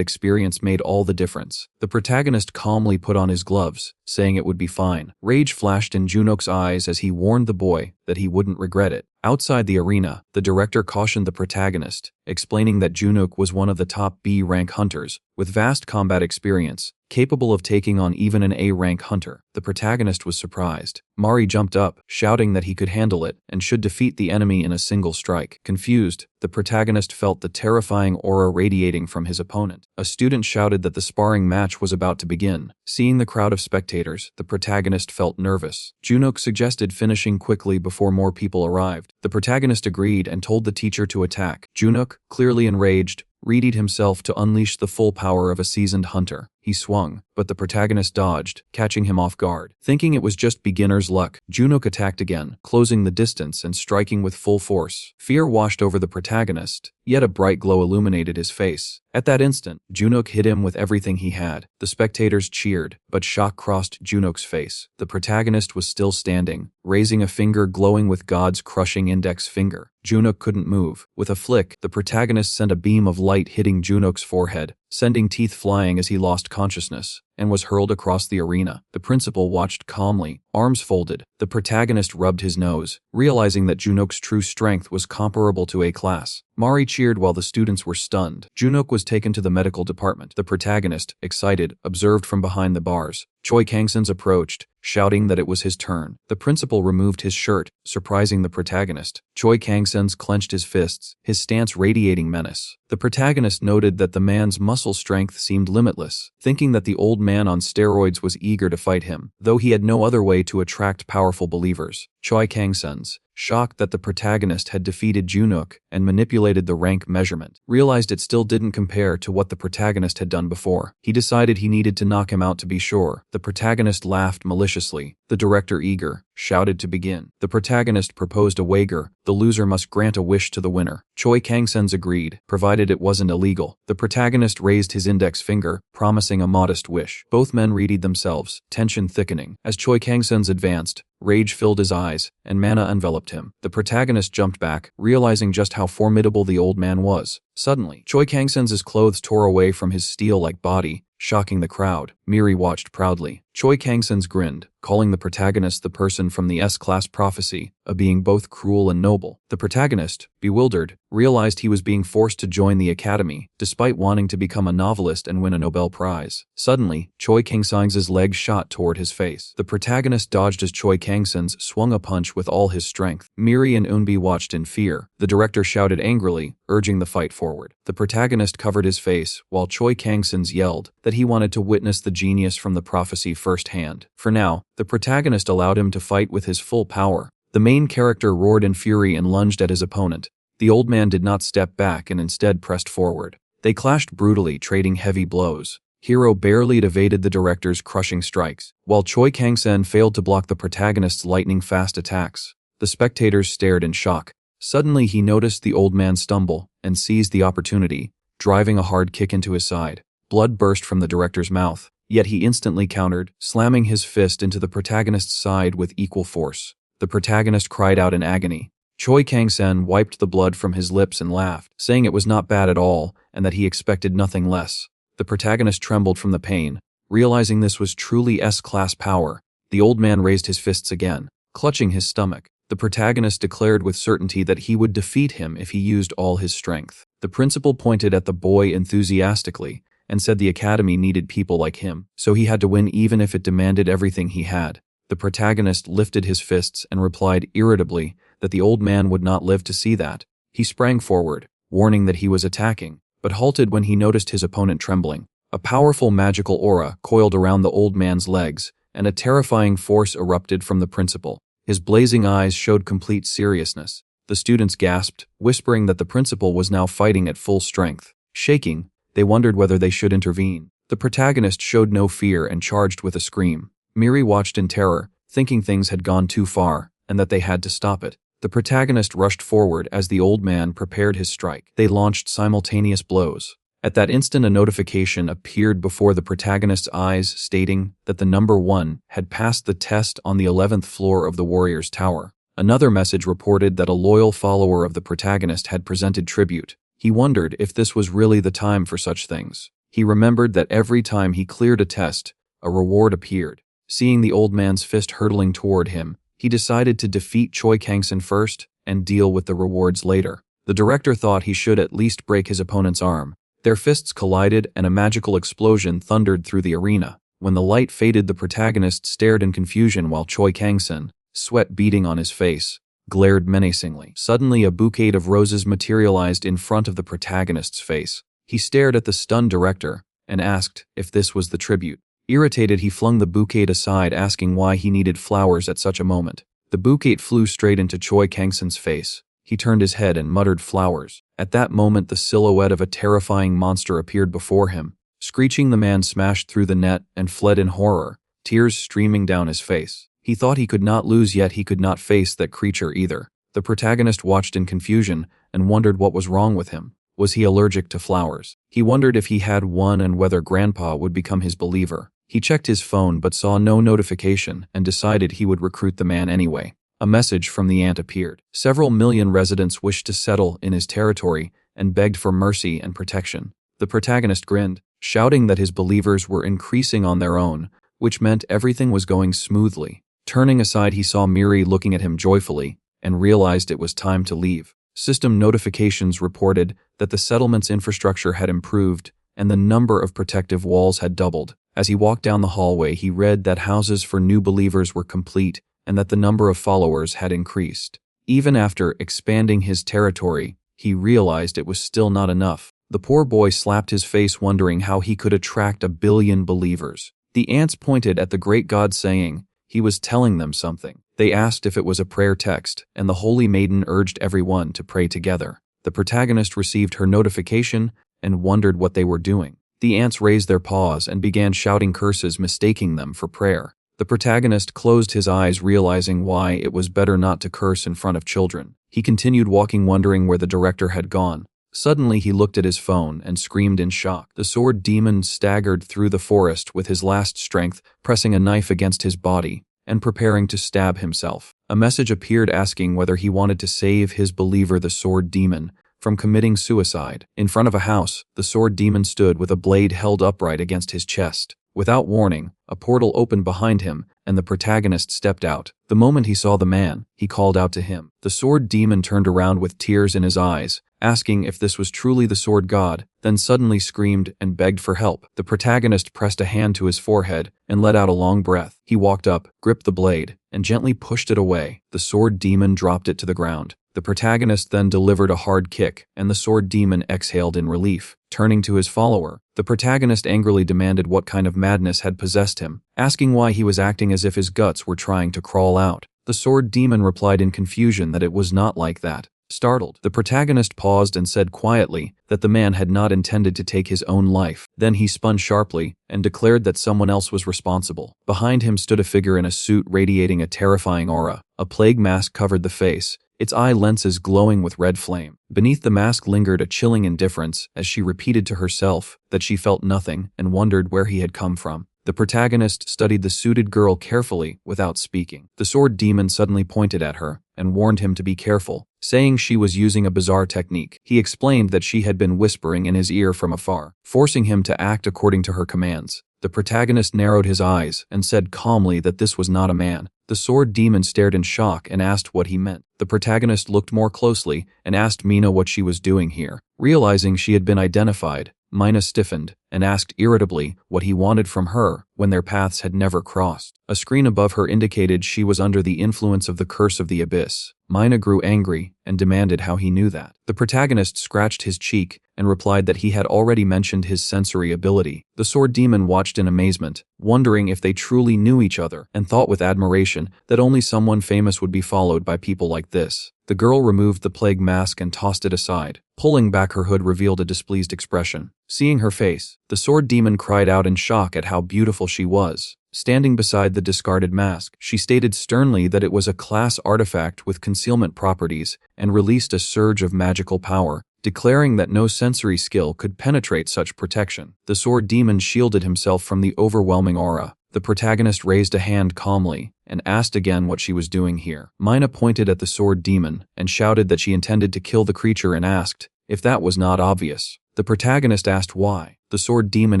experience made all the difference. The protagonist calmly put on his gloves, saying it would be fine. Rage flashed in Junuk's eyes as he warned the boy that he wouldn't regret it. Outside the arena, the director cautioned the protagonist, explaining that Junuk was one of the top B-rank hunters, with vast combat experience, capable of taking on even an A-rank hunter. The protagonist was surprised. Mari jumped up, shouting that he could handle it and should defeat the enemy in a single strike. Confused, the protagonist felt the terrifying aura radiating from his opponent. A student shouted that the sparring match was about to begin. Seeing the crowd of spectators, the protagonist felt nervous. Junuk suggested finishing quickly before more people arrived. The protagonist agreed and told the teacher to attack. Junuk, clearly enraged, readied himself to unleash the full power of a seasoned hunter. He swung, but the protagonist dodged, catching him off guard. Thinking it was just beginner's luck, Junuk attacked again, closing the distance and striking with full force. Fear washed over the protagonist, yet a bright glow illuminated his face. At that instant, Junuk hit him with everything he had. The spectators cheered, but shock crossed Junuk's face. The protagonist was still standing, raising a finger glowing with God's crushing index finger. Junuk couldn't move. With a flick, the protagonist sent a beam of light hitting Junuk's forehead, sending teeth flying as he lost consciousness, and was hurled across the arena. The principal watched calmly, arms folded. The protagonist rubbed his nose, realizing that Junuk's true strength was comparable to A-class. Mari cheered while the students were stunned. Junuk was taken to the medical department. The protagonist, excited, observed from behind the bars. Choi Kang-sen approached, shouting that it was his turn. The principal removed his shirt, surprising the protagonist. Choi Kang-sen clenched his fists, his stance radiating menace. The protagonist noted that the man's muscle strength seemed limitless, thinking that the old man on steroids was eager to fight him, though he had no other way to attract powerful believers. Choi Kang-sen, shocked that the protagonist had defeated Junuk and manipulated the rank measurement, realized it still didn't compare to what the protagonist had done before. He decided he needed to knock him out to be sure. The protagonist laughed maliciously. The director, eager, shouted to begin. The protagonist proposed a wager. The loser must grant a wish to the winner. Choi Kang-sen agreed, provided it wasn't illegal. The protagonist raised his index finger, promising a modest wish. Both men readied themselves, tension thickening. As Choi Kang-sen advanced, Rage filled his eyes, and mana enveloped him. The protagonist jumped back, realizing just how formidable the old man was. Suddenly, Choi Kang-sen's clothes tore away from his steel-like body, shocking the crowd. Miri watched proudly. Choi Kang-sen's grinned, calling the protagonist the person from the S-class prophecy, a being both cruel and noble. The protagonist, bewildered, realized he was being forced to join the academy, despite wanting to become a novelist and win a Nobel Prize. Suddenly, Choi Kang-sen's legs shot toward his face. The protagonist dodged as Choi Kang-sen's swung a punch with all his strength. Miri and Eunbi watched in fear. The director shouted angrily, urging the fight forward. The protagonist covered his face, while Choi Kang-sen's yelled that he wanted to witness the genius from the prophecy firsthand. For now, the protagonist allowed him to fight with his full power. The main character roared in fury and lunged at his opponent. The old man did not step back and instead pressed forward. They clashed brutally, trading heavy blows. Hero barely evaded the director's crushing strikes, while Choi Kang-sen failed to block the protagonist's lightning-fast attacks. The spectators stared in shock. Suddenly he noticed the old man stumble and seized the opportunity, driving a hard kick into his side. Blood burst from the director's mouth, yet he instantly countered, slamming his fist into the protagonist's side with equal force. The protagonist cried out in agony. Choi Kang-sen wiped the blood from his lips and laughed, saying it was not bad at all and that he expected nothing less. The protagonist trembled from the pain, realizing this was truly S-class power. The old man raised his fists again, clutching his stomach. The protagonist declared with certainty that he would defeat him if he used all his strength. The principal pointed at the boy enthusiastically and said the academy needed people like him, so he had to win even if it demanded everything he had. The protagonist lifted his fists and replied irritably that the old man would not live to see that. He sprang forward, warning that he was attacking, but halted when he noticed his opponent trembling. A powerful magical aura coiled around the old man's legs, and a terrifying force erupted from the principal. His blazing eyes showed complete seriousness. The students gasped, whispering that the principal was now fighting at full strength. Shaking, they wondered whether they should intervene. The protagonist showed no fear and charged with a scream. Miri watched in terror, thinking things had gone too far, and that they had to stop it. The protagonist rushed forward as the old man prepared his strike. They launched simultaneous blows. At that instant, a notification appeared before the protagonist's eyes stating that the number 1 had passed the test on the 11th floor of the Warrior's Tower. Another message reported that a loyal follower of the protagonist had presented tribute. He wondered if this was really the time for such things. He remembered that every time he cleared a test, a reward appeared. Seeing the old man's fist hurtling toward him, he decided to defeat Choi Kang-sen first and deal with the rewards later. The director thought he should at least break his opponent's arm. Their fists collided and a magical explosion thundered through the arena. When the light faded, the protagonist stared in confusion while Choi Kang-sen, sweat beading on his face, glared menacingly. Suddenly, a bouquet of roses materialized in front of the protagonist's face. He stared at the stunned director and asked if this was the tribute. Irritated, he flung the bouquet aside, asking why he needed flowers at such a moment. The bouquet flew straight into Choi Kang-sen's face. He turned his head and muttered flowers. At that moment, the silhouette of a terrifying monster appeared before him. Screeching, the man smashed through the net and fled in horror, tears streaming down his face. He thought he could not lose, yet he could not face that creature either. The protagonist watched in confusion and wondered what was wrong with him. Was he allergic to flowers? He wondered if he had one and whether Grandpa would become his believer. He checked his phone but saw no notification and decided he would recruit the man anyway. A message from the ant appeared. Several million residents wished to settle in his territory and begged for mercy and protection. The protagonist grinned, shouting that his believers were increasing on their own, which meant everything was going smoothly. Turning aside, he saw Miri looking at him joyfully and realized it was time to leave. System notifications reported that the settlement's infrastructure had improved and the number of protective walls had doubled. As he walked down the hallway, he read that houses for new believers were complete and that the number of followers had increased. Even after expanding his territory, he realized it was still not enough. The poor boy slapped his face, wondering how he could attract 1 billion believers. The ants pointed at the great god, saying he was telling them something. They asked if it was a prayer text, and the holy maiden urged everyone to pray together. The protagonist received her notification and wondered what they were doing. The ants raised their paws and began shouting curses, mistaking them for prayer. The protagonist closed his eyes, realizing why it was better not to curse in front of children. He continued walking, wondering where the director had gone. Suddenly, he looked at his phone and screamed in shock. The sword demon staggered through the forest with his last strength, pressing a knife against his body and preparing to stab himself. A message appeared asking whether he wanted to save his believer, the sword demon, from committing suicide. In front of a house, the sword demon stood with a blade held upright against his chest. Without warning, a portal opened behind him, and the protagonist stepped out. The moment he saw the man, he called out to him. The sword demon turned around with tears in his eyes, asking if this was truly the sword god, then suddenly screamed and begged for help. The protagonist pressed a hand to his forehead and let out a long breath. He walked up, gripped the blade, and gently pushed it away. The sword demon dropped it to the ground. The protagonist then delivered a hard kick, and the sword demon exhaled in relief. Turning to his follower, the protagonist angrily demanded what kind of madness had possessed him, asking why he was acting as if his guts were trying to crawl out. The sword demon replied in confusion that it was not like that. Startled, the protagonist paused and said quietly that the man had not intended to take his own life. Then he spun sharply and declared that someone else was responsible. Behind him stood a figure in a suit radiating a terrifying aura. A plague mask covered the face, its eye lenses glowing with red flame. Beneath the mask lingered a chilling indifference as she repeated to herself that she felt nothing and wondered where he had come from. The protagonist studied the suited girl carefully without speaking. The sword demon suddenly pointed at her and warned him to be careful, saying she was using a bizarre technique. He explained that she had been whispering in his ear from afar, forcing him to act according to her commands. The protagonist narrowed his eyes and said calmly that this was not a man. The sword demon stared in shock and asked what he meant. The protagonist looked more closely and asked Mina what she was doing here. Realizing she had been identified, Mina stiffened and asked irritably what he wanted from her when their paths had never crossed. A screen above her indicated she was under the influence of the curse of the abyss. Mina grew angry and demanded how he knew that. The protagonist scratched his cheek and replied that he had already mentioned his sensory ability. The sword demon watched in amazement, wondering if they truly knew each other, and thought with admiration that only someone famous would be followed by people like this. The girl removed the plague mask and tossed it aside. Pulling back her hood revealed a displeased expression. Seeing her face, the sword demon cried out in shock at how beautiful she was. Standing beside the discarded mask, she stated sternly that it was a class artifact with concealment properties and released a surge of magical power, declaring that no sensory skill could penetrate such protection. The sword demon shielded himself from the overwhelming aura. The protagonist raised a hand calmly and asked again what she was doing here. Mina pointed at the sword demon and shouted that she intended to kill the creature and asked if that was not obvious. The protagonist asked why. The sword demon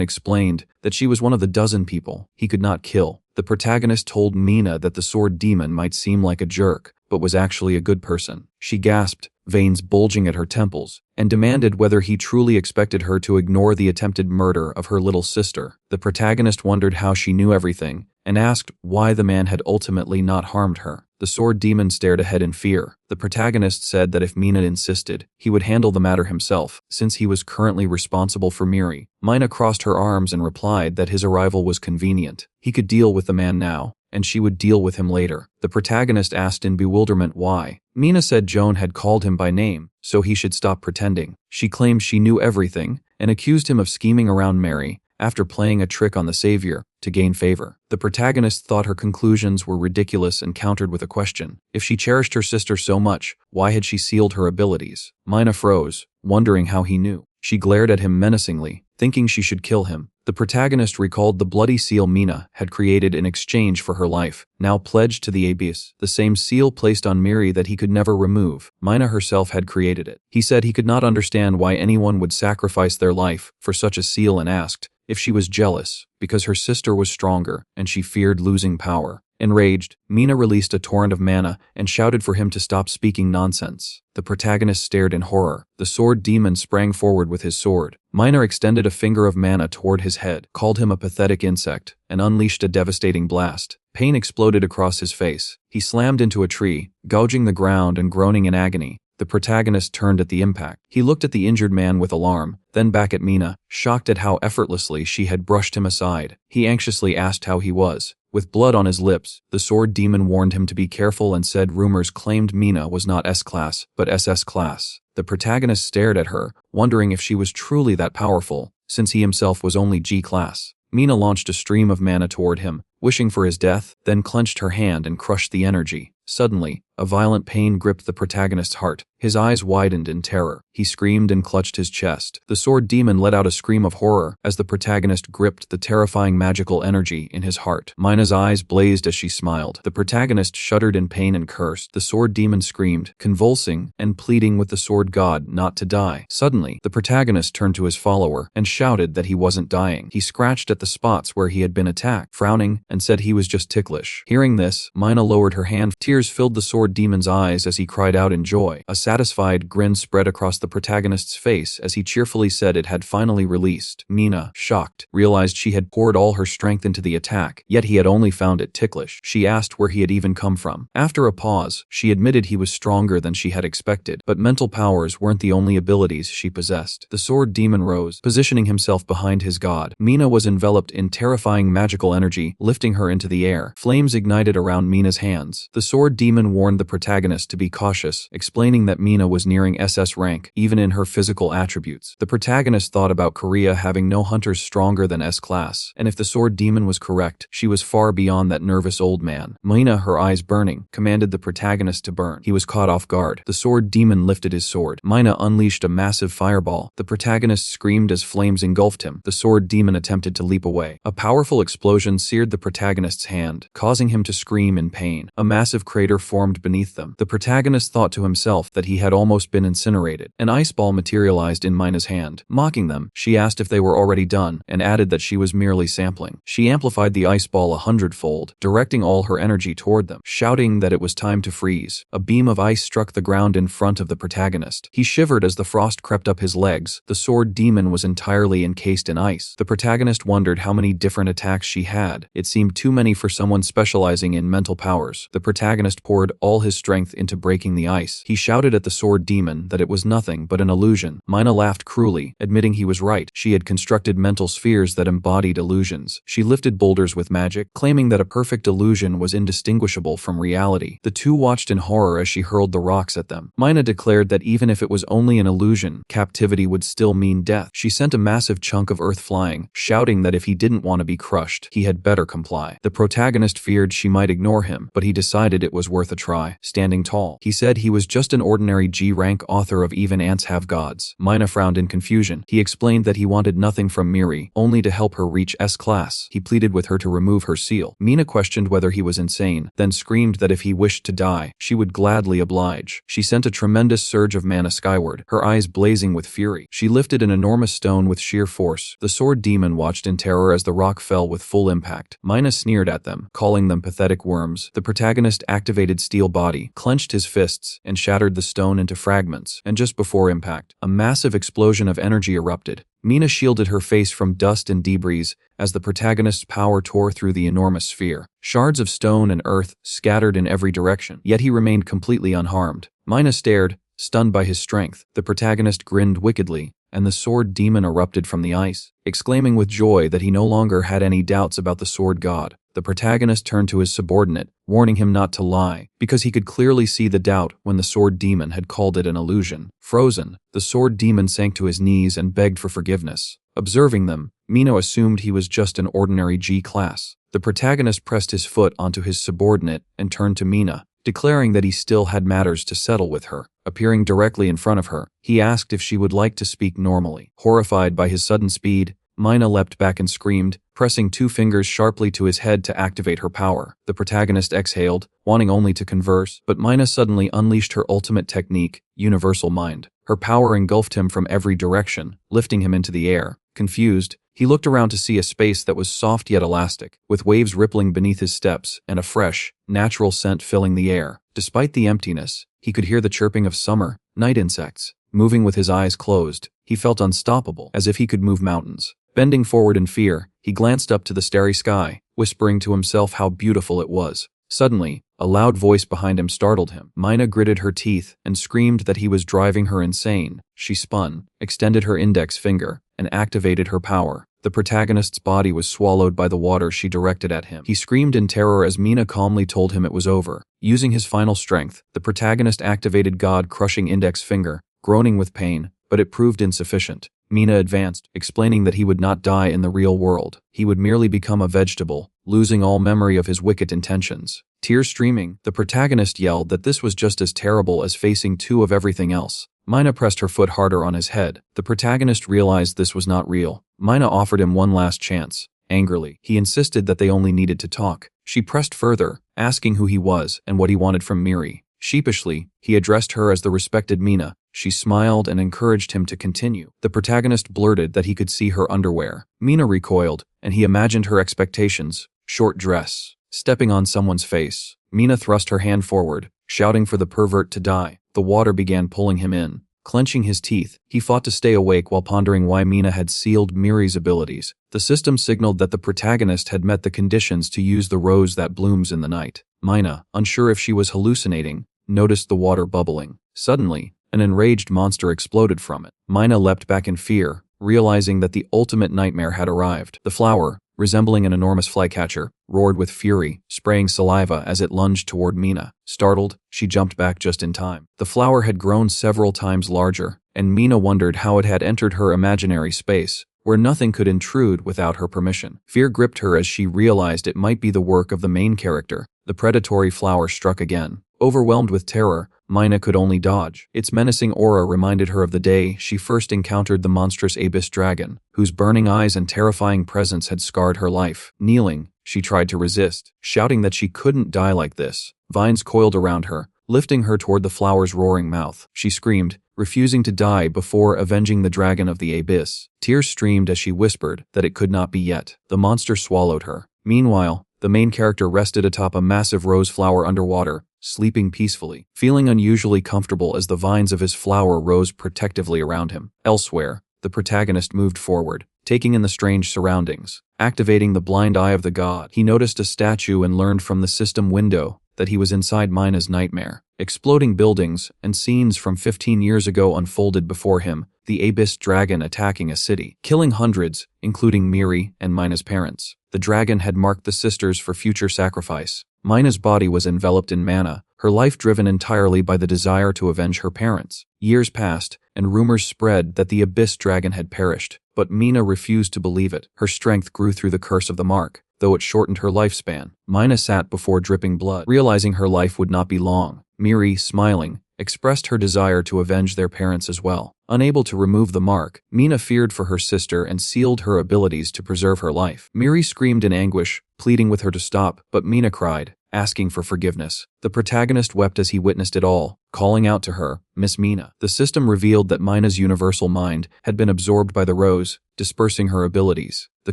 explained that she was one of the dozen people he could not kill. The protagonist told Mina that the sword demon might seem like a jerk, but was actually a good person. She gasped, veins bulging at her temples, and demanded whether he truly expected her to ignore the attempted murder of her little sister. The protagonist wondered how she knew everything and asked why the man had ultimately not harmed her. The sword demon stared ahead in fear. The protagonist said that if Mina insisted, he would handle the matter himself, since he was currently responsible for Miri. Mina crossed her arms and replied that his arrival was convenient. He could deal with the man now, and she would deal with him later. The protagonist asked in bewilderment why. Mina said Joan had called him by name, so he should stop pretending. She claimed she knew everything and accused him of scheming around Mary after playing a trick on the savior to gain favor. The protagonist thought her conclusions were ridiculous and countered with a question. If she cherished her sister so much, why had she sealed her abilities? Mina froze, wondering how he knew. She glared at him menacingly, thinking she should kill him. The protagonist recalled the bloody seal Mina had created in exchange for her life, now pledged to the abyss, the same seal placed on Miri that he could never remove. Mina herself had created it. He said he could not understand why anyone would sacrifice their life for such a seal and asked if she was jealous, because her sister was stronger and she feared losing power. Enraged, Mina released a torrent of mana and shouted for him to stop speaking nonsense. The protagonist stared in horror. The sword demon sprang forward with his sword. Mina extended a finger of mana toward his head, called him a pathetic insect, and unleashed a devastating blast. Pain exploded across his face. He slammed into a tree, gouging the ground and groaning in agony. The protagonist turned at the impact. He looked at the injured man with alarm, then back at Mina, shocked at how effortlessly she had brushed him aside. He anxiously asked how he was. With blood on his lips, the sword demon warned him to be careful and said rumors claimed Mina was not S-class, but SS class. The protagonist stared at her, wondering if she was truly that powerful, since he himself was only G-class. Mina launched a stream of mana toward him, wishing for his death, then clenched her hand and crushed the energy. Suddenly, a violent pain gripped the protagonist's heart. His eyes widened in terror. He screamed and clutched his chest. The sword demon let out a scream of horror as the protagonist gripped the terrifying magical energy in his heart. Mina's eyes blazed as she smiled. The protagonist shuddered in pain and cursed. The sword demon screamed, convulsing and pleading with the sword god not to die. Suddenly, the protagonist turned to his follower and shouted that he wasn't dying. He scratched at the spots where he had been attacked, frowning, and said he was just ticklish. Hearing this, Mina lowered her hand. Tears filled the sword demon's eyes as he cried out in joy. A satisfied grin spread across the protagonist's face as he cheerfully said it had finally released. Mina, shocked, realized she had poured all her strength into the attack, yet he had only found it ticklish. She asked where he had even come from. After a pause, she admitted he was stronger than she had expected, but mental powers weren't the only abilities she possessed. The sword demon rose, positioning himself behind his god. Mina was enveloped in terrifying magical energy, lifting her into the air. Flames ignited around Mina's hands. The sword demon warned the protagonist to be cautious, explaining that Mina was nearing SS rank, even in her physical attributes. The protagonist thought about Korea having no hunters stronger than S-class, and if the sword demon was correct, she was far beyond that nervous old man. Mina, her eyes burning, commanded the protagonist to burn. He was caught off guard. The sword demon lifted his sword. Mina unleashed a massive fireball. The protagonist screamed as flames engulfed him. The sword demon attempted to leap away. A powerful explosion seared the protagonist's hand, causing him to scream in pain. A massive crater formed beneath them. The protagonist thought to himself that he had almost been incinerated. An ice ball materialized in Mina's hand. Mocking them, she asked if they were already done, and added that she was merely sampling. She amplified the ice ball 100-fold, directing all her energy toward them, shouting that it was time to freeze. A beam of ice struck the ground in front of the protagonist. He shivered as the frost crept up his legs. The sword demon was entirely encased in ice. The protagonist wondered how many different attacks she had. It seemed too many for someone specializing in mental powers. The protagonist poured all his strength into breaking the ice. He shouted at the sword demon that it was nothing but an illusion. Mina laughed cruelly, admitting he was right. She had constructed mental spheres that embodied illusions. She lifted boulders with magic, claiming that a perfect illusion was indistinguishable from reality. The two watched in horror as she hurled the rocks at them. Mina declared that even if it was only an illusion, captivity would still mean death. She sent a massive chunk of earth flying, shouting that if he didn't want to be crushed, he had better comply. The protagonist feared she might ignore him, but he decided it was worth a try. Standing tall, he said he was just an ordinary G-rank author of Even Ants Have Gods. Mina frowned in confusion. He explained that he wanted nothing from Miri, only to help her reach S-class. He pleaded with her to remove her seal. Mina questioned whether he was insane, then screamed that if he wished to die, she would gladly oblige. She sent a tremendous surge of mana skyward, her eyes blazing with fury. She lifted an enormous stone with sheer force. The sword demon watched in terror as the rock fell with full impact. Mina sneered at them, calling them pathetic worms. The protagonist activated Steel Body, clenched his fists, and shattered the stone into fragments, and just before impact, a massive explosion of energy erupted. Mina shielded her face from dust and debris as the protagonist's power tore through the enormous sphere. Shards of stone and earth scattered in every direction, yet he remained completely unharmed. Mina stared, stunned by his strength. The protagonist grinned wickedly, and the sword demon erupted from the ice, exclaiming with joy that he no longer had any doubts about the sword god. The protagonist turned to his subordinate, warning him not to lie, because he could clearly see the doubt when the sword demon had called it an illusion. Frozen, the sword demon sank to his knees and begged for forgiveness. Observing them, Mina assumed he was just an ordinary G-class. The protagonist pressed his foot onto his subordinate and turned to Mina, declaring that he still had matters to settle with her. Appearing directly in front of her, he asked if she would like to speak normally. Horrified by his sudden speed, Mina leapt back and screamed, pressing 2 fingers sharply to his head to activate her power. The protagonist exhaled, wanting only to converse, but Mina suddenly unleashed her ultimate technique, Universal Mind. Her power engulfed him from every direction, lifting him into the air. Confused, he looked around to see a space that was soft yet elastic, with waves rippling beneath his steps and a fresh, natural scent filling the air. Despite the emptiness, he could hear the chirping of summer, night insects. Moving with his eyes closed, he felt unstoppable, as if he could move mountains. Bending forward in fear, he glanced up to the starry sky, whispering to himself how beautiful it was. Suddenly, a loud voice behind him startled him. Mina gritted her teeth and screamed that he was driving her insane. She spun, extended her index finger, and activated her power. The protagonist's body was swallowed by the water she directed at him. He screamed in terror as Mina calmly told him it was over. Using his final strength, the protagonist activated God-crushing index finger, groaning with pain, but it proved insufficient. Mina advanced, explaining that he would not die in the real world. He would merely become a vegetable, losing all memory of his wicked intentions. Tears streaming, the protagonist yelled that this was just as terrible as facing two of everything else. Mina pressed her foot harder on his head. The protagonist realized this was not real. Mina offered him one last chance. Angrily, he insisted that they only needed to talk. She pressed further, asking who he was and what he wanted from Miri. Sheepishly, he addressed her as the respected Mina. She smiled and encouraged him to continue. The protagonist blurted that he could see her underwear. Mina recoiled, and he imagined her expectations. Short dress. Stepping on someone's face. Mina thrust her hand forward, shouting for the pervert to die. The water began pulling him in. Clenching his teeth, he fought to stay awake while pondering why Mina had sealed Miri's abilities. The system signaled that the protagonist had met the conditions to use the rose that blooms in the night. Mina, unsure if she was hallucinating, noticed the water bubbling. Suddenly, an enraged monster exploded from it. Mina leapt back in fear, realizing that the ultimate nightmare had arrived. The flower, resembling an enormous flycatcher, roared with fury, spraying saliva as it lunged toward Mina. Startled, she jumped back just in time. The flower had grown several times larger, and Mina wondered how it had entered her imaginary space, where nothing could intrude without her permission. Fear gripped her as she realized it might be the work of the main character. The predatory flower struck again. Overwhelmed with terror, Mina could only dodge. Its menacing aura reminded her of the day she first encountered the monstrous abyss dragon, whose burning eyes and terrifying presence had scarred her life. Kneeling, she tried to resist, shouting that she couldn't die like this. Vines coiled around her, lifting her toward the flower's roaring mouth. She screamed, refusing to die before avenging the dragon of the abyss. Tears streamed as she whispered that it could not be yet. The monster swallowed her. Meanwhile, the main character rested atop a massive rose flower underwater, sleeping peacefully, feeling unusually comfortable as the vines of his flower rose protectively around him. Elsewhere, the protagonist moved forward, taking in the strange surroundings. Activating the blind eye of the god, he noticed a statue and learned from the system window that he was inside Mina's nightmare. Exploding buildings and scenes from 15 years ago unfolded before him, the abyss dragon attacking a city, killing hundreds, including Miri and Mina's parents. The dragon had marked the sisters for future sacrifice. Mina's body was enveloped in mana, her life driven entirely by the desire to avenge her parents. Years passed, and rumors spread that the abyss dragon had perished, but Mina refused to believe it. Her strength grew through the curse of the mark, though it shortened her lifespan. Mina sat before dripping blood, realizing her life would not be long. Miri, smiling, expressed her desire to avenge their parents as well. Unable to remove the mark, Mina feared for her sister and sealed her abilities to preserve her life. Miri screamed in anguish, pleading with her to stop, but Mina cried, asking for forgiveness. The protagonist wept as he witnessed it all, calling out to her, "Miss Mina." The system revealed that Mina's universal mind had been absorbed by the rose, dispersing her abilities. The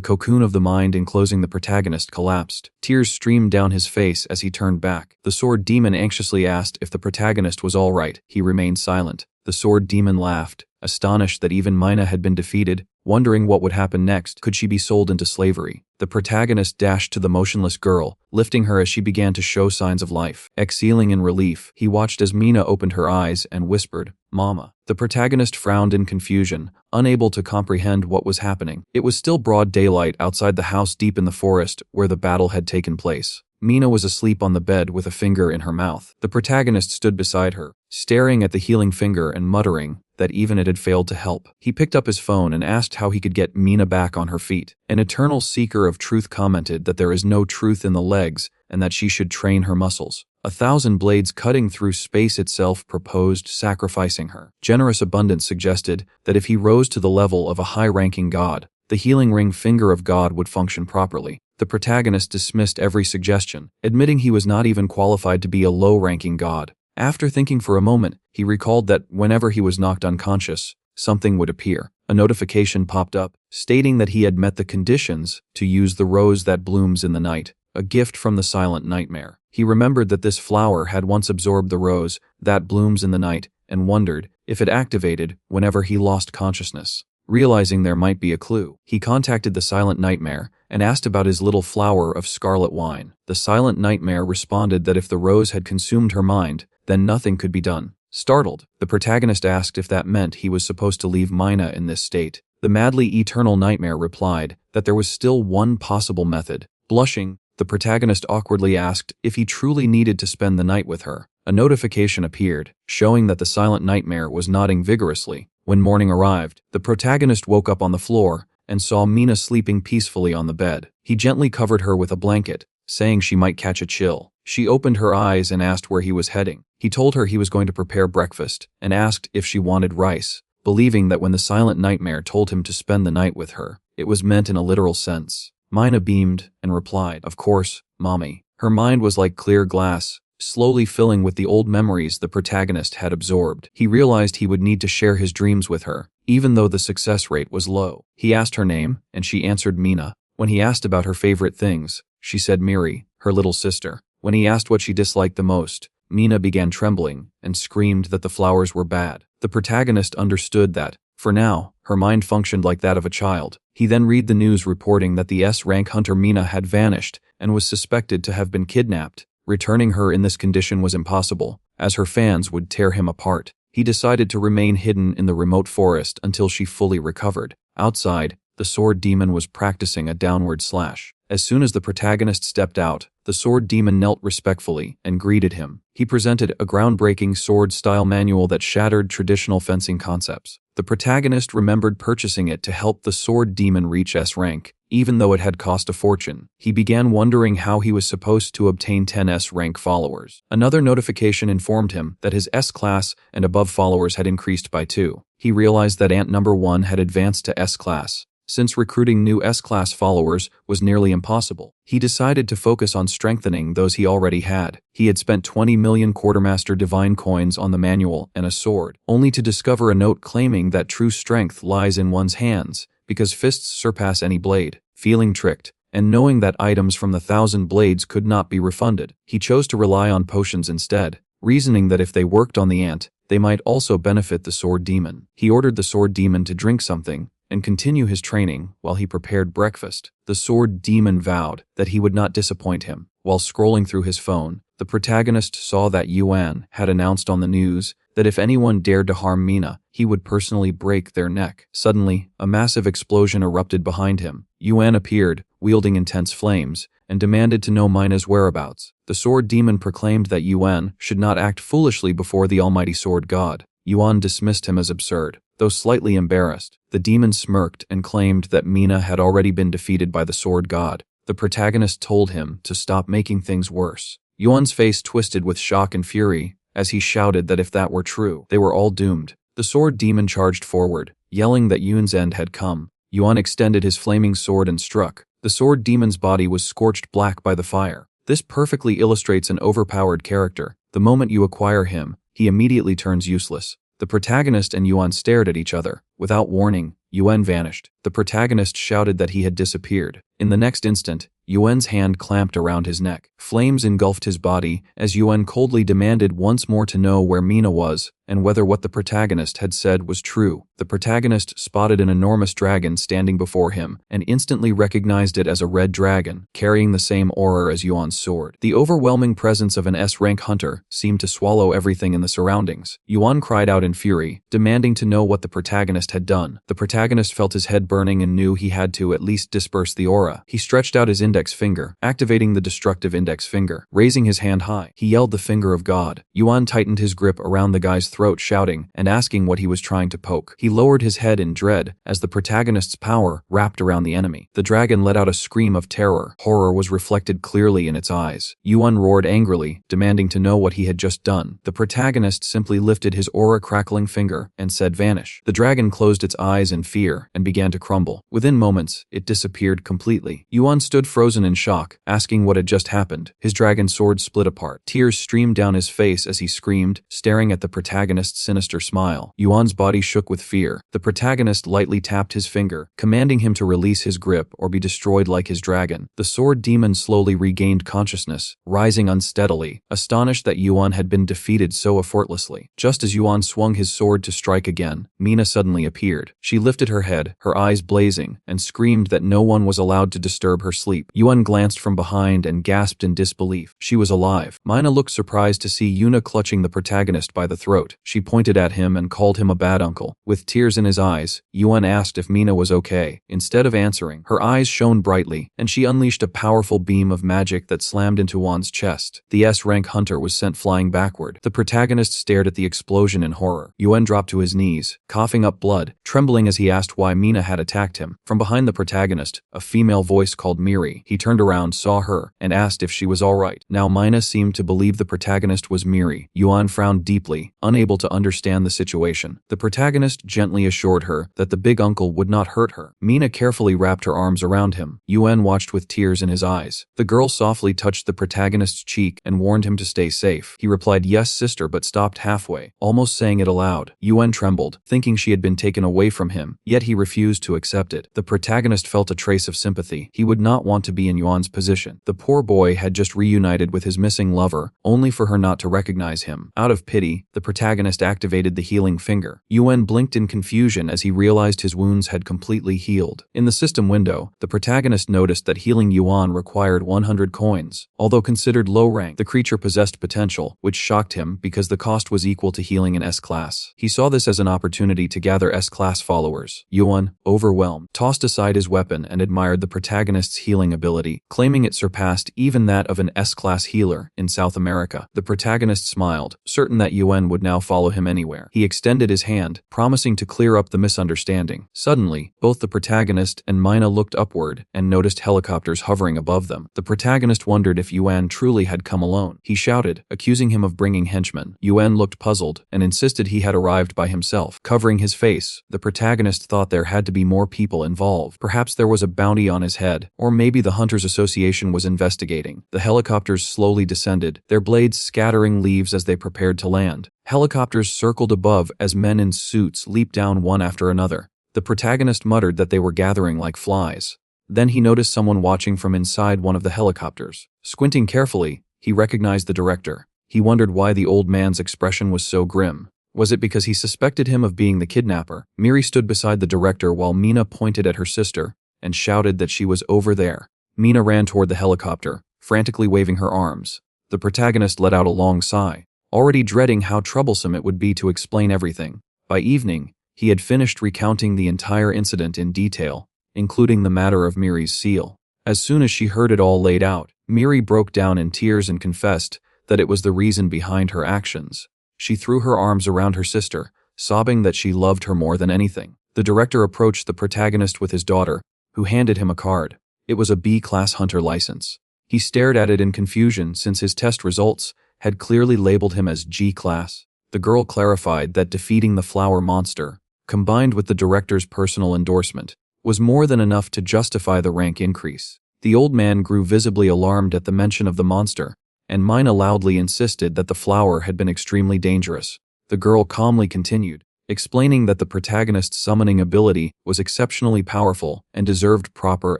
cocoon of the mind enclosing the protagonist collapsed. Tears streamed down his face as he turned back. The sword demon anxiously asked if the protagonist was all right. He remained silent. The sword demon laughed, astonished that even Mina had been defeated, wondering what would happen next. Could she be sold into slavery? The protagonist dashed to the motionless girl, lifting her as she began to show signs of life. Exhaling in relief, he watched as Mina opened her eyes and whispered, "Mama." The protagonist frowned in confusion, unable to comprehend what was happening. It was still broad daylight outside the house deep in the forest where the battle had taken place. Mina was asleep on the bed with a finger in her mouth. The protagonist stood beside her, staring at the healing finger and muttering that even it had failed to help. He picked up his phone and asked how he could get Mina back on her feet. An eternal seeker of truth commented that there is no truth in the legs and that she should train her muscles. 1,000 blades cutting through space itself proposed sacrificing her. Generous Abundance suggested that if he rose to the level of a high-ranking god, the healing ring finger of God would function properly. The protagonist dismissed every suggestion, admitting he was not even qualified to be a low-ranking god. After thinking for a moment, he recalled that whenever he was knocked unconscious, something would appear. A notification popped up, stating that he had met the conditions to use the rose that blooms in the night, a gift from the silent nightmare. He remembered that this flower had once absorbed the rose that blooms in the night and wondered if it activated whenever he lost consciousness. Realizing there might be a clue, he contacted the silent nightmare and asked about his little flower of scarlet wine. The silent nightmare responded that if the rose had consumed her mind, then nothing could be done. Startled, the protagonist asked if that meant he was supposed to leave Mina in this state. The madly eternal nightmare replied that there was still one possible method. Blushing, the protagonist awkwardly asked if he truly needed to spend the night with her. A notification appeared, showing that the silent nightmare was nodding vigorously. When morning arrived, the protagonist woke up on the floor and saw Mina sleeping peacefully on the bed. He gently covered her with a blanket, saying she might catch a chill. She opened her eyes and asked where he was heading. He told her he was going to prepare breakfast and asked if she wanted rice, believing that when the silent nightmare told him to spend the night with her, it was meant in a literal sense. Mina beamed and replied, "Of course, Mommy." Her mind was like clear glass, slowly filling with the old memories the protagonist had absorbed. He realized he would need to share his dreams with her, even though the success rate was low. He asked her name, and she answered Mina. When he asked about her favorite things, she said Miri, her little sister. When he asked what she disliked the most, Mina began trembling and screamed that the flowers were bad. The protagonist understood that, for now, her mind functioned like that of a child. He then read the news reporting that the S-rank hunter Mina had vanished and was suspected to have been kidnapped. Returning her in this condition was impossible, as her fans would tear him apart. He decided to remain hidden in the remote forest until she fully recovered. Outside, the sword demon was practicing a downward slash. As soon as the protagonist stepped out, the sword demon knelt respectfully and greeted him. He presented a groundbreaking sword-style manual that shattered traditional fencing concepts. The protagonist remembered purchasing it to help the sword demon reach S rank, even though it had cost a fortune. He began wondering how he was supposed to obtain 10 S rank followers. Another notification informed him that his S class and above followers had increased by 2. He realized that Ant number 1 had advanced to S class, since recruiting new S-class followers was nearly impossible. He decided to focus on strengthening those he already had. He had spent 20 million Quartermaster Divine coins on the manual and a sword, only to discover a note claiming that true strength lies in one's hands, because fists surpass any blade. Feeling tricked, and knowing that items from the 1,000 blades could not be refunded, he chose to rely on potions instead, reasoning that if they worked on the ant, they might also benefit the sword demon. He ordered the sword demon to drink something and continue his training while he prepared breakfast. The sword demon vowed that he would not disappoint him. While scrolling through his phone, the protagonist saw that Yuan had announced on the news that if anyone dared to harm Mina, he would personally break their neck. Suddenly, a massive explosion erupted behind him. Yuan appeared, wielding intense flames, and demanded to know Mina's whereabouts. The sword demon proclaimed that Yuan should not act foolishly before the almighty sword god. Yuan dismissed him as absurd. Though slightly embarrassed, the demon smirked and claimed that Mina had already been defeated by the sword god. The protagonist told him to stop making things worse. Yuan's face twisted with shock and fury as he shouted that if that were true, they were all doomed. The sword demon charged forward, yelling that Yuan's end had come. Yuan extended his flaming sword and struck. The sword demon's body was scorched black by the fire. This perfectly illustrates an overpowered character. The moment you acquire him, he immediately turns useless. The protagonist and Yuan stared at each other. Without warning, Yuan vanished. The protagonist shouted that he had disappeared. In the next instant, Yuan's hand clamped around his neck. Flames engulfed his body as Yuan coldly demanded once more to know where Mina was and whether what the protagonist had said was true. The protagonist spotted an enormous dragon standing before him and instantly recognized it as a red dragon, carrying the same aura as Yuan's sword. The overwhelming presence of an S-rank hunter seemed to swallow everything in the surroundings. Yuan cried out in fury, demanding to know what the protagonist had done. The protagonist felt his head burning and knew he had to at least disperse the aura. He stretched out his index finger, activating the destructive index finger. Raising his hand high, he yelled the finger of God. Yuan tightened his grip around the guy's throat, shouting and asking what he was trying to poke. He lowered his head in dread as the protagonist's power wrapped around the enemy. The dragon let out a scream of terror. Horror was reflected clearly in its eyes. Yuan roared angrily, demanding to know what he had just done. The protagonist simply lifted his aura-crackling finger and said, "Vanish." The dragon closed its eyes in fear and began to crumble. Within moments, it disappeared completely. Yuan stood frozen in shock, asking what had just happened. His dragon sword split apart. Tears streamed down his face as he screamed, staring at the protagonist's sinister smile. Yuan's body shook with fear. The protagonist lightly tapped his finger, commanding him to release his grip or be destroyed like his dragon. The sword demon slowly regained consciousness, rising unsteadily, astonished that Yuan had been defeated so effortlessly. Just as Yuan swung his sword to strike again, Mina suddenly appeared. She lifted her head, her eyes blazing, and screamed that no one was allowed to disturb her sleep. Yuan glanced from behind and gasped in disbelief. She was alive. Mina looked surprised to see Yuna clutching the protagonist by the throat. She pointed at him and called him a bad uncle. With tears in his eyes, Yuan asked if Mina was okay. Instead of answering, her eyes shone brightly, and she unleashed a powerful beam of magic that slammed into Yuan's chest. The S-rank hunter was sent flying backward. The protagonist stared at the explosion in horror. Yuan dropped to his knees, coughing up blood, trembling as he he asked why Mina had attacked him. From behind the protagonist, a female voice called Miri. He turned around, saw her, and asked if she was alright. Now Mina seemed to believe the protagonist was Miri. Yuan frowned deeply, unable to understand the situation. The protagonist gently assured her that the big uncle would not hurt her. Mina carefully wrapped her arms around him. Yuan watched with tears in his eyes. The girl softly touched the protagonist's cheek and warned him to stay safe. He replied, "Yes, sister," but stopped halfway, almost saying it aloud. Yuan trembled, thinking she had been taken away from him, yet he refused to accept it. The protagonist felt a trace of sympathy. He would not want to be in Yuan's position. The poor boy had just reunited with his missing lover, only for her not to recognize him. Out of pity, the protagonist activated the healing finger. Yuan blinked in confusion as he realized his wounds had completely healed. In the system window, the protagonist noticed that healing Yuan required 100 coins. Although considered low rank, the creature possessed potential, which shocked him because the cost was equal to healing an S-class. He saw this as an opportunity to gather S-class followers. Yuan, overwhelmed, tossed aside his weapon and admired the protagonist's healing ability, claiming it surpassed even that of an S-class healer in South America. The protagonist smiled, certain that Yuan would now follow him anywhere. He extended his hand, promising to clear up the misunderstanding. Suddenly, both the protagonist and Mina looked upward and noticed helicopters hovering above them. The protagonist wondered if Yuan truly had come alone. He shouted, accusing him of bringing henchmen. Yuan looked puzzled and insisted he had arrived by himself. Covering his face, the protagonist thought there had to be more people involved. Perhaps there was a bounty on his head, or maybe the Hunters Association was investigating. The helicopters slowly descended, their blades scattering leaves as they prepared to land. Helicopters circled above as men in suits leaped down one after another. The protagonist muttered that they were gathering like flies. Then he noticed someone watching from inside one of the helicopters. Squinting carefully, he recognized the director. He wondered why the old man's expression was so grim. Was it because he suspected him of being the kidnapper? Miri stood beside the director while Mina pointed at her sister and shouted that she was over there. Mina ran toward the helicopter, frantically waving her arms. The protagonist let out a long sigh, already dreading how troublesome it would be to explain everything. By evening, he had finished recounting the entire incident in detail, including the matter of Miri's seal. As soon as she heard it all laid out, Miri broke down in tears and confessed that it was the reason behind her actions. She threw her arms around her sister, sobbing that she loved her more than anything. The director approached the protagonist with his daughter, who handed him a card. It was a B-class hunter license. He stared at it in confusion since his test results had clearly labeled him as G-class. The girl clarified that defeating the flower monster, combined with the director's personal endorsement, was more than enough to justify the rank increase. The old man grew visibly alarmed at the mention of the monster, and Mina loudly insisted that the flower had been extremely dangerous. The girl calmly continued, explaining that the protagonist's summoning ability was exceptionally powerful and deserved proper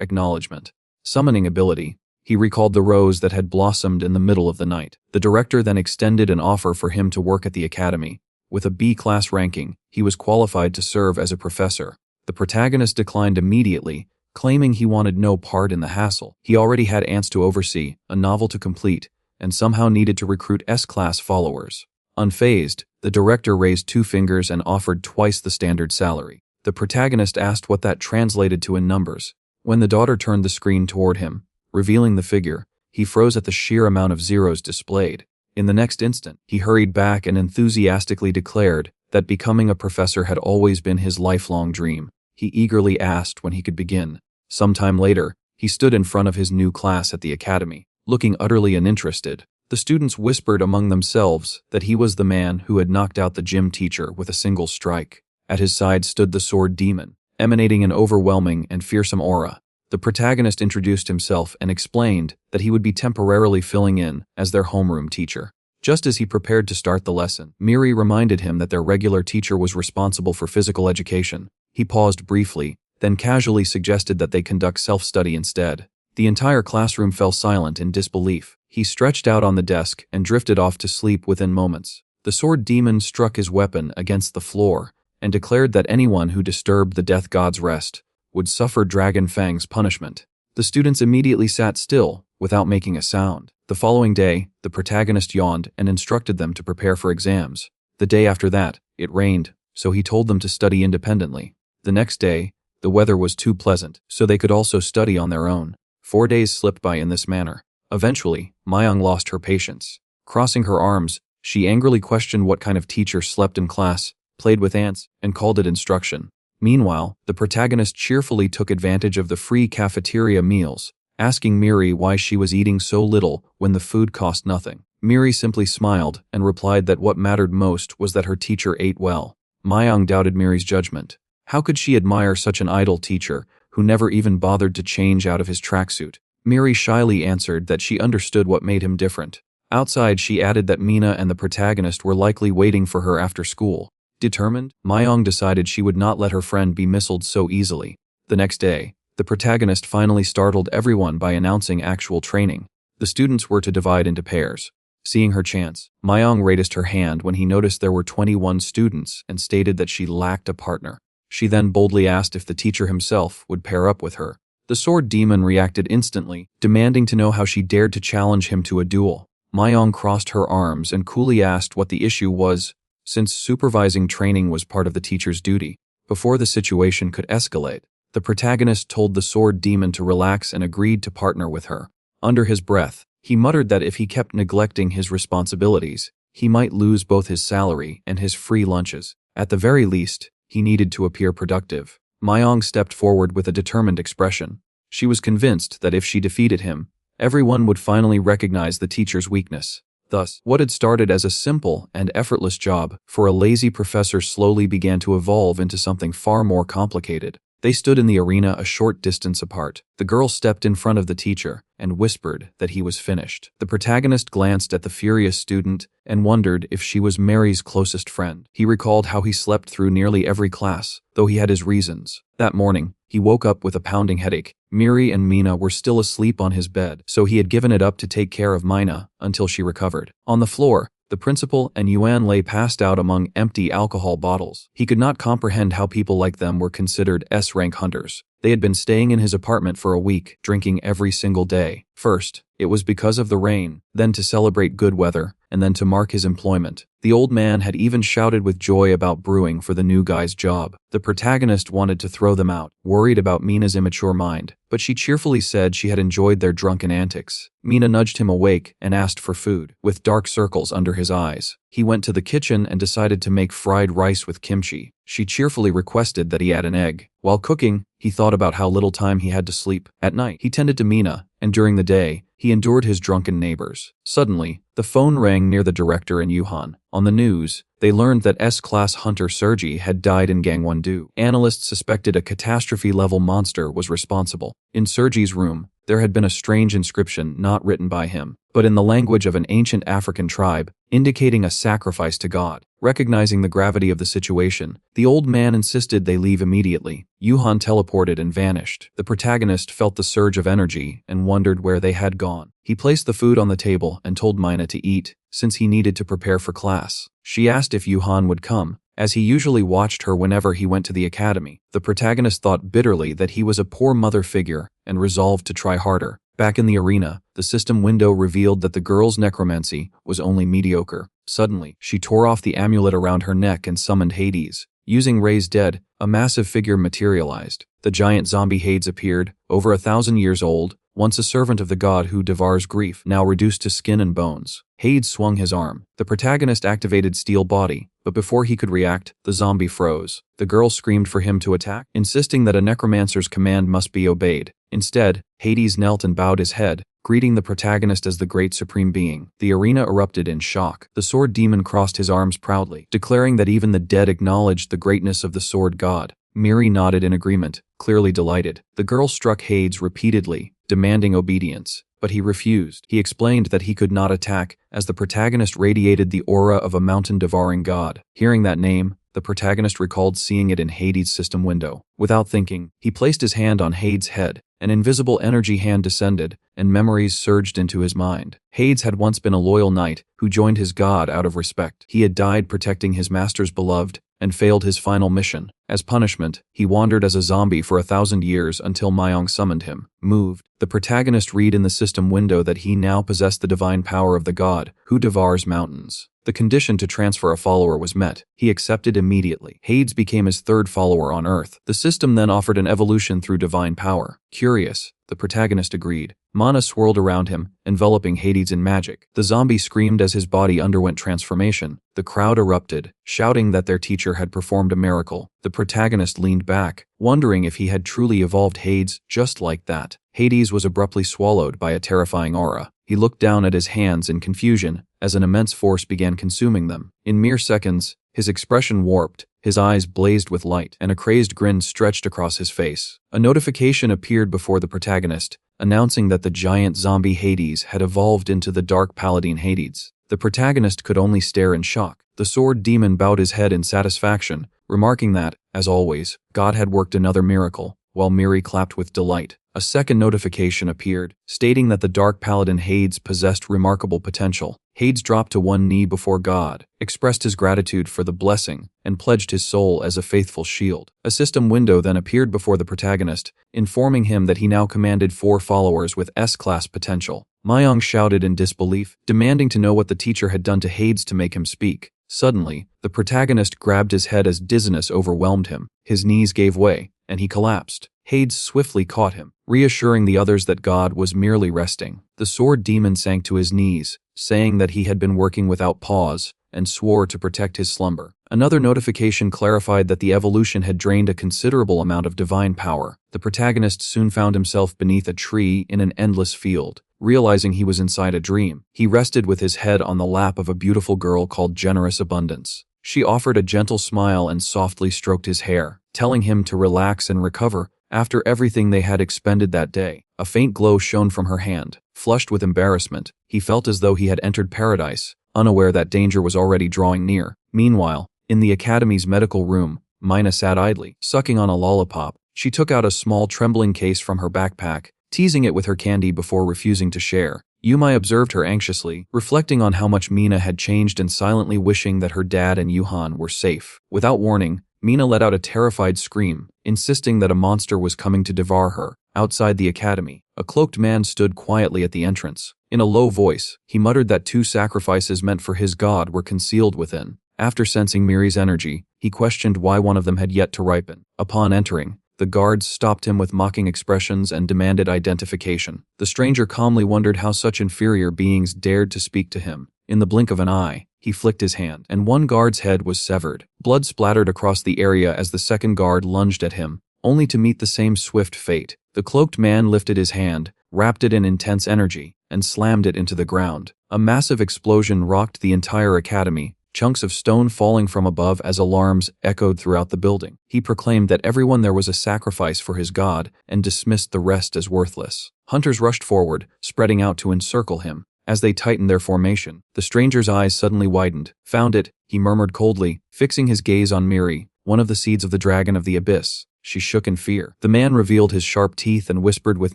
acknowledgement. Summoning ability. He recalled the rose that had blossomed in the middle of the night. The director then extended an offer for him to work at the academy. With a B-class ranking, he was qualified to serve as a professor. The protagonist declined immediately, claiming he wanted no part in the hassle. He already had ants to oversee, a novel to complete, and somehow needed to recruit S-class followers. Unfazed, the director raised 2 fingers and offered twice the standard salary. The protagonist asked what that translated to in numbers. When the daughter turned the screen toward him, revealing the figure, he froze at the sheer amount of zeros displayed. In the next instant, he hurried back and enthusiastically declared that becoming a professor had always been his lifelong dream. He eagerly asked when he could begin. Sometime later, he stood in front of his new class at the academy, looking utterly uninterested. The students whispered among themselves that he was the man who had knocked out the gym teacher with a single strike. At his side stood the sword demon, emanating an overwhelming and fearsome aura. The protagonist introduced himself and explained that he would be temporarily filling in as their homeroom teacher. Just as he prepared to start the lesson, Miri reminded him that their regular teacher was responsible for physical education. He paused briefly, then casually suggested that they conduct self-study instead. The entire classroom fell silent in disbelief. He stretched out on the desk and drifted off to sleep within moments. The sword demon struck his weapon against the floor and declared that anyone who disturbed the death god's rest would suffer Dragon Fang's punishment. The students immediately sat still, without making a sound. The following day, the protagonist yawned and instructed them to prepare for exams. The day after that, it rained, so he told them to study independently. The next day, the weather was too pleasant, so they could also study on their own. 4 days slipped by in this manner. Eventually, Mayang lost her patience. Crossing her arms, she angrily questioned what kind of teacher slept in class, played with ants, and called it instruction. Meanwhile, the protagonist cheerfully took advantage of the free cafeteria meals, asking Miri why she was eating so little when the food cost nothing. Miri simply smiled and replied that what mattered most was that her teacher ate well. Myung doubted Miri's judgment. How could she admire such an idle teacher who never even bothered to change out of his tracksuit? Miri shyly answered that she understood what made him different. Outside, she added that Mina and the protagonist were likely waiting for her after school. Determined, Myung decided she would not let her friend be missiled so easily. The next day, the protagonist finally startled everyone by announcing actual training. The students were to divide into pairs. Seeing her chance, Myung raised her hand when he noticed there were 21 students and stated that she lacked a partner. She then boldly asked if the teacher himself would pair up with her. The sword demon reacted instantly, demanding to know how she dared to challenge him to a duel. Myung crossed her arms and coolly asked what the issue was, since supervising training was part of the teacher's duty. Before the situation could escalate, the protagonist told the sword demon to relax and agreed to partner with her. Under his breath, he muttered that if he kept neglecting his responsibilities, he might lose both his salary and his free lunches. At the very least, he needed to appear productive. Myung stepped forward with a determined expression. She was convinced that if she defeated him, everyone would finally recognize the teacher's weakness. Thus, what had started as a simple and effortless job for a lazy professor slowly began to evolve into something far more complicated. They stood in the arena a short distance apart. The girl stepped in front of the teacher and whispered that he was finished. The protagonist glanced at the furious student and wondered if she was Mary's closest friend. He recalled how he slept through nearly every class, though he had his reasons. That morning, he woke up with a pounding headache. Miri and Mina were still asleep on his bed, so he had given it up to take care of Mina until she recovered. On the floor, the principal and Yuan lay passed out among empty alcohol bottles. He could not comprehend how people like them were considered S-rank hunters. They had been staying in his apartment for a week, drinking every single day. First, it was because of the rain, then to celebrate good weather, and then to mark his employment. The old man had even shouted with joy about brewing for the new guy's job. The protagonist wanted to throw them out, worried about Mina's immature mind, but she cheerfully said she had enjoyed their drunken antics. Mina nudged him awake and asked for food. With dark circles under his eyes, he went to the kitchen and decided to make fried rice with kimchi. She cheerfully requested that he add an egg. While cooking, he thought about how little time he had to sleep. At night, he tended to Mina, and during the day, he endured his drunken neighbors. Suddenly, the phone rang near the director and Yuhan. On the news, they learned that S-class hunter Sergi had died in Gangwon-do. Analysts suspected a catastrophe-level monster was responsible. In Sergi's room, there had been a strange inscription not written by him, but in the language of an ancient African tribe, indicating a sacrifice to God. Recognizing the gravity of the situation, the old man insisted they leave immediately. Yuhan teleported and vanished. The protagonist felt the surge of energy and wondered where they had gone. He placed the food on the table and told Mina to eat, since he needed to prepare for class. She asked if Yuhan would come, as he usually watched her whenever he went to the academy. The protagonist thought bitterly that he was a poor mother figure and resolved to try harder. Back in the arena, the system window revealed that the girl's necromancy was only mediocre. Suddenly, she tore off the amulet around her neck and summoned Hades. Using Ray's dead, a massive figure materialized. The giant zombie Hades appeared, over 1,000 years old, once a servant of the god who devours grief, now reduced to skin and bones. Hades swung his arm. The protagonist activated Steel Body, but before he could react, the zombie froze. The girl screamed for him to attack, insisting that a necromancer's command must be obeyed. Instead, Hades knelt and bowed his head, greeting the protagonist as the great supreme being. The arena erupted in shock. The sword demon crossed his arms proudly, declaring that even the dead acknowledged the greatness of the sword god. Miri nodded in agreement, clearly delighted. The girl struck Hades repeatedly, demanding obedience, but he refused. He explained that he could not attack, as the protagonist radiated the aura of a mountain-devouring god. Hearing that name, the protagonist recalled seeing it in Hades' system window. Without thinking, he placed his hand on Hades' head. An invisible energy hand descended, and memories surged into his mind. Hades had once been a loyal knight who joined his god out of respect. He had died protecting his master's beloved and failed his final mission. As punishment, he wandered as a zombie for 1,000 years until Myung summoned him. Moved, the protagonist read in the system window that he now possessed the divine power of the god who devours mountains. The condition to transfer a follower was met. He accepted immediately. Hades became his third follower on Earth. The system then offered an evolution through divine power. Curious, the the protagonist agreed. Mana swirled around him, enveloping Hades in magic. The zombie screamed as his body underwent transformation. The crowd erupted, shouting that their teacher had performed a miracle. The protagonist leaned back, wondering if he had truly evolved Hades just like that. Hades was abruptly swallowed by a terrifying aura. He looked down at his hands in confusion as an immense force began consuming them. In mere seconds, his expression warped, his eyes blazed with light, and a crazed grin stretched across his face. A notification appeared before the protagonist, announcing that the giant zombie Hades had evolved into the dark paladin Hades. The protagonist could only stare in shock. The sword demon bowed his head in satisfaction, remarking that, as always, God had worked another miracle, while Miri clapped with delight. A second notification appeared, stating that the dark paladin Hades possessed remarkable potential. Hades dropped to one knee before God, expressed his gratitude for the blessing, and pledged his soul as a faithful shield. A system window then appeared before the protagonist, informing him that he now commanded 4 followers with S-class potential. Mayong shouted in disbelief, demanding to know what the teacher had done to Hades to make him speak. Suddenly, the protagonist grabbed his head as dizziness overwhelmed him. His knees gave way, and he collapsed. Hades swiftly caught him, reassuring the others that God was merely resting. The sword demon sank to his knees, saying that he had been working without pause, and swore to protect his slumber. Another notification clarified that the evolution had drained a considerable amount of divine power. The protagonist soon found himself beneath a tree in an endless field. Realizing he was inside a dream, he rested with his head on the lap of a beautiful girl called Generous Abundance. She offered a gentle smile and softly stroked his hair, telling him to relax and recover after everything they had expended that day. A faint glow shone from her hand. Flushed with embarrassment, he felt as though he had entered paradise, unaware that danger was already drawing near. Meanwhile, in the academy's medical room, Mina sat idly, sucking on a lollipop. She took out a small trembling case from her backpack, teasing it with her candy before refusing to share. Yumai observed her anxiously, reflecting on how much Mina had changed and silently wishing that her dad and Yuhan were safe. Without warning, Mina let out a terrified scream, insisting that a monster was coming to devour her. Outside the academy, a cloaked man stood quietly at the entrance. In a low voice, he muttered that 2 sacrifices meant for his god were concealed within. After sensing Miri's energy, he questioned why one of them had yet to ripen. Upon entering, the guards stopped him with mocking expressions and demanded identification. The stranger calmly wondered how such inferior beings dared to speak to him. In the blink of an eye, he flicked his hand, and one guard's head was severed. Blood splattered across the area as the second guard lunged at him, only to meet the same swift fate. The cloaked man lifted his hand, wrapped it in intense energy, and slammed it into the ground. A massive explosion rocked the entire academy, chunks of stone falling from above as alarms echoed throughout the building. He proclaimed that everyone there was a sacrifice for his god and dismissed the rest as worthless. Hunters rushed forward, spreading out to encircle him. As they tightened their formation, the stranger's eyes suddenly widened. "Found it," he murmured coldly, fixing his gaze on Miri, one of the seeds of the dragon of the abyss. She shook in fear. The man revealed his sharp teeth and whispered with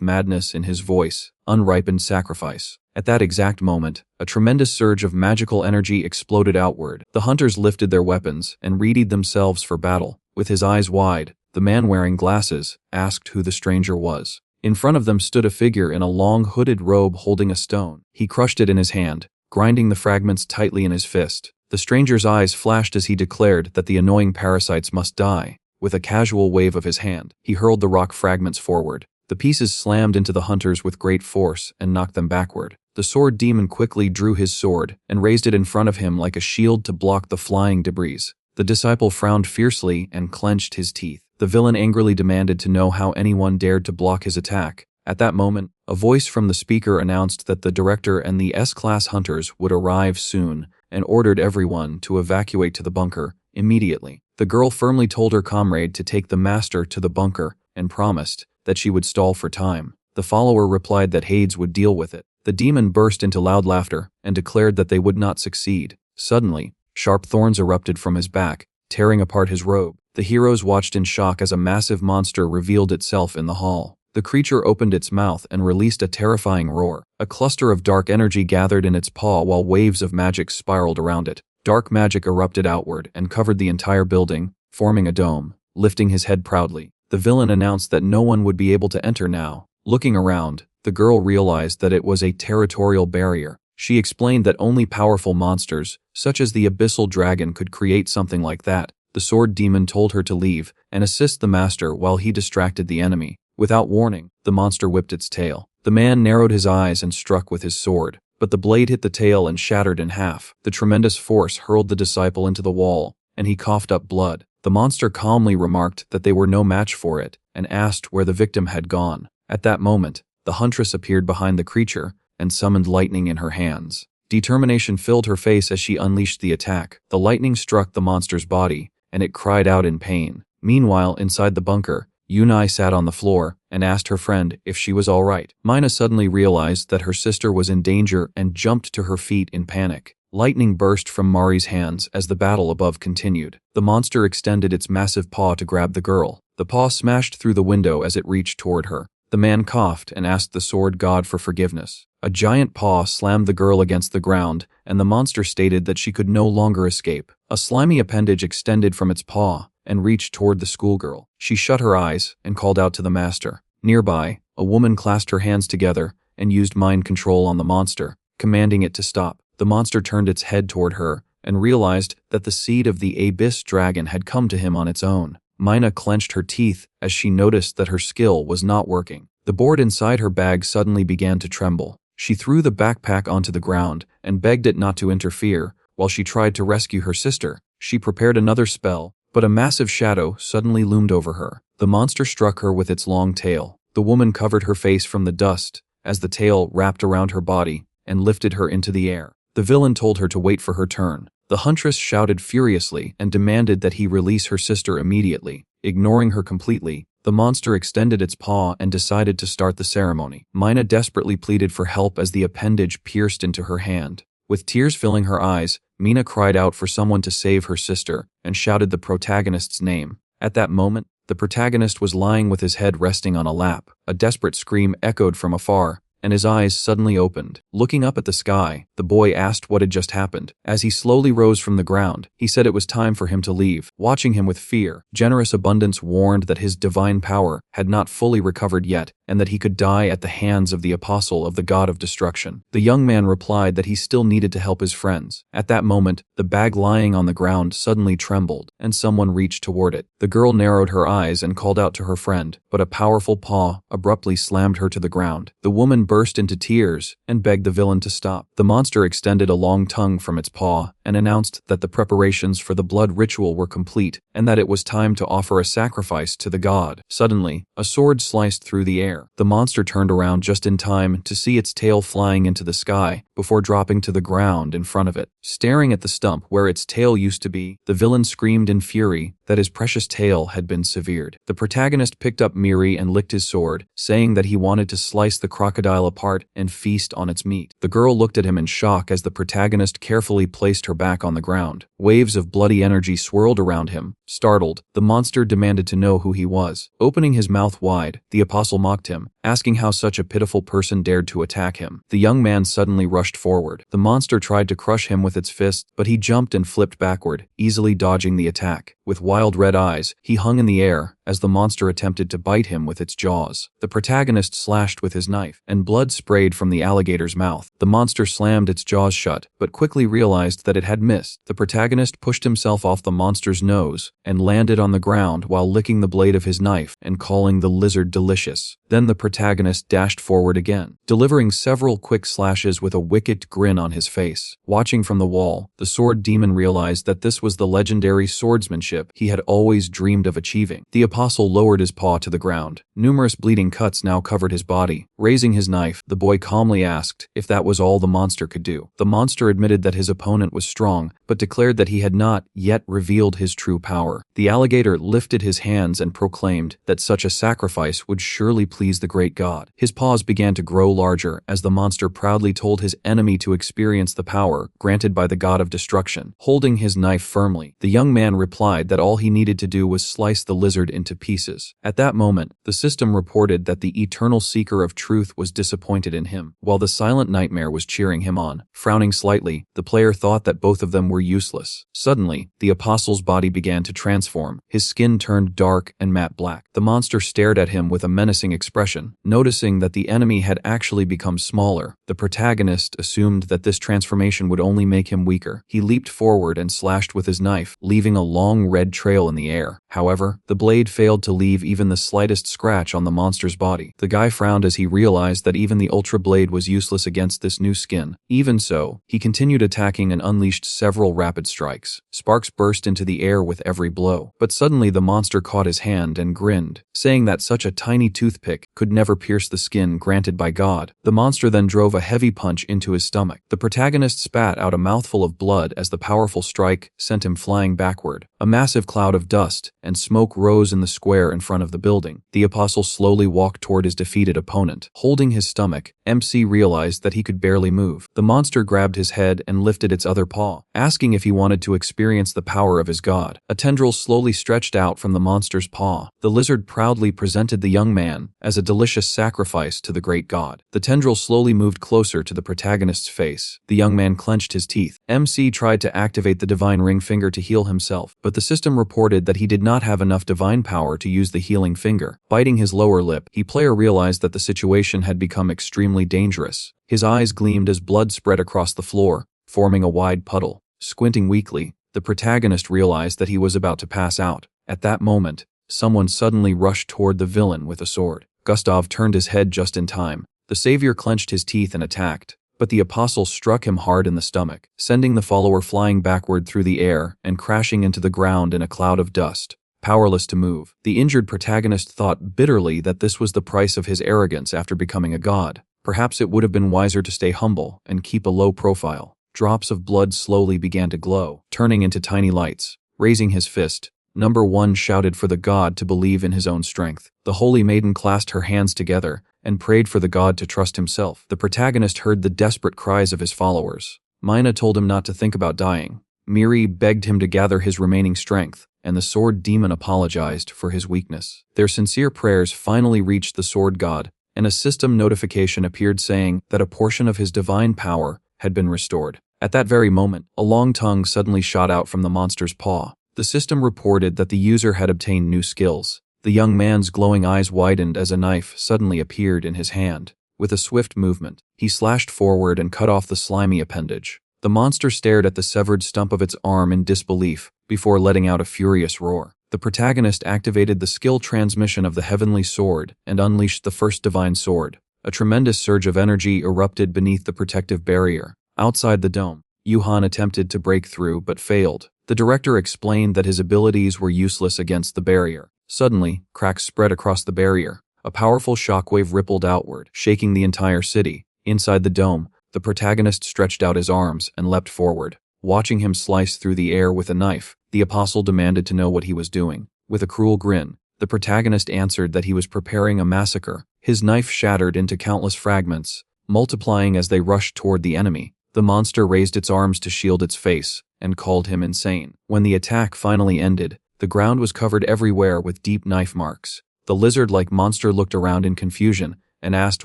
madness in his voice, "Unripened sacrifice." At that exact moment, a tremendous surge of magical energy exploded outward. The hunters lifted their weapons and readied themselves for battle. With his eyes wide, the man wearing glasses asked who the stranger was. In front of them stood a figure in a long hooded robe holding a stone. He crushed it in his hand, grinding the fragments tightly in his fist. The stranger's eyes flashed as he declared that the annoying parasites must die. With a casual wave of his hand, he hurled the rock fragments forward. The pieces slammed into the hunters with great force and knocked them backward. The sword demon quickly drew his sword and raised it in front of him like a shield to block the flying debris. The disciple frowned fiercely and clenched his teeth. The villain angrily demanded to know how anyone dared to block his attack. At that moment, a voice from the speaker announced that the director and the S-class hunters would arrive soon and ordered everyone to evacuate to the bunker immediately. The girl firmly told her comrade to take the master to the bunker and promised that she would stall for time. The follower replied that Hades would deal with it. The demon burst into loud laughter and declared that they would not succeed. Suddenly, sharp thorns erupted from his back, tearing apart his robe. The heroes watched in shock as a massive monster revealed itself in the hall. The creature opened its mouth and released a terrifying roar. A cluster of dark energy gathered in its paw while waves of magic spiraled around it. Dark magic erupted outward and covered the entire building, forming a dome. Lifting his head proudly, the villain announced that no one would be able to enter now. Looking around, the girl realized that it was a territorial barrier. She explained that only powerful monsters, such as the abyssal dragon, could create something like that. The sword demon told her to leave and assist the master while he distracted the enemy. Without warning, the monster whipped its tail. The man narrowed his eyes and struck with his sword, but the blade hit the tail and shattered in half. The tremendous force hurled the disciple into the wall, and he coughed up blood. The monster calmly remarked that they were no match for it, and asked where the victim had gone. At that moment, the huntress appeared behind the creature and summoned lightning in her hands. Determination filled her face as she unleashed the attack. The lightning struck the monster's body, and it cried out in pain. Meanwhile, inside the bunker, Yunai sat on the floor and asked her friend if she was all right. Mina suddenly realized that her sister was in danger and jumped to her feet in panic. Lightning burst from Mari's hands as the battle above continued. The monster extended its massive paw to grab the girl. The paw smashed through the window as it reached toward her. The man coughed and asked the sword god for forgiveness. A giant paw slammed the girl against the ground, and the monster stated that she could no longer escape. A slimy appendage extended from its paw and reached toward the schoolgirl. She shut her eyes and called out to the master. Nearby, a woman clasped her hands together and used mind control on the monster, commanding it to stop. The monster turned its head toward her and realized that the seed of the abyss dragon had come to him on its own. Mina clenched her teeth as she noticed that her skill was not working. The board inside her bag suddenly began to tremble. She threw the backpack onto the ground and begged it not to interfere while she tried to rescue her sister. She prepared another spell, but a massive shadow suddenly loomed over her. The monster struck her with its long tail. The woman covered her face from the dust as the tail wrapped around her body and lifted her into the air. The villain told her to wait for her turn. The huntress shouted furiously and demanded that he release her sister immediately. Ignoring her completely, the monster extended its paw and decided to start the ceremony. Mina desperately pleaded for help as the appendage pierced into her hand. With tears filling her eyes, Mina cried out for someone to save her sister and shouted the protagonist's name. At that moment, the protagonist was lying with his head resting on a lap. A desperate scream echoed from afar, and his eyes suddenly opened. Looking up at the sky, the boy asked what had just happened. As he slowly rose from the ground, he said it was time for him to leave. Watching him with fear, generous abundance warned that his divine power had not fully recovered yet, and that he could die at the hands of the apostle of the god of destruction. The young man replied that he still needed to help his friends. At that moment, the bag lying on the ground suddenly trembled, and someone reached toward it. The girl narrowed her eyes and called out to her friend, but a powerful paw abruptly slammed her to the ground. The woman burst into tears and begged the villain to stop. The monster extended a long tongue from its paw and announced that the preparations for the blood ritual were complete and that it was time to offer a sacrifice to the god. Suddenly, a sword sliced through the air. The monster turned around just in time to see its tail flying into the sky before dropping to the ground in front of it. Staring at the stump where its tail used to be, the villain screamed in fury that his precious tail had been severed. The protagonist picked up Miri and licked his sword, saying that he wanted to slice the crocodile apart and feast on its meat. The girl looked at him in shock as the protagonist carefully placed her back on the ground. Waves of bloody energy swirled around him. Startled, the monster demanded to know who he was. Opening his mouth wide, the apostle mocked him, asking how such a pitiful person dared to attack him. The young man suddenly rushed forward. The monster tried to crush him with its fist, but he jumped and flipped backward, easily dodging the attack. With wild red eyes, he hung in the air as the monster attempted to bite him with its jaws. The protagonist slashed with his knife, and blood sprayed from the alligator's mouth. The monster slammed its jaws shut, but quickly realized that it had missed. The protagonist pushed himself off the monster's nose and landed on the ground while licking the blade of his knife and calling the lizard delicious. Then the protagonist dashed forward again, delivering several quick slashes with a wicked grin on his face. Watching from the wall, the sword demon realized that this was the legendary swordsmanship he had always dreamed of achieving. The apostle lowered his paw to the ground. Numerous bleeding cuts now covered his body. Raising his knife, the boy calmly asked if that was all the monster could do. The monster admitted that his opponent was strong, but declared that he had not yet revealed his true power. The alligator lifted his hands and proclaimed that such a sacrifice would surely please the great god. His paws began to grow larger as the monster proudly told his enemy to experience the power granted by the god of destruction. Holding his knife firmly, the young man replied that all he needed to do was slice the lizard into pieces. At that moment, the system reported that the eternal seeker of truth was disappointed in him, while the silent nightmare was cheering him on. Frowning slightly, the player thought that both of them were useless. Suddenly, the apostle's body began to transform. His skin turned dark and matte black. The monster stared at him with a menacing expression expression. Noticing that the enemy had actually become smaller, the protagonist assumed that this transformation would only make him weaker. He leaped forward and slashed with his knife, leaving a long red trail in the air. However, the blade failed to leave even the slightest scratch on the monster's body. The guy frowned as he realized that even the Ultra Blade was useless against this new skin. Even so, he continued attacking and unleashed several rapid strikes. Sparks burst into the air with every blow. But suddenly the monster caught his hand and grinned, saying that such a tiny toothpick could never pierce the skin granted by God. The monster then drove a heavy punch into his stomach. The protagonist spat out a mouthful of blood as the powerful strike sent him flying backward. A massive cloud of dust and smoke rose in the square in front of the building. The apostle slowly walked toward his defeated opponent. Holding his stomach, MC realized that he could barely move. The monster grabbed his head and lifted its other paw, asking if he wanted to experience the power of his god. A tendril slowly stretched out from the monster's paw. The lizard proudly presented the young man as a delicious sacrifice to the great god. The tendril slowly moved closer to the protagonist's face. The young man clenched his teeth. MC tried to activate the divine ring finger to heal himself, but the system reported that he did not have enough divine power to use the healing finger. Biting his lower lip, player realized that the situation had become extremely dangerous. His eyes gleamed as blood spread across the floor, forming a wide puddle. Squinting weakly, the protagonist realized that he was about to pass out. At that moment, someone suddenly rushed toward the villain with a sword. Gustav turned his head just in time. The savior clenched his teeth and attacked, but the apostle struck him hard in the stomach, sending the follower flying backward through the air and crashing into the ground in a cloud of dust. Powerless to move, the injured protagonist thought bitterly that this was the price of his arrogance after becoming a god. Perhaps it would have been wiser to stay humble and keep a low profile. Drops of blood slowly began to glow, turning into tiny lights. Raising his fist, Number 1 shouted for the god to believe in his own strength. The holy maiden clasped her hands together and prayed for the god to trust himself. The protagonist heard the desperate cries of his followers. Mina told him not to think about dying. Miri begged him to gather his remaining strength, and the sword demon apologized for his weakness. Their sincere prayers finally reached the sword god, and a system notification appeared saying that a portion of his divine power had been restored. At that very moment, a long tongue suddenly shot out from the monster's paw. The system reported that the user had obtained new skills. The young man's glowing eyes widened as a knife suddenly appeared in his hand. With a swift movement, he slashed forward and cut off the slimy appendage. The monster stared at the severed stump of its arm in disbelief before letting out a furious roar. The protagonist activated the skill transmission of the heavenly sword and unleashed the first divine sword. A tremendous surge of energy erupted beneath the protective barrier. Outside the dome, Yuhan attempted to break through but failed. The director explained that his abilities were useless against the barrier. Suddenly, cracks spread across the barrier. A powerful shockwave rippled outward, shaking the entire city. Inside the dome, the protagonist stretched out his arms and leapt forward. Watching him slice through the air with a knife, the apostle demanded to know what he was doing. With a cruel grin, the protagonist answered that he was preparing a massacre. His knife shattered into countless fragments, multiplying as they rushed toward the enemy. The monster raised its arms to shield its face and called him insane. When the attack finally ended, the ground was covered everywhere with deep knife marks. The lizard-like monster looked around in confusion and asked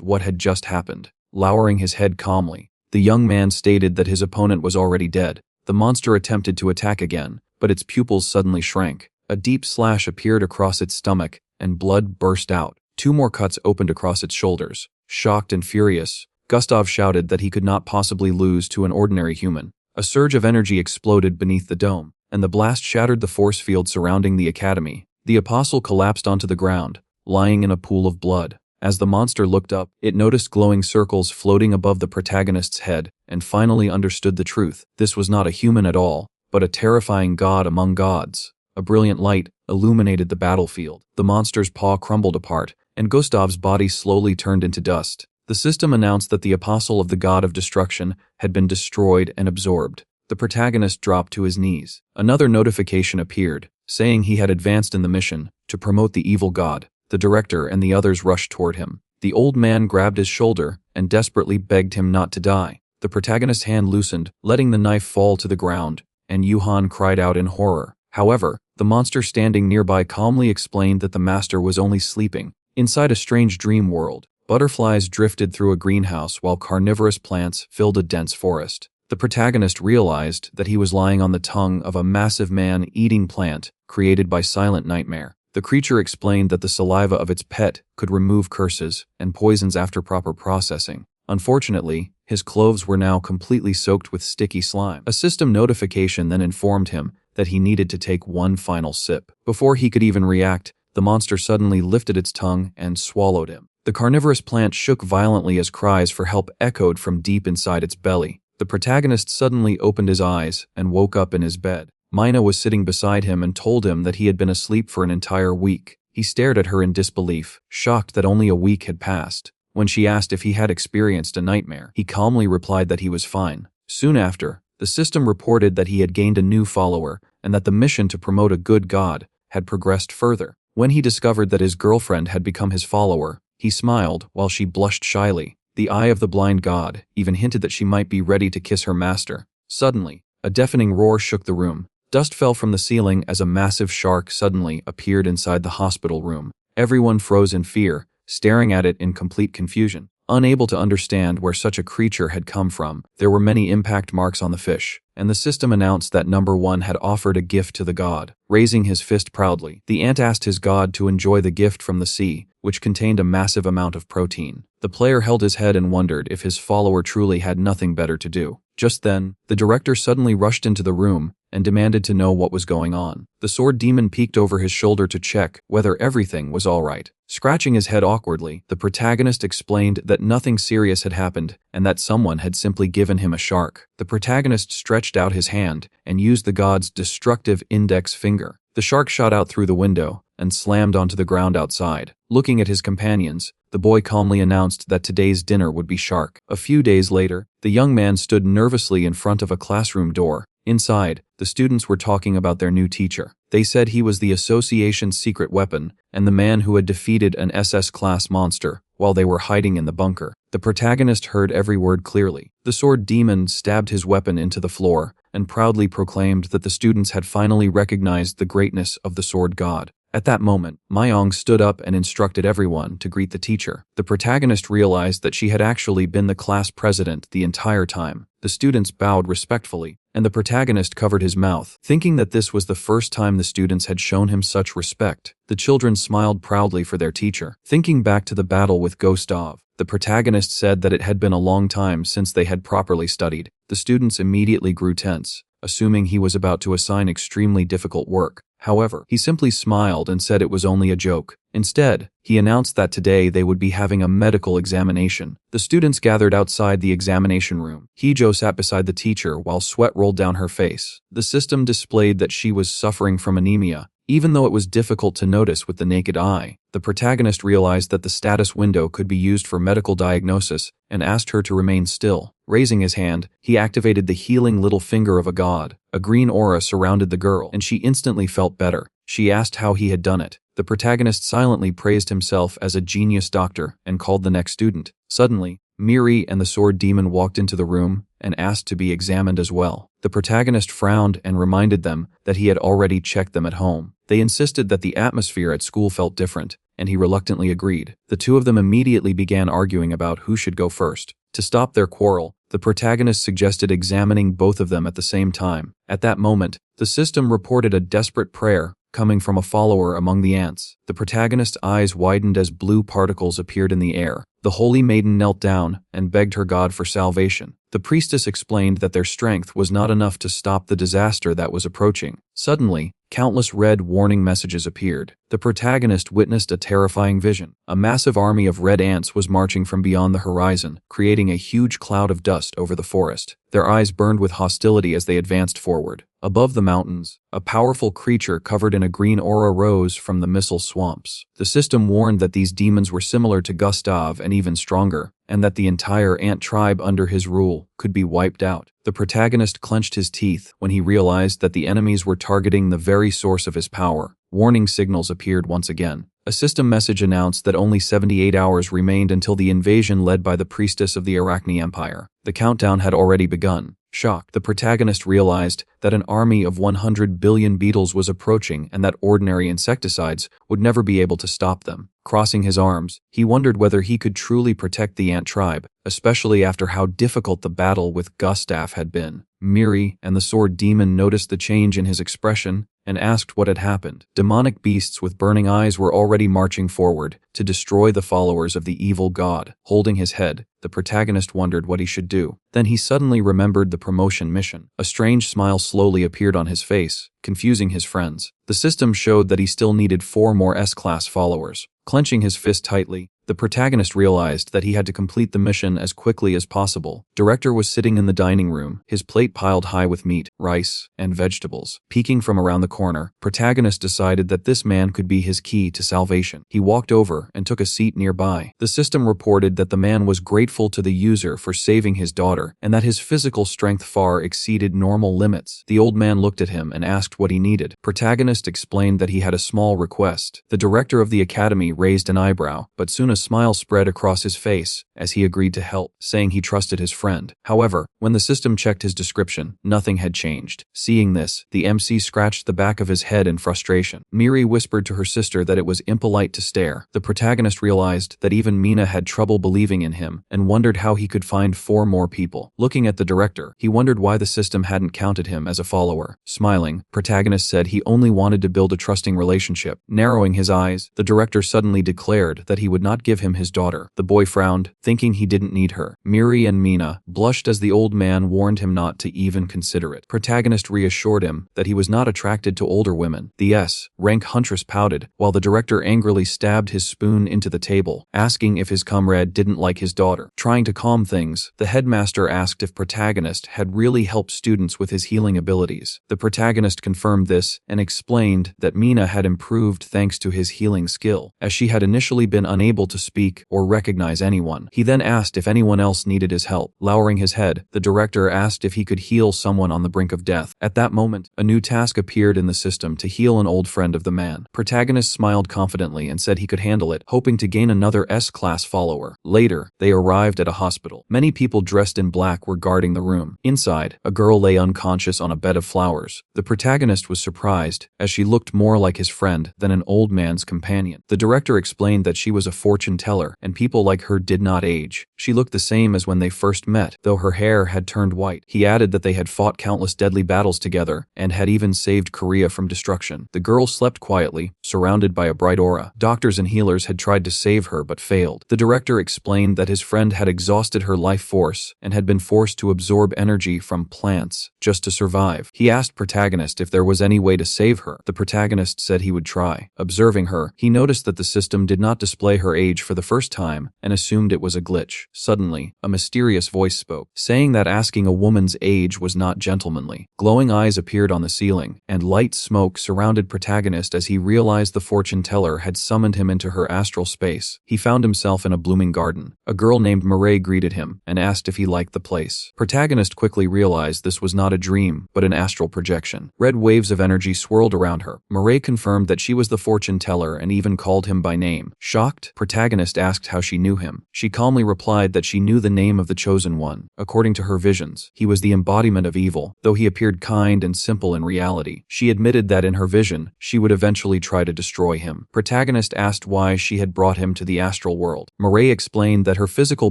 what had just happened. Lowering his head calmly, the young man stated that his opponent was already dead. The monster attempted to attack again, but its pupils suddenly shrank. A deep slash appeared across its stomach, and blood burst out. 2 more cuts opened across its shoulders. Shocked and furious, Gustav shouted that he could not possibly lose to an ordinary human. A surge of energy exploded beneath the dome, and the blast shattered the force field surrounding the academy. The apostle collapsed onto the ground, lying in a pool of blood. As the monster looked up, it noticed glowing circles floating above the protagonist's head and finally understood the truth. This was not a human at all, but a terrifying god among gods. A brilliant light illuminated the battlefield. The monster's paw crumbled apart, and Gustav's body slowly turned into dust. The system announced that the apostle of the god of destruction had been destroyed and absorbed. The protagonist dropped to his knees. Another notification appeared, saying he had advanced in the mission to promote the evil god. The director and the others rushed toward him. The old man grabbed his shoulder and desperately begged him not to die. The protagonist's hand loosened, letting the knife fall to the ground, and Yuhan cried out in horror. However, the monster standing nearby calmly explained that the master was only sleeping. Inside a strange dream world, butterflies drifted through a greenhouse while carnivorous plants filled a dense forest. The protagonist realized that he was lying on the tongue of a massive man-eating plant created by Silent Nightmare. The creature explained that the saliva of its pet could remove curses and poisons after proper processing. Unfortunately, his clothes were now completely soaked with sticky slime. A system notification then informed him that he needed to take one final sip. Before he could even react, the monster suddenly lifted its tongue and swallowed him. The carnivorous plant shook violently as cries for help echoed from deep inside its belly. The protagonist suddenly opened his eyes and woke up in his bed. Mina was sitting beside him and told him that he had been asleep for an entire week. He stared at her in disbelief, shocked that only a week had passed. When she asked if he had experienced a nightmare, he calmly replied that he was fine. Soon after, the system reported that he had gained a new follower and that the mission to promote a good god had progressed further. When he discovered that his girlfriend had become his follower, he smiled while she blushed shyly. The eye of the blind god even hinted that she might be ready to kiss her master. Suddenly, a deafening roar shook the room. Dust fell from the ceiling as a massive shark suddenly appeared inside the hospital room. Everyone froze in fear, staring at it in complete confusion. Unable to understand where such a creature had come from, there were many impact marks on the fish, and the system announced that number 1 had offered a gift to the god. Raising his fist proudly, the ant asked his god to enjoy the gift from the sea, which contained a massive amount of protein. The player held his head and wondered if his follower truly had nothing better to do. Just then, the director suddenly rushed into the room and demanded to know what was going on. The sword demon peeked over his shoulder to check whether everything was all right. Scratching his head awkwardly, the protagonist explained that nothing serious had happened and that someone had simply given him a shark. The protagonist stretched out his hand and used the god's destructive index finger. The shark shot out through the window and slammed onto the ground outside. Looking at his companions, the boy calmly announced that today's dinner would be shark. A few days later, the young man stood nervously in front of a classroom door. Inside, the students were talking about their new teacher. They said he was the association's secret weapon and the man who had defeated an SS-class monster while they were hiding in the bunker. The protagonist heard every word clearly. The sword demon stabbed his weapon into the floor and proudly proclaimed that the students had finally recognized the greatness of the sword god. At that moment, Mayong stood up and instructed everyone to greet the teacher. The protagonist realized that she had actually been the class president the entire time. The students bowed respectfully, and the protagonist covered his mouth, thinking that this was the first time the students had shown him such respect. The children smiled proudly for their teacher. Thinking back to the battle with Gustav, the protagonist said that it had been a long time since they had properly studied. The students immediately grew tense, assuming he was about to assign extremely difficult work. However, he simply smiled and said it was only a joke. Instead, he announced that today they would be having a medical examination. The students gathered outside the examination room. Hijo sat beside the teacher while sweat rolled down her face. The system displayed that she was suffering from anemia, even though it was difficult to notice with the naked eye. The protagonist realized that the status window could be used for medical diagnosis and asked her to remain still. Raising his hand, he activated the healing little finger of a god. A green aura surrounded the girl, and she instantly felt better. She asked how he had done it. The protagonist silently praised himself as a genius doctor and called the next student. Suddenly, Miri and the sword demon walked into the room and asked to be examined as well. The protagonist frowned and reminded them that he had already checked them at home. They insisted that the atmosphere at school felt different, and he reluctantly agreed. The two of them immediately began arguing about who should go first. To stop their quarrel, the protagonist suggested examining both of them at the same time. At that moment, the system reported a desperate prayer coming from a follower among the ants. The protagonist's eyes widened as blue particles appeared in the air. The holy maiden knelt down and begged her god for salvation. The priestess explained that their strength was not enough to stop the disaster that was approaching. Suddenly, countless red warning messages appeared. The protagonist witnessed a terrifying vision. A massive army of red ants was marching from beyond the horizon, creating a huge cloud of dust over the forest. Their eyes burned with hostility as they advanced forward. Above the mountains, a powerful creature covered in a green aura rose from the missile swamps. The system warned that these demons were similar to Gustav and even stronger, and that the entire ant tribe under his rule could be wiped out. The protagonist clenched his teeth when he realized that the enemies were targeting the very source of his power. Warning signals appeared once again. A system message announced that only 78 hours remained until the invasion led by the priestess of the Arachne Empire. The countdown had already begun. Shocked, the protagonist realized that an army of 100 billion beetles was approaching and that ordinary insecticides would never be able to stop them. Crossing his arms, he wondered whether he could truly protect the ant tribe, especially after how difficult the battle with Gustav had been. Miri and the sword demon noticed the change in his expression and asked what had happened. Demonic beasts with burning eyes were already marching forward to destroy the followers of the evil god. Holding his head, the protagonist wondered what he should do. Then he suddenly remembered the promotion mission. A strange smile slowly appeared on his face, confusing his friends. The system showed that he still needed 4 more S-class followers. Clenching his fist tightly, the protagonist realized that he had to complete the mission as quickly as possible. Director was sitting in the dining room, his plate piled high with meat, rice, and vegetables. Peeking from around the corner, protagonist decided that this man could be his key to salvation. He walked over and took a seat nearby. The system reported that the man was grateful to the user for saving his daughter, and that his physical strength far exceeded normal limits. The old man looked at him and asked what he needed. Protagonist explained that he had a small request. The director of the academy raised an eyebrow, but soon a smile spread across his face as he agreed to help, saying he trusted his friend. However, when the system checked his description, nothing had changed. Seeing this, the MC scratched the back of his head in frustration. Miri whispered to her sister that it was impolite to stare. The protagonist realized that even Mina had trouble believing in him and wondered how he could find 4 more people. Looking at the director, he wondered why the system hadn't counted him as a follower. Smiling, protagonist said he only wanted to build a trusting relationship. Narrowing his eyes, the director suddenly declared that he would not give him his daughter. The boy frowned, thinking he didn't need her. Miri and Mina blushed as the old man warned him not to even consider it. Protagonist reassured him that he was not attracted to older women. The S-rank huntress pouted, while the director angrily stabbed his spoon into the table, asking if his comrade didn't like his daughter. Trying to calm things, the headmaster asked if protagonist had really helped students with his healing abilities. The protagonist confirmed this and explained that Mina had improved thanks to his healing skill, as she had initially been unable to speak or recognize anyone. He then asked if anyone else needed his help. Lowering his head, the director asked if he could heal someone on the brink of death. At that moment, a new task appeared in the system to heal an old friend of the man. Protagonist smiled confidently and said he could handle it, hoping to gain another S-class follower. Later, they arrived at a hospital. Many people dressed in black were guarding the room. Inside, a girl lay unconscious on a bed of flowers. The protagonist was surprised, as she looked more like his friend than an old man's companion. The director explained that she was a fortune teller, and people like her did not age. She looked the same as when they first met, though her hair had turned white. He added that they had fought countless deadly battles together, and had even saved Korea from destruction. The girl slept quietly, surrounded by a bright aura. Doctors and healers had tried to save her but failed. The director explained that his friend had exhausted her life force, and had been forced to absorb energy from plants just to survive. He asked protagonist if there was any way to save her. The protagonist said he would try. Observing her, he noticed that the system did not display her age for the first time, and assumed it was a glitch. Suddenly, a mysterious voice spoke, saying that asking a woman's age was not gentlemanly. Glowing eyes appeared on the ceiling, and light smoke surrounded protagonist as he realized the fortune teller had summoned him into her astral space. He found himself in a blooming garden. A girl named Mireille greeted him, and asked if he liked the place. Protagonist quickly realized this was not a dream, but an astral projection. Red waves of energy swirled around her. Mireille confirmed that she was the fortune teller and even called him by name. Shocked, protagonist asked how she knew him. She calmly replied that she knew the name of the chosen one. According to her visions, he was the embodiment of evil, though he appeared kind and simple in reality. She admitted that in her vision, she would eventually try to destroy him. Protagonist asked why she had brought him to the astral world. Mireille explained that her physical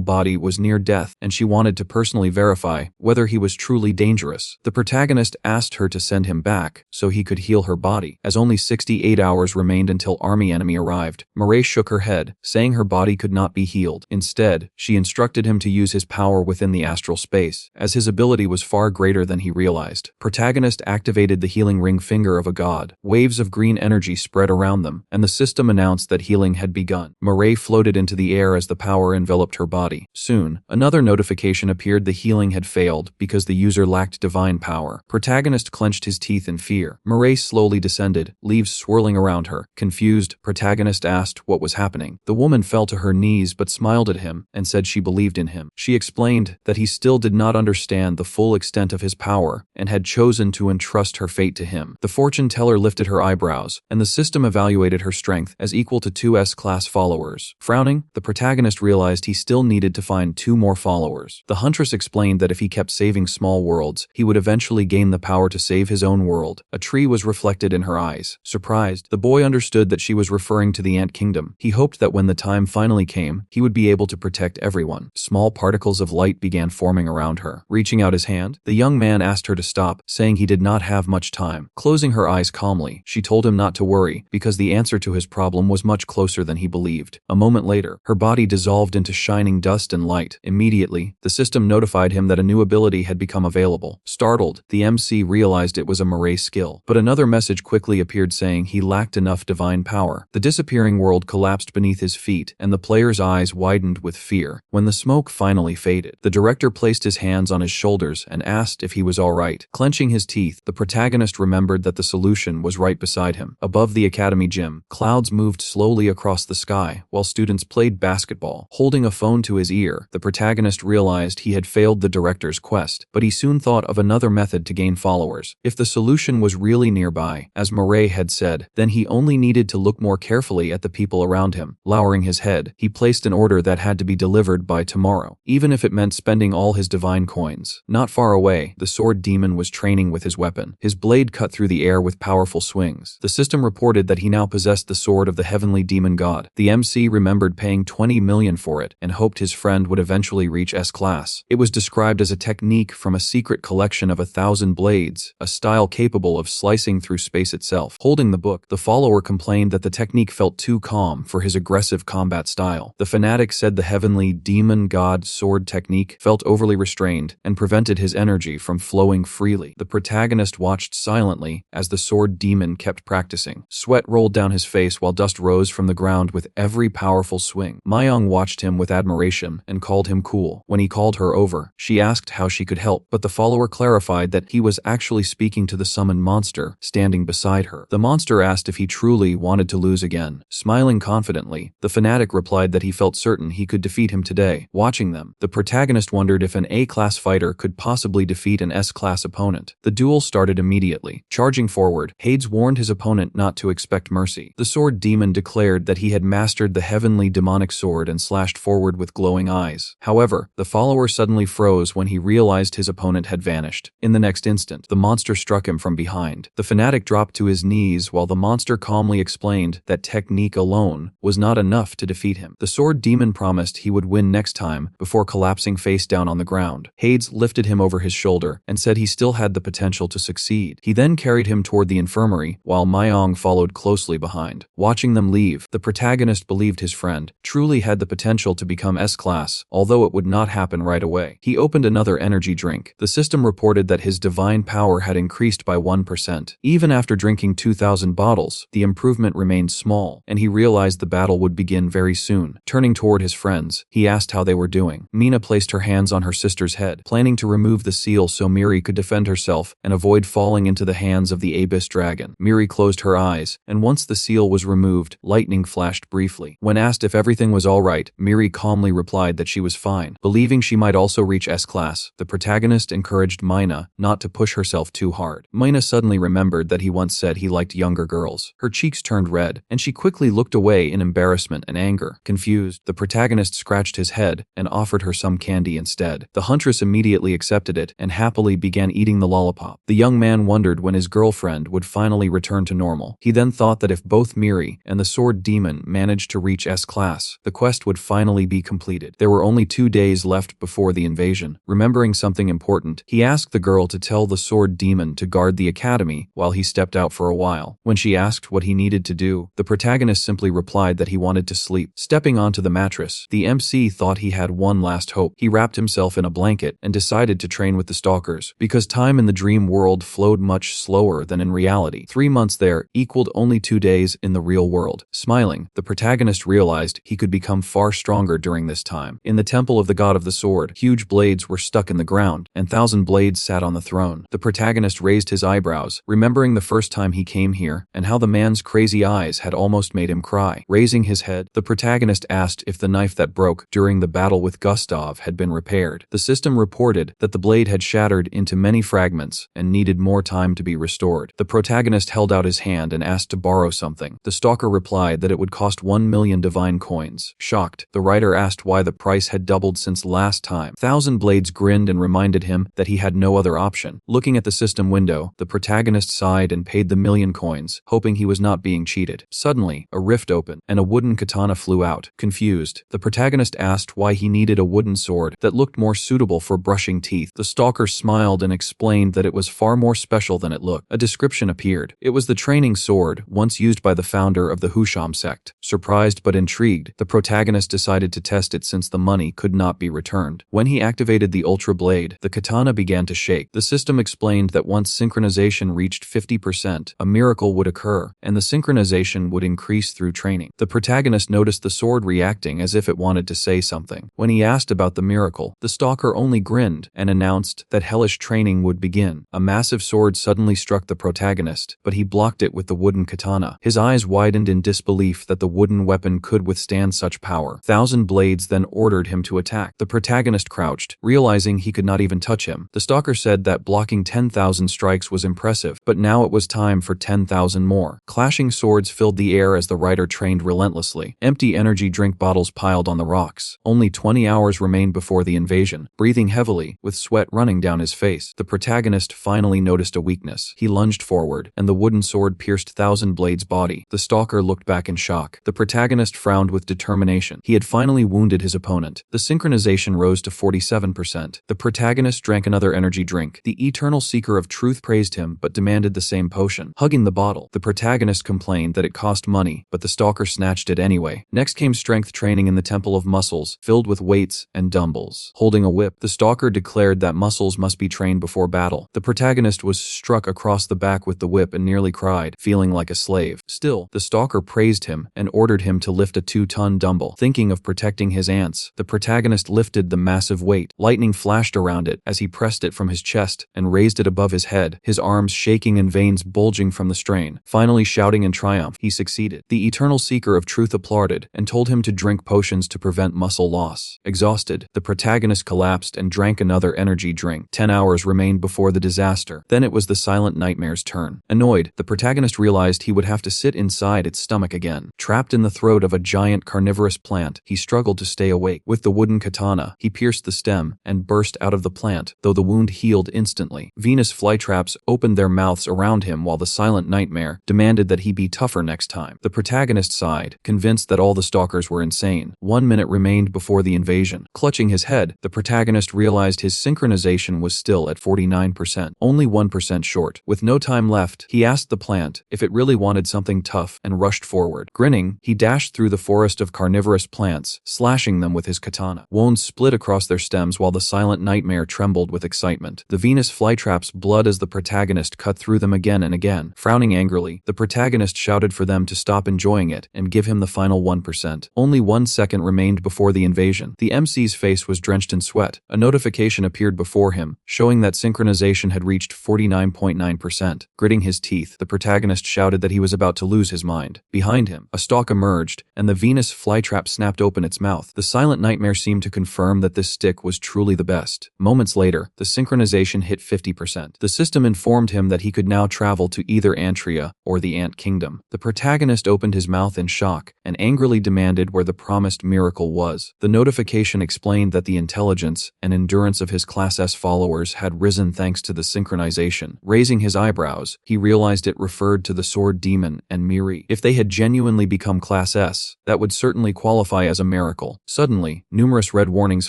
body was near death, and she wanted to personally verify whether he was truly dangerous. The protagonist asked her to send him back so he could heal her body, as only 68 hours remained until army enemy arrived. Mireille shook her head, saying her body could not be healed. Instead, she instructed him to use his power within the astral space, as his ability was far greater than he realized. Protagonist activated the healing ring finger of a god. Waves of green energy spread around them, and the system announced that healing had begun. Mireille floated into the air as the power enveloped her body. Soon, another notification appeared: the healing had failed because the user lacked divine power. Protagonist clenched his teeth in fear. Mireille slowly descended, leaves swirling around her. Confused, protagonist asked what was happening. The woman fell to her knees but smiled at him and said she believed in him. She explained that he still did not understand the full extent of his power and had chosen to entrust her fate to him. The fortune teller lifted her eyebrows, and the system evaluated her strength as equal to 2 S-class followers. Frowning, the protagonist realized he still needed to find 2 more followers. The huntress explained that if he kept saving small worlds, he would eventually gain the power to save his own world. A tree was reflected in her eyes. Surprised, the boy understood that she was referring to the ant kingdom. He hoped that when the the time finally came, he would be able to protect everyone. Small particles of light began forming around her. Reaching out his hand, the young man asked her to stop, saying he did not have much time. Closing her eyes calmly, she told him not to worry, because the answer to his problem was much closer than he believed. A moment later, her body dissolved into shining dust and light. Immediately, the system notified him that a new ability had become available. Startled, the MC realized it was a Murray skill, but another message quickly appeared saying he lacked enough divine power. The disappearing world collapsed beneath his feet, and the player's eyes widened with fear. When the smoke finally faded, the director placed his hands on his shoulders and asked if he was all right. Clenching his teeth, the protagonist remembered that the solution was right beside him. Above the academy gym, clouds moved slowly across the sky while students played basketball. Holding a phone to his ear, the protagonist realized he had failed the director's quest, but he soon thought of another method to gain followers. If the solution was really nearby, as Murray had said, then he only needed to look more carefully at the people around him. Lowering his head, he placed an order that had to be delivered by tomorrow, even if it meant spending all his divine coins. Not far away, the sword demon was training with his weapon. His blade cut through the air with powerful swings. The system reported that he now possessed the sword of the heavenly demon god. The MC remembered paying 20 million for it and hoped his friend would eventually reach S-class. It was described as a technique from a secret collection of 1,000 blades, a style capable of slicing through space itself. Holding the book, the follower complained that the technique felt too calm for his aggressive combat style. The fanatic said the heavenly demon god sword technique felt overly restrained and prevented his energy from flowing freely. The protagonist watched silently as the sword demon kept practicing. Sweat rolled down his face while dust rose from the ground with every powerful swing. Mayong watched him with admiration and called him cool. When he called her over, she asked how she could help, but the follower clarified that he was actually speaking to the summoned monster standing beside her. The monster asked if he truly wanted to lose again. Smiling confidently, the fanatic replied that he felt certain he could defeat him today. Watching them, the protagonist wondered if an A-class fighter could possibly defeat an S-class opponent. The duel started immediately. Charging forward, Hades warned his opponent not to expect mercy. The sword demon declared that he had mastered the heavenly demonic sword and slashed forward with glowing eyes. However, the follower suddenly froze when he realized his opponent had vanished. In the next instant, the monster struck him from behind. The fanatic dropped to his knees while the monster calmly explained that technique alone was not enough to defeat him. The sword demon promised he would win next time before collapsing face down on the ground. Hades lifted him over his shoulder and said he still had the potential to succeed. He then carried him toward the infirmary while Mayong followed closely behind. Watching them leave, the protagonist believed his friend truly had the potential to become S-class, although it would not happen right away. He opened another energy drink. The system reported that his divine power had increased by 1%. Even after drinking 2,000 bottles, the improvement remained small, and he realized the battle would begin very soon. Turning toward his friends, he asked how they were doing. Mina placed her hands on her sister's head, planning to remove the seal so Miri could defend herself and avoid falling into the hands of the abyss dragon. Miri closed her eyes, and once the seal was removed, lightning flashed briefly. When asked if everything was all right, Miri calmly replied that she was fine. Believing she might also reach S-class, the protagonist encouraged Mina not to push herself too hard. Mina suddenly remembered that he once said he liked younger girls. Her cheeks turned red, and she quickly looked away in embarrassment and anger. Confused, the protagonist scratched his head and offered her some candy instead. The huntress immediately accepted it and happily began eating the lollipop. The young man wondered when his girlfriend would finally return to normal. He then thought that if both Miri and the sword demon managed to reach S-class, the quest would finally be completed. There were only 2 days left before the invasion. Remembering something important, he asked the girl to tell the sword demon to guard the academy while he stepped out for a while. When she asked what he needed to do, the protagonist simply replied that he wanted to sleep. Stepping onto the mattress, the MC thought he had one last hope. He wrapped himself in a blanket and decided to train with the Stalkers, because time in the dream world flowed much slower than in reality. 3 months there equaled only 2 days in the real world. Smiling, the protagonist realized he could become far stronger during this time. In the temple of the god of the sword, huge blades were stuck in the ground, and 1,000 blades sat on the throne. The protagonist raised his eyebrows, remembering the first time he came here and how the man's crazy eyes had almost made him cry. Raising his head, the protagonist asked if the knife that broke during the battle with Gustav had been repaired. The system reported that the blade had shattered into many fragments and needed more time to be restored. The protagonist held out his hand and asked to borrow something. The stalker replied that it would cost 1 million divine coins. Shocked, the writer asked why the price had doubled since last time. 1,000 blades grinned and reminded him that he had no other option. Looking at the system window, the protagonist sighed and paid the 1,000,000 coins, hoping he was not being cheated. Suddenly, a rift opened, and a wooden katana flew out. Confused, the protagonist asked why he needed a wooden sword that looked more suitable for brushing teeth. The stalker smiled and explained that it was far more special than it looked. A description appeared. It was the training sword once used by the founder of the Husham sect. Surprised but intrigued, the protagonist decided to test it since the money could not be returned. When he activated the Ultra Blade, the katana began to shake. The system explained that once synchronization reached 50%, a miracle would occur, and the synchronization would increase through training. The protagonist noticed the sword reacting as if it wanted to say something. When he asked about the miracle, the stalker only grinned and announced that hellish training would begin. A massive sword suddenly struck the protagonist, but he blocked it with the wooden katana. His eyes widened in disbelief that the wooden weapon could withstand such power. Thousand Blades then ordered him to attack. The protagonist crouched, realizing he could not even touch him. The stalker said that blocking 10,000 strikes was impressive, but now it was time for 10,000 more. Clashing swords filled the air as the rider trained relentlessly. Empty energy drink bottles piled on the rocks. Only 20 hours remained before the invasion. Breathing heavily, with sweat running down his face, the protagonist finally noticed a weakness. He lunged forward, and the wooden sword pierced Thousand Blades' body. The stalker looked back in shock. The protagonist frowned with determination. He had finally wounded his opponent. The synchronization rose to 47%. The protagonist drank another energy drink. The eternal seeker of truth praised him but demanded the same potion. Hugging the bottle, the protagonist complained that it cost money, but the stalker snatched it anyway. Next came strength training in the Temple of Muscles, filled with weights and dumbbells. Holding a whip, the stalker declared that muscles must be trained before battle. The protagonist was struck across the back with the whip and nearly cried, feeling like a slave. Still, the stalker praised him and ordered him to lift a 2-ton dumbbell. Thinking of protecting his ants, the protagonist lifted the massive weight. Lightning flashed around it as he pressed it from his chest and raised it above his head, his arms shaking and veins bulging from the strain. Finally shouting in triumph, he succeeded. The eternal seeker of truth applauded and told him to drink potions to prevent muscle loss. Exhausted, the protagonist collapsed and drank another energy drink. 10 hours remained before the disaster. Then it was the Silent Nightmare's turn. Annoyed, the protagonist realized he would have to sit inside its stomach again. Trapped in the throat of a giant carnivorous plant, he struggled to stay awake. With the wooden katana, he pierced the stem and burst out of the plant, though the wound healed instantly. Venus flytraps opened their mouths around him while the Silent Nightmare demanded that he be tougher next time. The protagonist sighed, convinced that all the stalkers were insane. 1 minute remained before the invasion. Clutching his head, the protagonist realized his synchronization was still at 49%, only 1% short. With no time left, he asked the plant if it really wanted something tough and rushed forward. Grinning, he dashed through the forest of carnivorous plants, slashing them with his katana. Wounds split across their stems while the Silent Nightmare trembled with excitement. The Venus flytraps blood as the protagonist cut through them again and again. Frowning angrily, the protagonist shouted for them to stop enjoying it and give him the final 1%. Only 1 second remained before the invasion. The MC's face was drenched in sweat. A notification appeared before him, showing that synchronization had reached 49.9%. Gritting his teeth, the protagonist shouted that he was about to lose his mind. Behind him, a stalk emerged, and the Venus flytrap snapped open its mouth. The Silent Nightmare seemed to confirm that this stick was truly the best. Moments later, the synchronization hit 50%. The system informed him that he could now travel to either Antria or the Ant Kingdom. The protagonist opened his mouth in shock and angrily demanded where the promised miracle was. The notification explained that the intelligence and endurance of his Class S followers had risen thanks to the synchronization. Raising his eyebrows, he realized it referred to the Sword Demon and Miri. If they had genuinely become Class S, that would certainly qualify as a miracle. Suddenly, numerous red warnings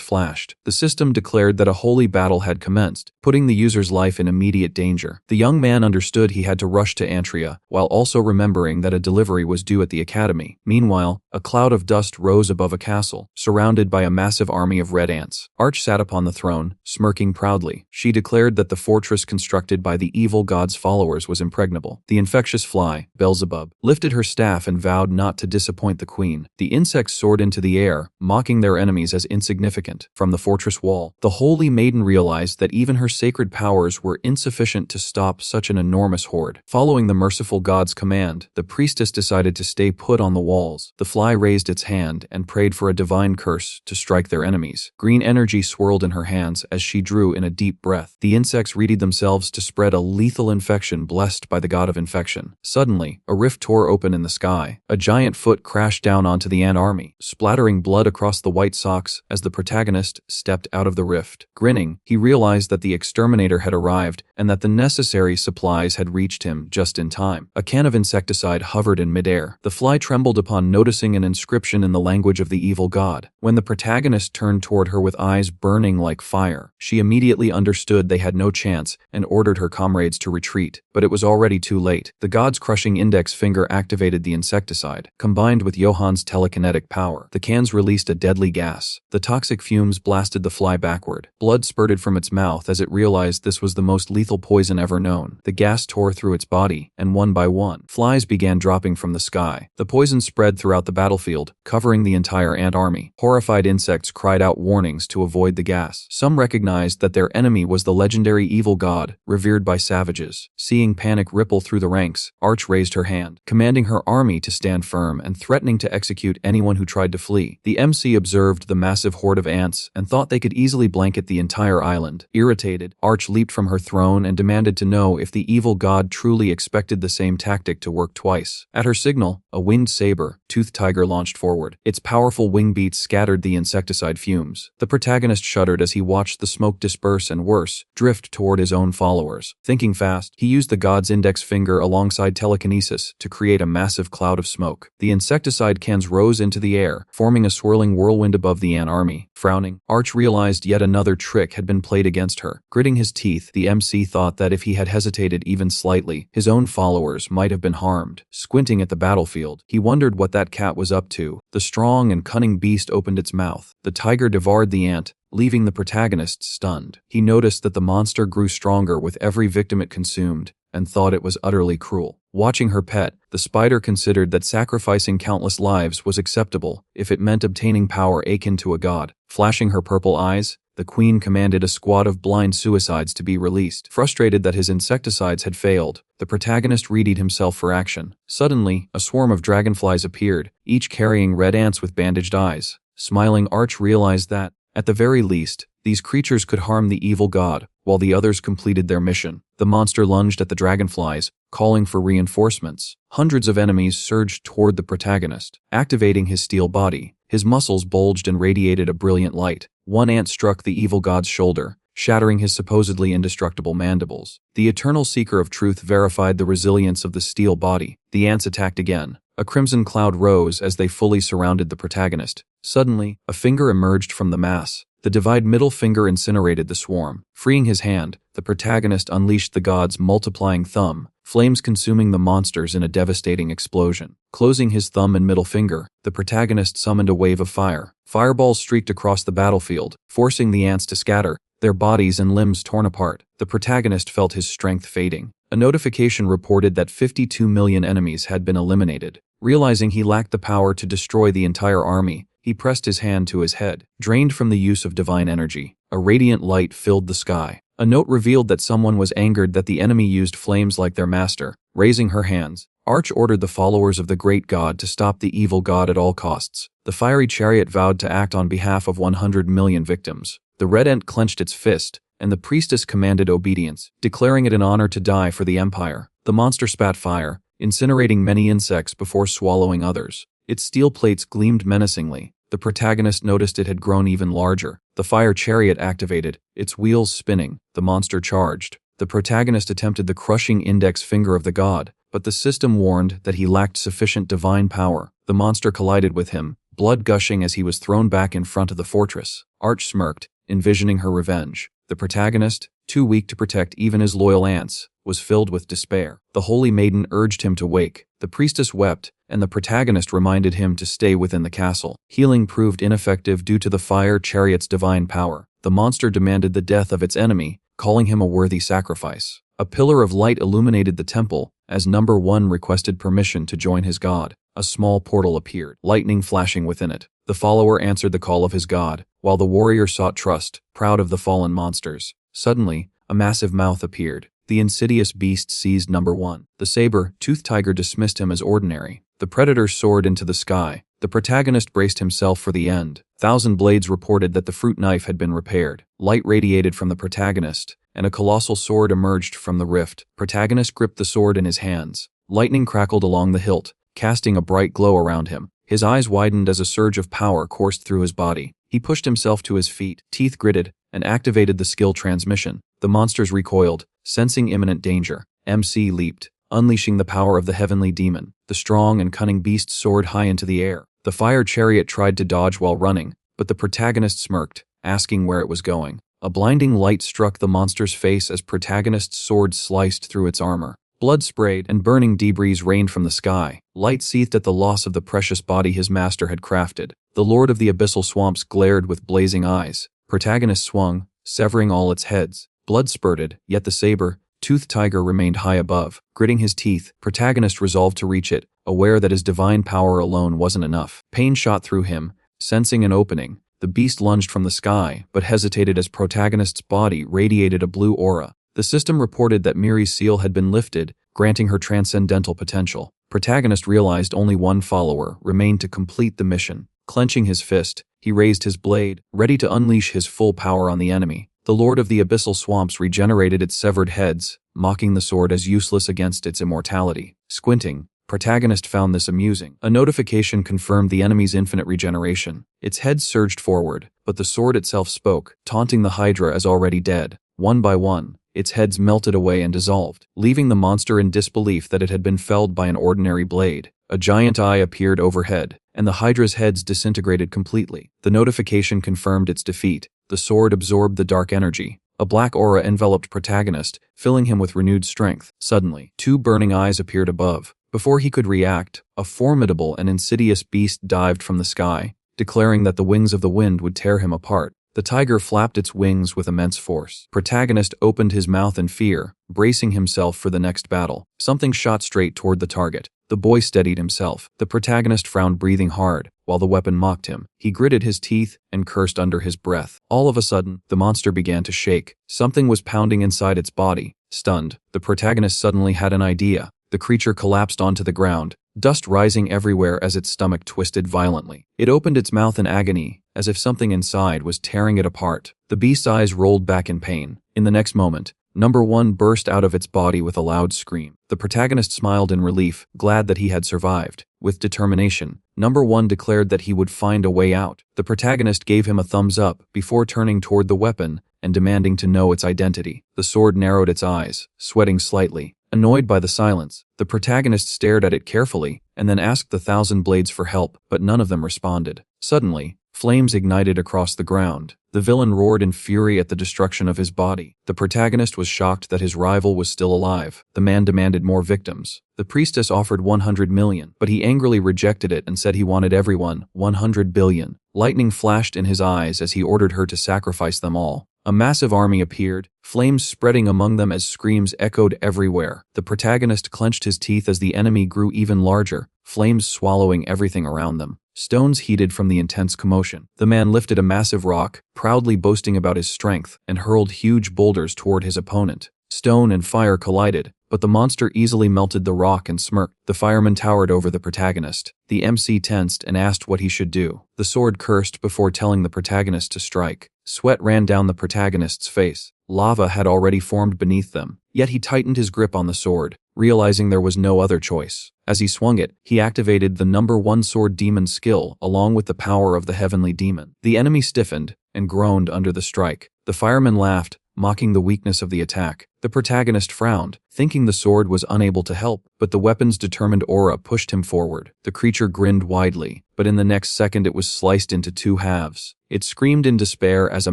flashed. The system declared that a holy battle had commenced, putting the user's life in immediate danger. The young man understood he had to rush to Antria, while also remembering that a delivery was due at the academy. Meanwhile, a cloud of dust rose above a castle, surrounded by a massive army of red ants. Arch sat upon the throne, smirking proudly. She declared that the fortress constructed by the evil god's followers was impregnable. The infectious fly, Beelzebub, lifted her staff and vowed not to disappoint the queen. The insects soared into the air, mocking their enemies as insignificant. From the fortress wall, the holy maiden realized that even her sacred powers were insufficient to stop such an enormous horde. Following the merciful god's command, the priestess decided to stay put on the walls. The fly raised its hand and prayed for a divine curse to strike their enemies. Green energy swirled in her hands as she drew in a deep breath. The insects readied themselves to spread a lethal infection blessed by the god of infection. Suddenly, a rift tore open in the sky. A giant foot crashed down onto the ant army, splattering blood across the white socks as the protagonist stepped out of the rift. Grinning, he realized that the exterminator had arrived and that the necessary supplies had reached him just in time. A can of insecticide hovered in midair. The fly trembled upon upon noticing an inscription in the language of the evil god. When the protagonist turned toward her with eyes burning like fire, she immediately understood they had no chance and ordered her comrades to retreat. But it was already too late. The god's crushing index finger activated the insecticide. Combined with Johan's telekinetic power, the cans released a deadly gas. The toxic fumes blasted the fly backward. Blood spurted from its mouth as it realized this was the most lethal poison ever known. The gas tore through its body, and one by one, flies began dropping from the sky. The poison spread throughout the battlefield, covering the entire ant army. Horrified insects cried out warnings to avoid the gas. Some recognized that their enemy was the legendary evil god, revered by savages. Seeing panic ripple through the ranks, Arch raised her hand, commanding her army to stand firm and threatening to execute anyone who tried to flee. The MC observed the massive horde of ants and thought they could easily blanket the entire island. Irritated, Arch leaped from her throne and demanded to know if the evil god truly expected the same tactic to work twice. At her signal, a winged saber-toothed tiger launched forward. Its powerful wing beats scattered the insecticide fumes. The protagonist shuddered as he watched the smoke disperse and, worse, drift toward his own followers. Thinking fast, he used the god's index finger alongside telekinesis to create a massive cloud of smoke. The insecticide cans rose into the air, forming a swirling whirlwind above the ant army. Frowning, Arch realized yet another trick had been played against her. Gritting his teeth, the MC thought that if he had hesitated even slightly, his own followers might have been harmed. Squinting at the battlefield, he wondered what that cat was up to. The strong and cunning beast opened its mouth. The tiger devoured the ant, leaving the protagonist stunned. He noticed that the monster grew stronger with every victim it consumed, and thought it was utterly cruel. Watching her pet, the spider considered that sacrificing countless lives was acceptable if it meant obtaining power akin to a god. Flashing her purple eyes, the queen commanded a squad of blind suicides to be released. Frustrated that his insecticides had failed, the protagonist readied himself for action. Suddenly, a swarm of dragonflies appeared, each carrying red ants with bandaged eyes. Smiling, Arch realized that, at the very least, these creatures could harm the evil god, while the others completed their mission. The monster lunged at the dragonflies, calling for reinforcements. Hundreds of enemies surged toward the protagonist. Activating his steel body, his muscles bulged and radiated a brilliant light. One ant struck the evil god's shoulder, shattering his supposedly indestructible mandibles. The eternal seeker of truth verified the resilience of the steel body. The ants attacked again. A crimson cloud rose as they fully surrounded the protagonist. Suddenly, a finger emerged from the mass. The divided middle finger incinerated the swarm. Freeing his hand, the protagonist unleashed the god's multiplying thumb, flames consuming the monsters in a devastating explosion. Closing his thumb and middle finger, the protagonist summoned a wave of fire. Fireballs streaked across the battlefield, forcing the ants to scatter, their bodies and limbs torn apart. The protagonist felt his strength fading. A notification reported that 52 million enemies had been eliminated. Realizing he lacked the power to destroy the entire army, he pressed his hand to his head. Drained from the use of divine energy, a radiant light filled the sky. A note revealed that someone was angered that the enemy used flames like their master. Raising her hands, Arch ordered the followers of the great god to stop the evil god at all costs. The fiery chariot vowed to act on behalf of 100 million victims. The red ant clenched its fist, and the priestess commanded obedience, declaring it an honor to die for the empire. The monster spat fire, incinerating many insects before swallowing others. Its steel plates gleamed menacingly. The protagonist noticed it had grown even larger. The fire chariot activated, its wheels spinning. The monster charged. The protagonist attempted the crushing index finger of the god, but the system warned that he lacked sufficient divine power. The monster collided with him, blood gushing as he was thrown back in front of the fortress. Arch smirked, envisioning her revenge. The protagonist, too weak to protect even his loyal ants, was filled with despair. The holy maiden urged him to wake. The priestess wept, and the protagonist reminded him to stay within the castle. Healing proved ineffective due to the fire chariot's divine power. The monster demanded the death of its enemy, calling him a worthy sacrifice. A pillar of light illuminated the temple, as number 1 requested permission to join his god. A small portal appeared, lightning flashing within it. The follower answered the call of his god, while the warrior sought trust, proud of the fallen monsters. Suddenly, a massive mouth appeared. The insidious beast seized number 1. The saber-toothed tiger dismissed him as ordinary. The predator soared into the sky. The protagonist braced himself for the end. Thousand Blades reported that the fruit knife had been repaired. Light radiated from the protagonist, and a colossal sword emerged from the rift. Protagonist gripped the sword in his hands. Lightning crackled along the hilt, casting a bright glow around him. His eyes widened as a surge of power coursed through his body. He pushed himself to his feet, teeth gritted, and activated the skill transmission. The monsters recoiled, sensing imminent danger. MC leaped, unleashing the power of the heavenly demon. The strong and cunning beast soared high into the air. The fire chariot tried to dodge while running, but the protagonist smirked, asking where it was going. A blinding light struck the monster's face as protagonist's sword sliced through its armor. Blood sprayed, and burning debris rained from the sky. Light seethed at the loss of the precious body his master had crafted. The lord of the abyssal swamps glared with blazing eyes. Protagonist swung, severing all its heads. Blood spurted, yet the saber-toothed tiger remained high above. Gritting his teeth, protagonist resolved to reach it, aware that his divine power alone wasn't enough. Pain shot through him. Sensing an opening, the beast lunged from the sky, but hesitated as protagonist's body radiated a blue aura. The system reported that Miri's seal had been lifted, granting her transcendental potential. Protagonist realized only one follower remained to complete the mission. Clenching his fist, he raised his blade, ready to unleash his full power on the enemy. The lord of the abyssal swamps regenerated its severed heads, mocking the sword as useless against its immortality. Squinting, protagonist found this amusing. A notification confirmed the enemy's infinite regeneration. Its head surged forward, but the sword itself spoke, taunting the Hydra as already dead. One by one, its heads melted away and dissolved, leaving the monster in disbelief that it had been felled by an ordinary blade. A giant eye appeared overhead, and the Hydra's heads disintegrated completely. The notification confirmed its defeat. The sword absorbed the dark energy. A black aura enveloped protagonist, filling him with renewed strength. Suddenly, two burning eyes appeared above. Before he could react, a formidable and insidious beast dived from the sky, declaring that the wings of the wind would tear him apart. The tiger flapped its wings with immense force. Protagonist opened his mouth in fear, bracing himself for the next battle. Something shot straight toward the target. The boy steadied himself. The protagonist frowned, breathing hard, while the weapon mocked him. He gritted his teeth and cursed under his breath. All of a sudden, the monster began to shake. Something was pounding inside its body. Stunned, the protagonist suddenly had an idea. The creature collapsed onto the ground, dust rising everywhere as its stomach twisted violently. It opened its mouth in agony, as if something inside was tearing it apart. The beast's eyes rolled back in pain. In the next moment, Number 1 burst out of its body with a loud scream. The protagonist smiled in relief, glad that he had survived. With determination, Number 1 declared that he would find a way out. The protagonist gave him a thumbs up before turning toward the weapon and demanding to know its identity. The sword narrowed its eyes, sweating slightly. Annoyed by the silence, the protagonist stared at it carefully and then asked the 1,000 blades for help, but none of them responded. Suddenly, flames ignited across the ground. The villain roared in fury at the destruction of his body. The protagonist was shocked that his rival was still alive. The man demanded more victims. The priestess offered 100 million, but he angrily rejected it and said he wanted everyone, 100 billion. Lightning flashed in his eyes as he ordered her to sacrifice them all. A massive army appeared, flames spreading among them as screams echoed everywhere. The protagonist clenched his teeth as the enemy grew even larger, flames swallowing everything around them. Stones heated from the intense commotion. The man lifted a massive rock, proudly boasting about his strength, and hurled huge boulders toward his opponent. Stone and fire collided, but the monster easily melted the rock and smirked. The fireman towered over the protagonist. The MC tensed and asked what he should do. The sword cursed before telling the protagonist to strike. Sweat ran down the protagonist's face. Lava had already formed beneath them, yet he tightened his grip on the sword, realizing there was no other choice. As he swung it, he activated the Number 1 sword demon skill along with the power of the heavenly demon. The enemy stiffened and groaned under the strike. The fireman laughed, mocking the weakness of the attack. The protagonist frowned, thinking the sword was unable to help, but the weapon's determined aura pushed him forward. The creature grinned widely, but in the next second it was sliced into 2 halves. It screamed in despair as a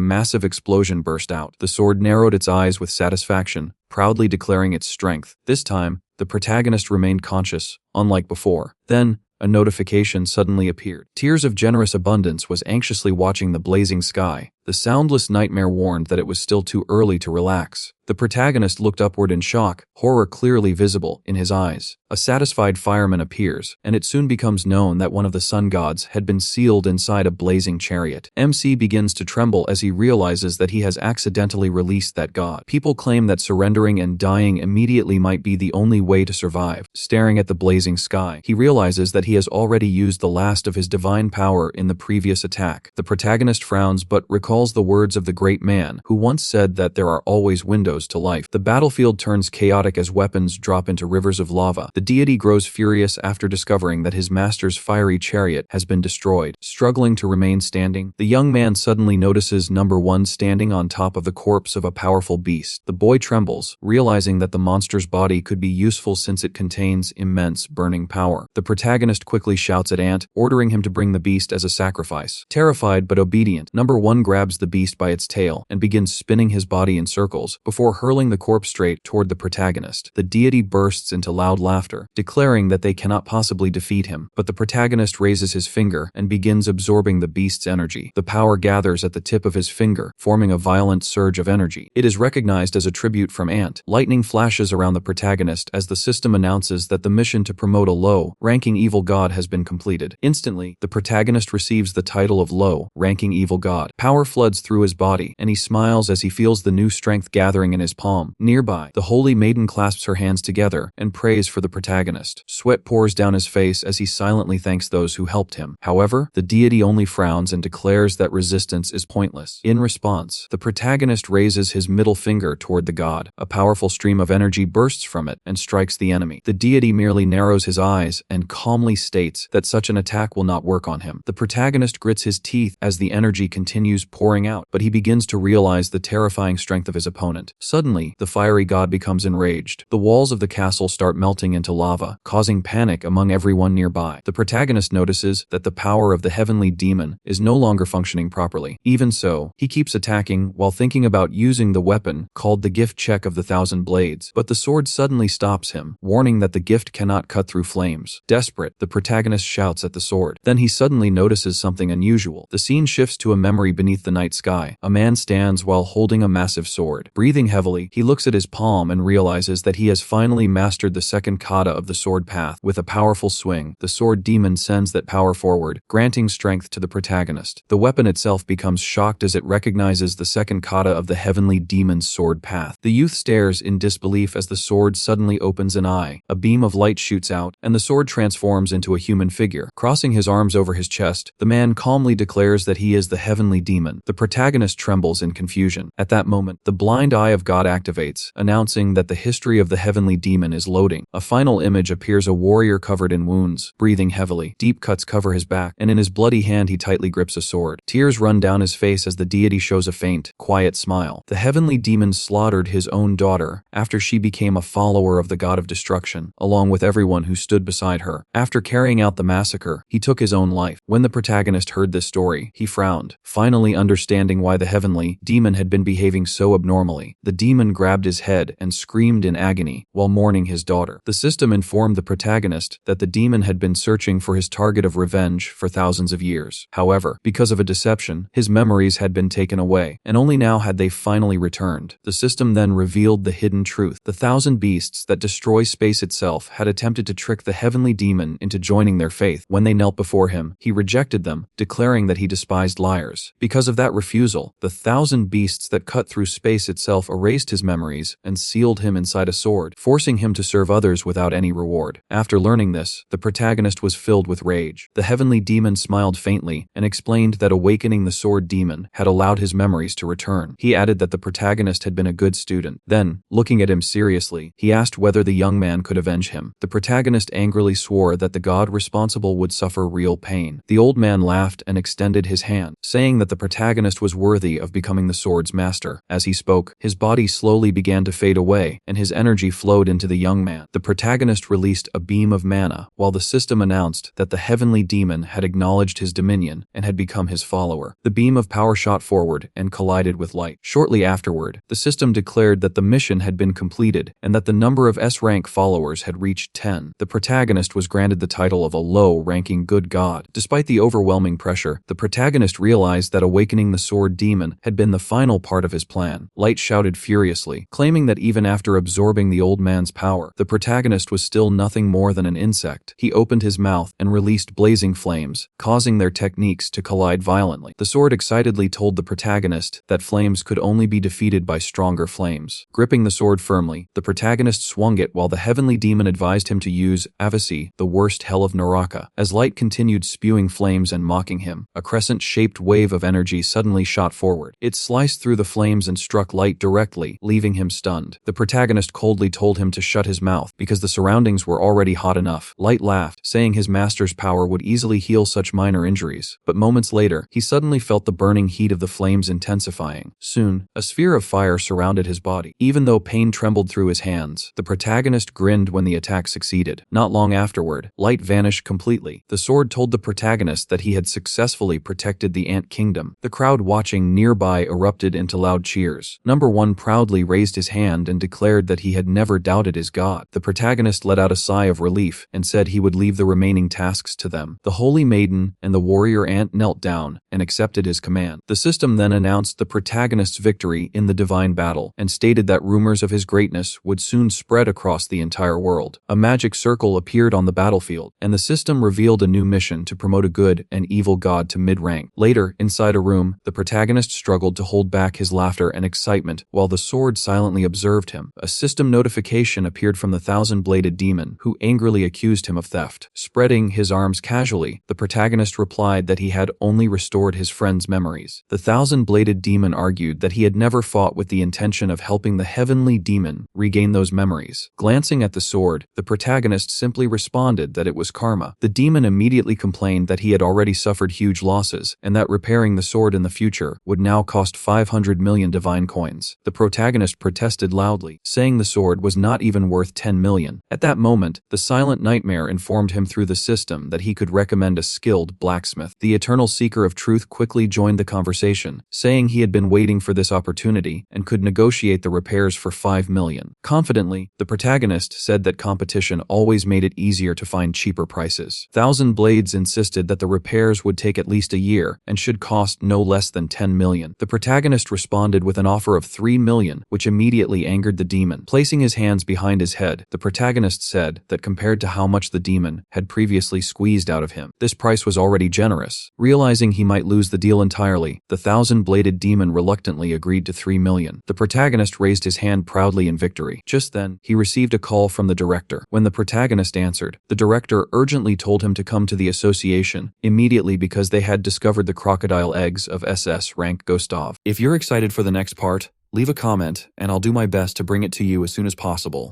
massive explosion burst out. The sword narrowed its eyes with satisfaction, proudly declaring its strength. This time, the protagonist remained conscious, unlike before. Then, a notification suddenly appeared. Tears of Generous Abundance was anxiously watching the blazing sky. The soundless nightmare warned that it was still too early to relax. The protagonist looked upward in shock, horror clearly visible in his eyes. A satisfied fireman appears, and it soon becomes known that one of the sun gods had been sealed inside a blazing chariot. MC begins to tremble as he realizes that he has accidentally released that god. People claim that surrendering and dying immediately might be the only way to survive. Staring at the blazing sky, he realizes that he has already used the last of his divine power in the previous attack. The protagonist frowns but recalls recalls the words of the great man who once said that there are always windows to life. The battlefield turns chaotic as weapons drop into rivers of lava. The deity grows furious after discovering that his master's fiery chariot has been destroyed. Struggling to remain standing, the young man suddenly notices number 1 standing on top of the corpse of a powerful beast. The boy trembles, realizing that the monster's body could be useful since it contains immense burning power. The protagonist quickly shouts at Ant, ordering him to bring the beast as a sacrifice. Terrified but obedient, number 1 grabs the beast by its tail and begins spinning his body in circles before hurling the corpse straight toward the protagonist. The deity bursts into loud laughter, declaring that they cannot possibly defeat him, but the protagonist raises his finger and begins absorbing the beast's energy. The power gathers at the tip of his finger, forming a violent surge of energy. It is recognized as a tribute from Ant. Lightning flashes around the protagonist as the system announces that the mission to promote a low-ranking evil god has been completed. Instantly, the protagonist receives the title of low-ranking evil god. Power floods through his body, and he smiles as he feels the new strength gathering in his palm. Nearby, the holy maiden clasps her hands together and prays for the protagonist. Sweat pours down his face as he silently thanks those who helped him. However, the deity only frowns and declares that resistance is pointless. In response, the protagonist raises his middle finger toward the god. A powerful stream of energy bursts from it and strikes the enemy. The deity merely narrows his eyes and calmly states that such an attack will not work on him. The protagonist grits his teeth as the energy continues pouring out, but he begins to realize the terrifying strength of his opponent. Suddenly, the fiery god becomes enraged. The walls of the castle start melting into lava, causing panic among everyone nearby. The protagonist notices that the power of the heavenly demon is no longer functioning properly. Even so, he keeps attacking while thinking about using the weapon called the gift check of the 1,000 blades, but the sword suddenly stops him, warning that the gift cannot cut through flames. Desperate, the protagonist shouts at the sword. Then he suddenly notices something unusual. The scene shifts to a memory beneath the night sky. A man stands while holding a massive sword. Breathing heavily, he looks at his palm and realizes that he has finally mastered the second kata of the sword path. With a powerful swing, the sword demon sends that power forward, granting strength to the protagonist. The weapon itself becomes shocked as it recognizes the second kata of the heavenly demon's sword path. The youth stares in disbelief as the sword suddenly opens an eye. A beam of light shoots out, and the sword transforms into a human figure. Crossing his arms over his chest, the man calmly declares that he is the heavenly demon. The protagonist trembles in confusion. At that moment, the blind eye of God activates, announcing that the history of the heavenly demon is loading. A final image appears: a warrior covered in wounds, breathing heavily. Deep cuts cover his back, and in his bloody hand he tightly grips a sword. Tears run down his face as the deity shows a faint, quiet smile. The heavenly demon slaughtered his own daughter after she became a follower of the god of destruction, along with everyone who stood beside her. After carrying out the massacre, he took his own life. When the protagonist heard this story, he frowned, finally understanding why the heavenly demon had been behaving so abnormally. The demon grabbed his head and screamed in agony while mourning his daughter. The system informed the protagonist that the demon had been searching for his target of revenge for thousands of years. However, because of a deception, his memories had been taken away, and only now had they finally returned. The system then revealed the hidden truth. The 1,000 beasts that destroy space itself had attempted to trick the heavenly demon into joining their faith. When they knelt before him, he rejected them, declaring that he despised liars. Because of that refusal, the 1,000 beasts that cut through space itself erased his memories and sealed him inside a sword, forcing him to serve others without any reward. After learning this, the protagonist was filled with rage. The heavenly demon smiled faintly and explained that awakening the sword demon had allowed his memories to return. He added that the protagonist had been a good student. Then, looking at him seriously, he asked whether the young man could avenge him. The protagonist angrily swore that the god responsible would suffer real pain. The old man laughed and extended his hand, saying that the protagonist was worthy of becoming the sword's master. As he spoke, his body slowly began to fade away, and his energy flowed into the young man. The protagonist released a beam of mana, while the system announced that the heavenly demon had acknowledged his dominion and had become his follower. The beam of power shot forward and collided with light. Shortly afterward, the system declared that the mission had been completed and that the number of S-rank followers had reached 10. The protagonist was granted the title of a low-ranking good god. Despite the overwhelming pressure, the protagonist realized that awakening the sword demon had been the final part of his plan. Light shouted furiously, claiming that even after absorbing the old man's power, the protagonist was still nothing more than an insect. He opened his mouth and released blazing flames, causing their techniques to collide violently. The sword excitedly told the protagonist that flames could only be defeated by stronger flames. Gripping the sword firmly, the protagonist swung it while the heavenly demon advised him to use Avasi, the worst hell of Naraka. As Light continued spewing flames and mocking him, a crescent-shaped wave of energy suddenly shot forward. It sliced through the flames and struck Light directly, leaving him stunned. The protagonist coldly told him to shut his mouth because the surroundings were already hot enough. Light laughed, saying his master's power would easily heal such minor injuries, but moments later, he suddenly felt the burning heat of the flames intensifying. Soon, a sphere of fire surrounded his body. Even though pain trembled through his hands, the protagonist grinned when the attack succeeded. Not long afterward, Light vanished completely. The sword told the protagonist that he had successfully protected the Ant Kingdom. The crowd watching nearby erupted into loud cheers. Number 1 proudly raised his hand and declared that he had never doubted his god. The protagonist let out a sigh of relief and said he would leave the remaining tasks to them. The Holy Maiden and the warrior ant knelt down and accepted his command. The system then announced the protagonist's victory in the divine battle and stated that rumors of his greatness would soon spread across the entire world. A magic circle appeared on the battlefield, and the system revealed a new mission to promote a good and evil god to mid-rank. Later, inside a room, the protagonist struggled to hold back his laughter and excitement while the sword silently observed him. A system notification appeared from the thousand-bladed demon, who angrily accused him of theft. Spreading his arms casually, the protagonist replied that he had only restored his friend's memories. The thousand-bladed demon argued that he had never fought with the intention of helping the heavenly demon regain those memories. Glancing at the sword, the protagonist simply responded that it was karma. The demon immediately complained that he had already suffered huge losses and that repairing the sword in the future would now cost 500 million divine coins. The protagonist protested loudly, saying the sword was not even worth 10 million. At that moment, the silent nightmare informed him through the system that he could recommend a skilled blacksmith. The eternal seeker of truth quickly joined the conversation, saying he had been waiting for this opportunity and could negotiate the repairs for 5 million. Confidently, the protagonist said that competition always made it easier to find cheaper prices. Thousand Blades insisted that the repairs would take at least a year and should cost no less than 10 million. The protagonist responded with an offer of 3 million, which immediately angered the demon. Placing his hands behind his head, the protagonist said that compared to how much the demon had previously squeezed out of him, this price was already generous. Realizing he might lose the deal entirely, the thousand-bladed demon reluctantly agreed to 3 million. The protagonist raised his hand proudly in victory. Just then, he received a call from the director. When the protagonist answered, the director urgently told him to come to the association immediately because they had discovered the crocodile eggs of SS rank Gustav. If you're excited for the next part, leave a comment and I'll do my best to bring it to you as soon as possible.